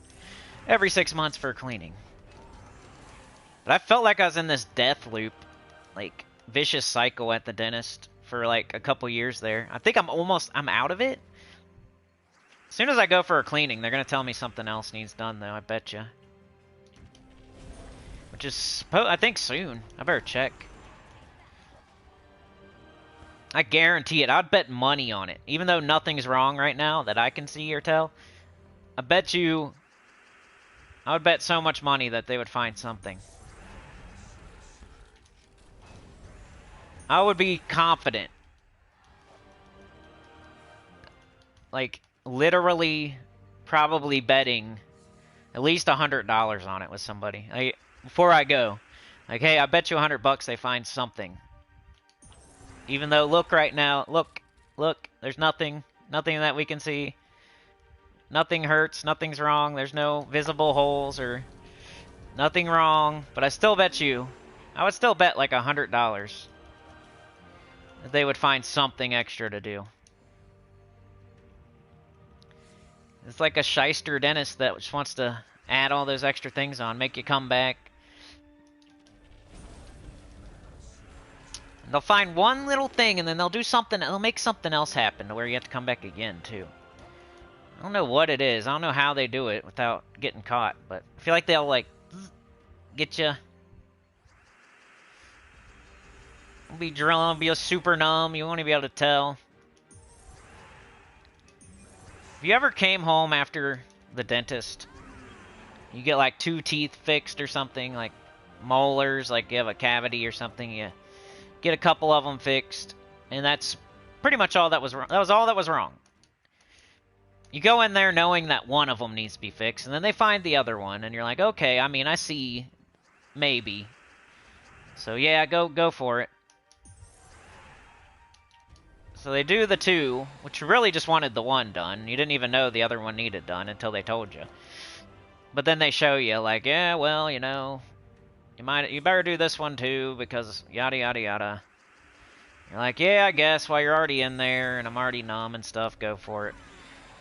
every 6 months for a cleaning. But I felt like I was in this death loop, like, vicious cycle at the dentist for like a couple years there. I think I'm out of it. As soon as I go for a cleaning, they're gonna tell me something else needs done though, I bet you. Which is, I think, soon. I better check. I guarantee it. I'd bet money on it. Even though nothing's wrong right now that I can see or tell. I bet you... I would bet so much money that they would find something. I would be confident. Like, literally, probably betting at least $100 on it with somebody. Before I go. Like, hey, I bet you $100 they find something. Even though, look right now, look, there's nothing that we can see. Nothing hurts, nothing's wrong, there's no visible holes or nothing wrong. But I still bet you, I would still bet like $100 that they would find something extra to do. It's like a shyster dentist that just wants to add all those extra things on, make you come back. They'll find one little thing, and then they'll do something. They'll make something else happen to where you have to come back again, too. I don't know what it is. I don't know how they do it without getting caught, but I feel like they'll, like, get you. It'll be drilling, it'll be super numb. You won't even be able to tell. If you ever came home after the dentist, you get, like, 2 teeth fixed or something, like molars, like you have a cavity or something, you get a couple of them fixed, and that's pretty much all that was wrong. That was all that was wrong. You go in there knowing that one of them needs to be fixed, and then they find the other one, and you're like, okay, I mean, I see, maybe. So yeah, go for it. So they do the 2, which you really just wanted the 1 done. You didn't even know the other one needed done until they told you. But then they show you, like, yeah, well, you know, you better do this one too, because yada yada yada. You're like, yeah, I guess, while you're already in there, and I'm already numb and stuff, go for it.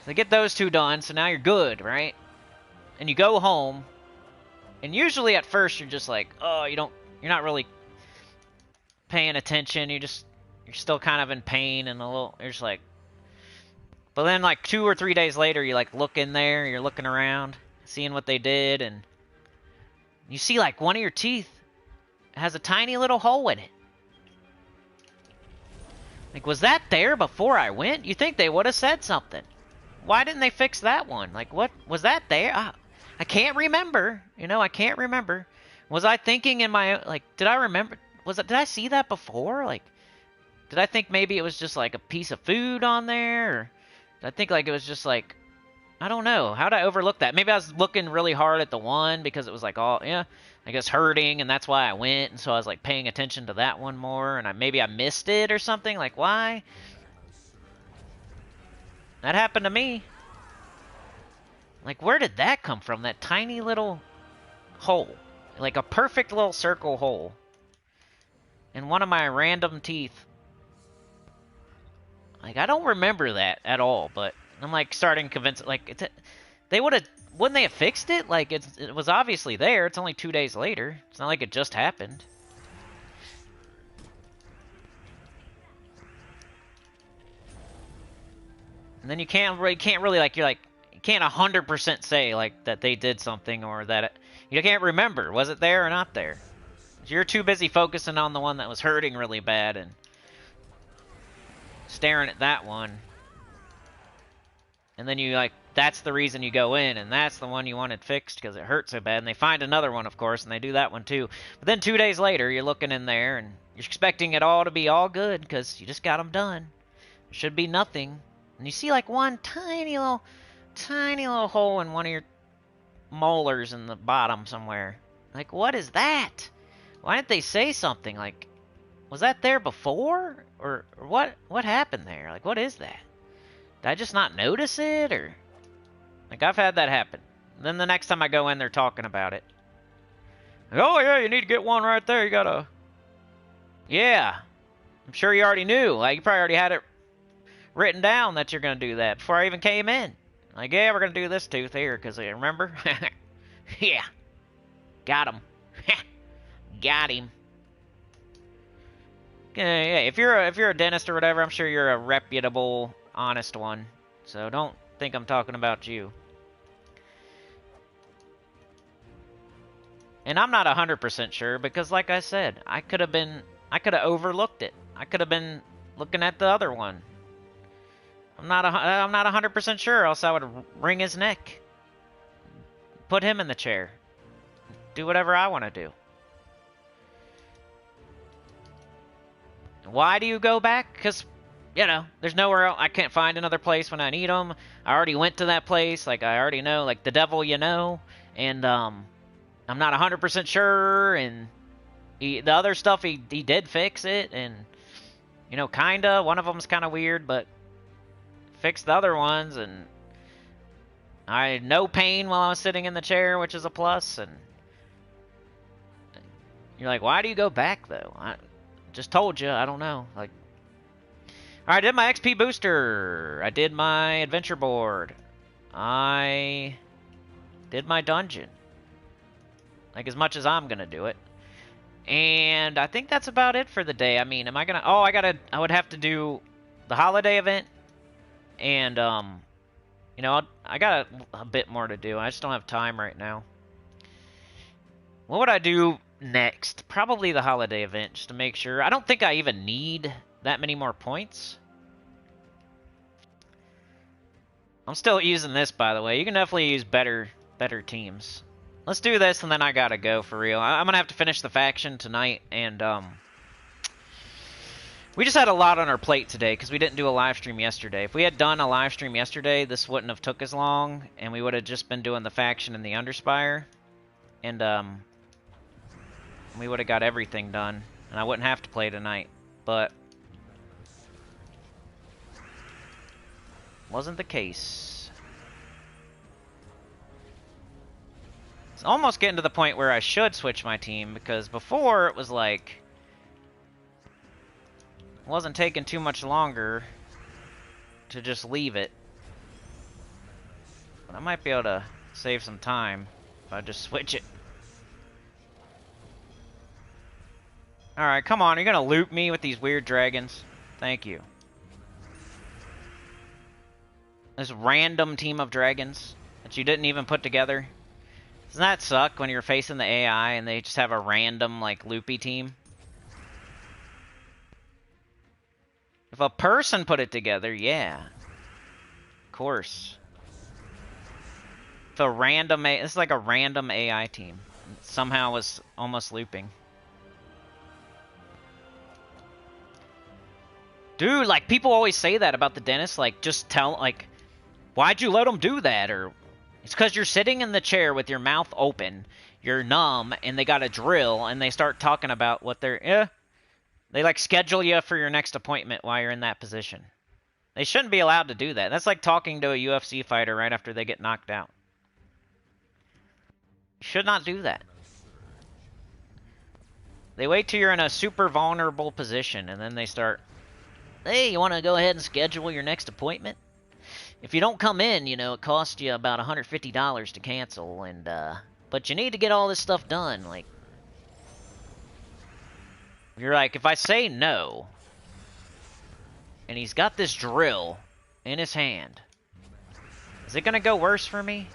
So they get those 2 done, so now you're good, right? And you go home, and usually at first you're just like, oh, you're not really paying attention, you're still kind of in pain and you're just like, but then like 2 or 3 days later, you like look in there, you're looking around, seeing what they did, and you see, like, one of your teeth has a tiny little hole in it. Like, was that there before I went? You think they would have said something. Why didn't they fix that one? Like, what? Was that there? I can't remember. You know, I can't remember. Was I thinking in my... Like, did I remember... Did I see that before? Like, did I think maybe it was just, like, a piece of food on there? Or did I think, like, it was just, like... I don't know. How did I overlook that? Maybe I was looking really hard at the one because it was like, all, yeah, I guess hurting, and that's why I went, and so I was like paying attention to that one more, and maybe I missed it or something. Like, why? That happened to me. Like, where did that come from? That tiny little hole. Like a perfect little circle hole in one of my random teeth. Like, I don't remember that at all, but I'm like starting convinced, like, they wouldn't they have fixed it? Like, it was obviously there. It's only 2 days later. It's not like it just happened. And then you can't really like, you can't 100% say like that they did something or that you can't remember. Was it there or not there? You're too busy focusing on the one that was hurting really bad and staring at that one. And then you, like, that's the reason you go in, and that's the one you wanted fixed because it hurt so bad. And they find another one, of course, and they do that one too. But then 2 days later, you're looking in there, and you're expecting it all to be all good because you just got them done. There should be nothing. And you see, like, one tiny little hole in one of your molars in the bottom somewhere. Like, what is that? Why didn't they say something? Like, was that there before? Or what happened there? Like, what is that? Did I just not notice it, or... Like, I've had that happen. Then the next time I go in, they're talking about it. Like, oh, yeah, you need to get one right there. You gotta... Yeah. I'm sure you already knew. Like, you probably already had it written down that you're gonna do that before I even came in. Like, yeah, we're gonna do this tooth here, because remember? Yeah. Got him. Got him. Yeah, if you're a dentist or whatever, I'm sure you're a reputable, honest one. So don't think I'm talking about you. And I'm not 100% sure because, like I said, I could have overlooked it. I could have been looking at the other one. I'm not 100% sure, else I would wring his neck, put him in the chair, do whatever I want to do. Why do you go back? Because, you know, there's nowhere else. I can't find another place when I need them. I already went to that place. Like, I already know, like, the devil you know. And, I'm not 100% sure. And the other stuff, he did fix it. And, you know, kinda. One of them's kind of weird, but fixed the other ones. And I had no pain while I was sitting in the chair, which is a plus. And you're like, why do you go back, though? I just told you. I don't know. Like, all right, I did my XP booster. I did my adventure board. I did my dungeon. Like, as much as I'm going to do it. And I think that's about it for the day. I mean, am I going to... Oh, I would have to do the holiday event. And, you know, I got a bit more to do. I just don't have time right now. What would I do next? Probably the holiday event, just to make sure. I don't think I even need that many more points. I'm still using this, by the way. You can definitely use better teams. Let's do this, and then I gotta go for real. I'm gonna have to finish the faction tonight, and we just had a lot on our plate today because we didn't do a live stream yesterday. If we had done a live stream yesterday, this wouldn't have took as long, and we would have just been doing the faction and the Underspire, and we would have got everything done, and I wouldn't have to play tonight. But wasn't the case. It's almost getting to the point where I should switch my team, because before it was like, it wasn't taking too much longer to just leave it. But I might be able to save some time if I just switch it. Alright, come on, you're gonna loop me with these weird dragons? Thank you. This random team of dragons that you didn't even put together. Doesn't that suck when you're facing the AI and they just have a random, like, loopy team? If a person put it together, yeah. Of course. If a random... This is like a random AI team. It somehow was almost looping. Dude, like, people always say that about the dentist. Like, just tell... Like, why'd you let them do that? Or... It's because you're sitting in the chair with your mouth open, you're numb, and they got a drill, and they start talking about what they're... Yeah. They, like, schedule you for your next appointment while you're in that position. They shouldn't be allowed to do that. That's like talking to a UFC fighter right after they get knocked out. You should not do that. They wait till you're in a super vulnerable position, and then they start... Hey, you want to go ahead and schedule your next appointment? If you don't come in, you know, it costs you about $150 to cancel, and, but you need to get all this stuff done, like... You're like, if I say no, and he's got this drill in his hand, is it gonna go worse for me?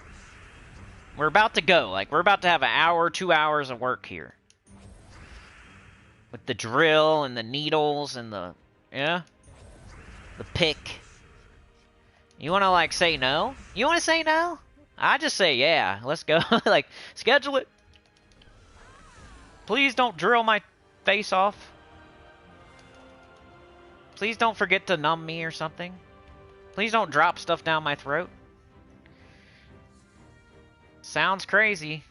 We're about to go, like, we're about to have an hour, 2 hours of work here. With the drill, and the needles, and the, yeah? The pick. You want to, like, say no? You want to say no? I just say, yeah, let's go. Like, schedule it. Please don't drill my face off. Please don't forget to numb me or something. Please don't drop stuff down my throat. Sounds crazy.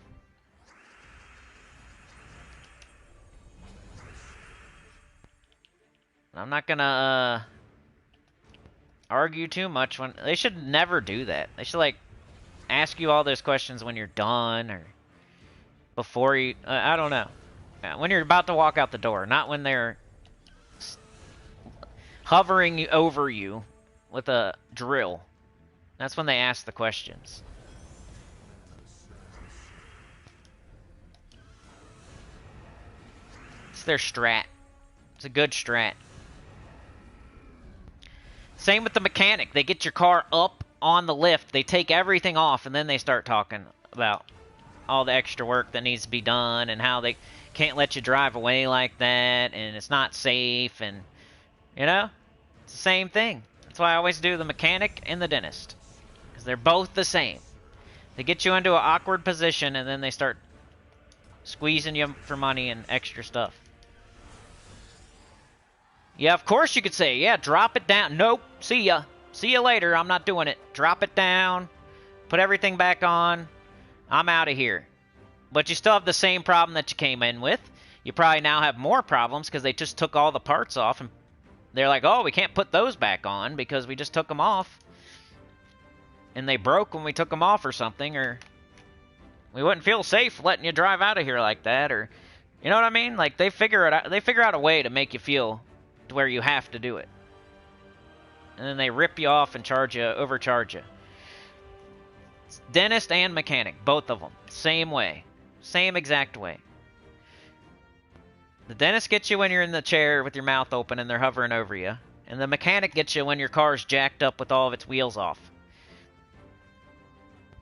I'm not gonna, argue too much when... They should never do that. They should, like, ask you all those questions when you're done, or before you... I don't know. When you're about to walk out the door, not when they're hovering over you with a drill. That's when they ask the questions. It's their strat. It's a good strat. Same with the mechanic. They get your car up on the lift, they take everything off, and then they start talking about all the extra work that needs to be done and how they can't let you drive away like that, and it's not safe, and, you know? It's the same thing. That's why I always do the mechanic and the dentist. Because they're both the same. They get you into an awkward position, and then they start squeezing you for money and extra stuff. Yeah, of course you could say, yeah, drop it down. Nope, see ya. See you later, I'm not doing it. Drop it down. Put everything back on. I'm out of here. But you still have the same problem that you came in with. You probably now have more problems because they just took all the parts off, and they're like, oh, we can't put those back on because we just took them off. And they broke when we took them off or something, or we wouldn't feel safe letting you drive out of here like that, or, you know what I mean? Like, they figure it out. They figure out a way to make you feel to where you have to do it. And then they rip you off and charge you, overcharge you. It's dentist and mechanic, both of them. Same way. Same exact way. The dentist gets you when you're in the chair with your mouth open and they're hovering over you. And the mechanic gets you when your car's jacked up with all of its wheels off.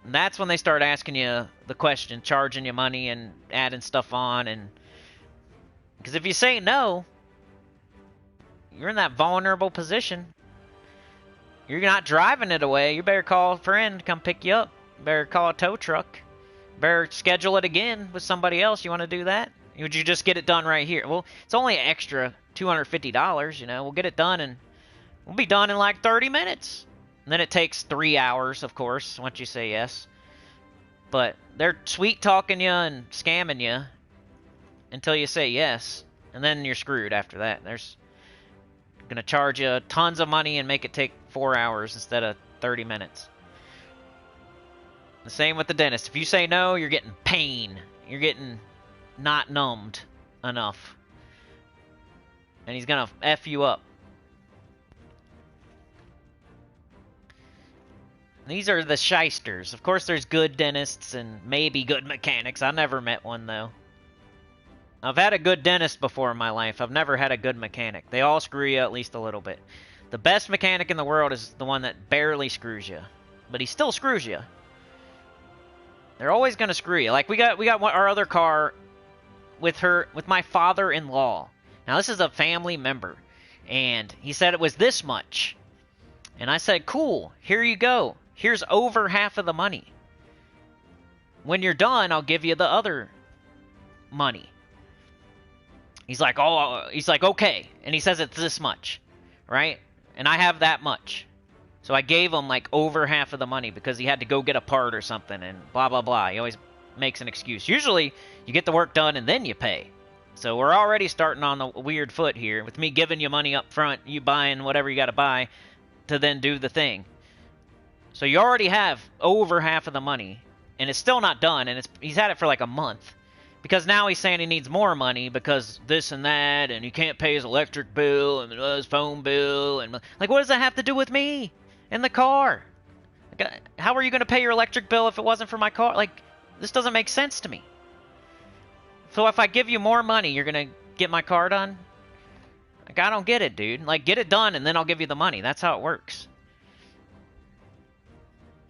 And that's when they start asking you the question, charging you money and adding stuff on. And because if you say no, you're in that vulnerable position. You're not driving it away. You better call a friend to come pick you up. You better call a tow truck. You better schedule it again with somebody else. You want to do that? Would you just get it done right here? Well, it's only an extra $250, you know. We'll get it done, and we'll be done in like 30 minutes. And then it takes 3 hours, of course, once you say yes. But they're sweet-talking you and scamming you until you say yes. And then you're screwed after that. There's going to charge you tons of money and make it take 4 hours instead of 30 minutes. The same with the dentist. If you say no, you're getting pain. You're getting not numbed enough. And he's going to F you up. These are the shysters. Of course, there's good dentists and maybe good mechanics. I never met one, though. I've had a good dentist before in my life. I've never had a good mechanic. They all screw you at least a little bit. The best mechanic in the world is the one that barely screws you. But he still screws you. They're always going to screw you. Like, we got our other car with my father-in-law. Now, this is a family member. And he said it was this much. And I said, cool, here you go. Here's over half of the money. When you're done, I'll give you the other money. He's like, okay. And he says it's this much, right? And I have that much. So I gave him like over half of the money because he had to go get a part or something and blah, blah, blah. He always makes an excuse. Usually, you get the work done and then you pay. So we're already starting on the weird foot here with me giving you money up front, you buying whatever you got to buy to then do the thing. So you already have over half of the money, and it's still not done, and he's had it for like a month. Because now he's saying he needs more money because this and that, and he can't pay his electric bill and his phone bill. And like, what does that have to do with me in the car? Like, how are you going to pay your electric bill if it wasn't for my car? Like, this doesn't make sense to me. So if I give you more money, you're going to get my car done? Like, I don't get it, dude. Like, get it done, and then I'll give you the money. That's how it works.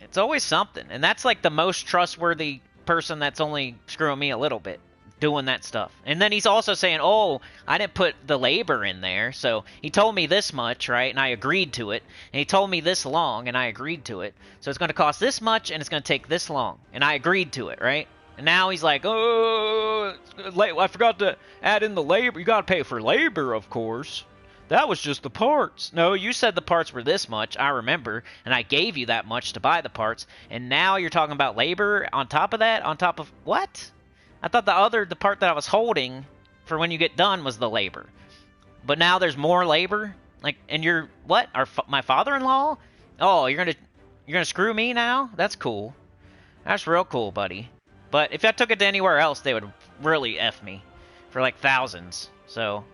It's always something. And that's, like, the most trustworthy person that's only screwing me a little bit, doing that stuff. And then he's also saying, oh, I didn't put the labor in there. So he told me this much, right, and I agreed to it. And he told me this long, and I agreed to it. So it's going to cost this much, and it's going to take this long. And I agreed to it, right? And now he's like, oh, I forgot to add in the labor. You got to pay for labor, of course. That was just the parts. No, you said the parts were this much, I remember, and I gave you that much to buy the parts. And now you're talking about labor on top of that? On top of what? I thought the part that I was holding for when you get done was the labor. But now there's more labor? Like, and you're, what? My father-in-law? Oh, you're gonna screw me now? That's cool. That's real cool, buddy. But if I took it to anywhere else, they would really F me for like thousands. So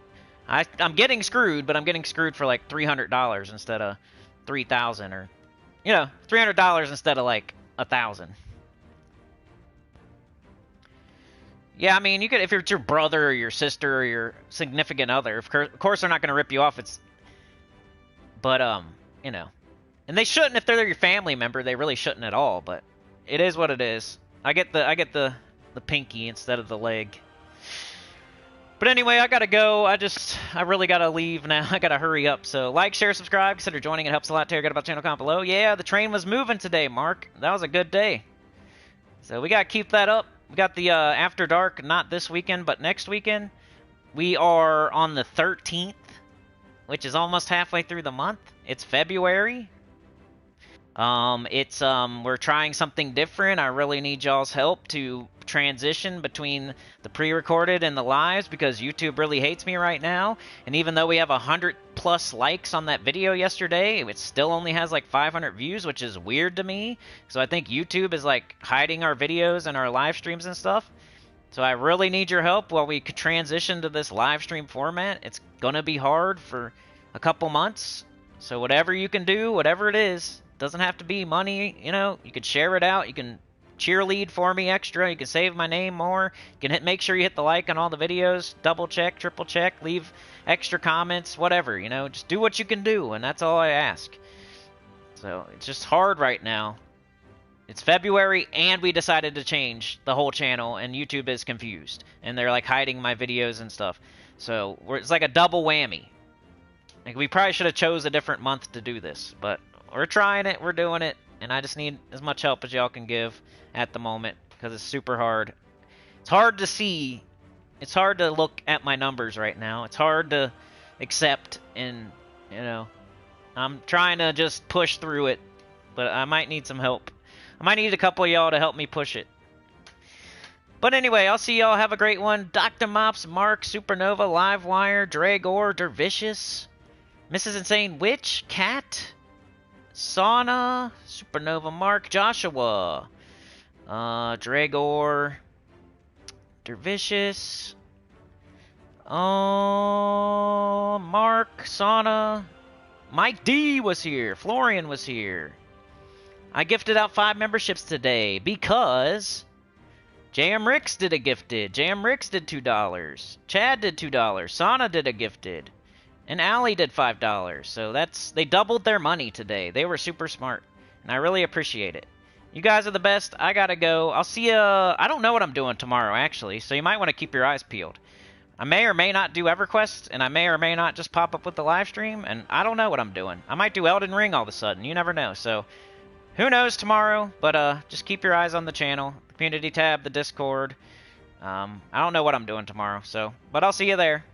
I'm getting screwed, but I'm getting screwed for like $300 instead of $3,000, or, you know, $300 instead of like $1,000. Yeah, I mean, you could if it's your brother or your sister or your significant other. Of course, they're not going to rip you off. But you know, and they shouldn't if they're your family member. They really shouldn't at all. But it is what it is. I get the pinky instead of the leg. But anyway, I gotta go. I really gotta leave now. I gotta hurry up. So like, share, subscribe. Consider joining. It helps a lot. Tell your gut about the channel, comment below. Yeah, the train was moving today, Mark. That was a good day. So we gotta keep that up. We got the After Dark, not this weekend, but next weekend. We are on the 13th, which is almost halfway through the month. It's February. We're trying something different. I really need y'all's help to transition between the pre-recorded and the lives because YouTube really hates me right now. And even though we have 100+ likes on that video yesterday, it still only has like 500 views, which is weird to me. So I think YouTube is like hiding our videos and our live streams and stuff. So I really need your help while we could transition to this live stream format. It's gonna be hard for a couple months. So whatever you can do, whatever it is, doesn't have to be money, you know, you could share it out, you can cheerlead for me extra, you can save my name more, you can make sure you hit the like on all the videos, double check, triple check, leave extra comments, whatever, you know, just do what you can do, and that's all I ask. So, it's just hard right now. It's February, and we decided to change the whole channel, and YouTube is confused, and they're like hiding my videos and stuff. So, it's like a double whammy. Like, we probably should have chose a different month to do this, but we're trying it, we're doing it, and I just need as much help as y'all can give at the moment, because it's super hard. It's hard to see, it's hard to look at my numbers right now, it's hard to accept, and, you know, I'm trying to just push through it, but I might need some help. I might need a couple of y'all to help me push it. But anyway, I'll see y'all, have a great one. Dr. Mops, Mark, Supernova, Livewire, Dragor, Dervicious, Mrs. Insane Witch, Cat, Sauna, Supernova, Mark, Joshua, Dragor, Dervicious, Mark, Sauna, Mike D was here, Florian was here. I gifted out 5 memberships today because JM Ricks did a gifted. JM Ricks did $2. Chad did $2. Sauna did a gifted. And Allie did $5, so they doubled their money today. They were super smart, and I really appreciate it. You guys are the best. I gotta go. I'll see ya. I don't know what I'm doing tomorrow, actually, so you might want to keep your eyes peeled. I may or may not do EverQuest, and I may or may not just pop up with the live stream, and I don't know what I'm doing. I might do Elden Ring all of a sudden. You never know, so who knows tomorrow, but just keep your eyes on the channel, the community tab, the Discord. I don't know what I'm doing tomorrow, but I'll see you there.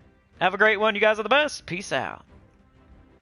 Have a great one. You guys are the best. Peace out.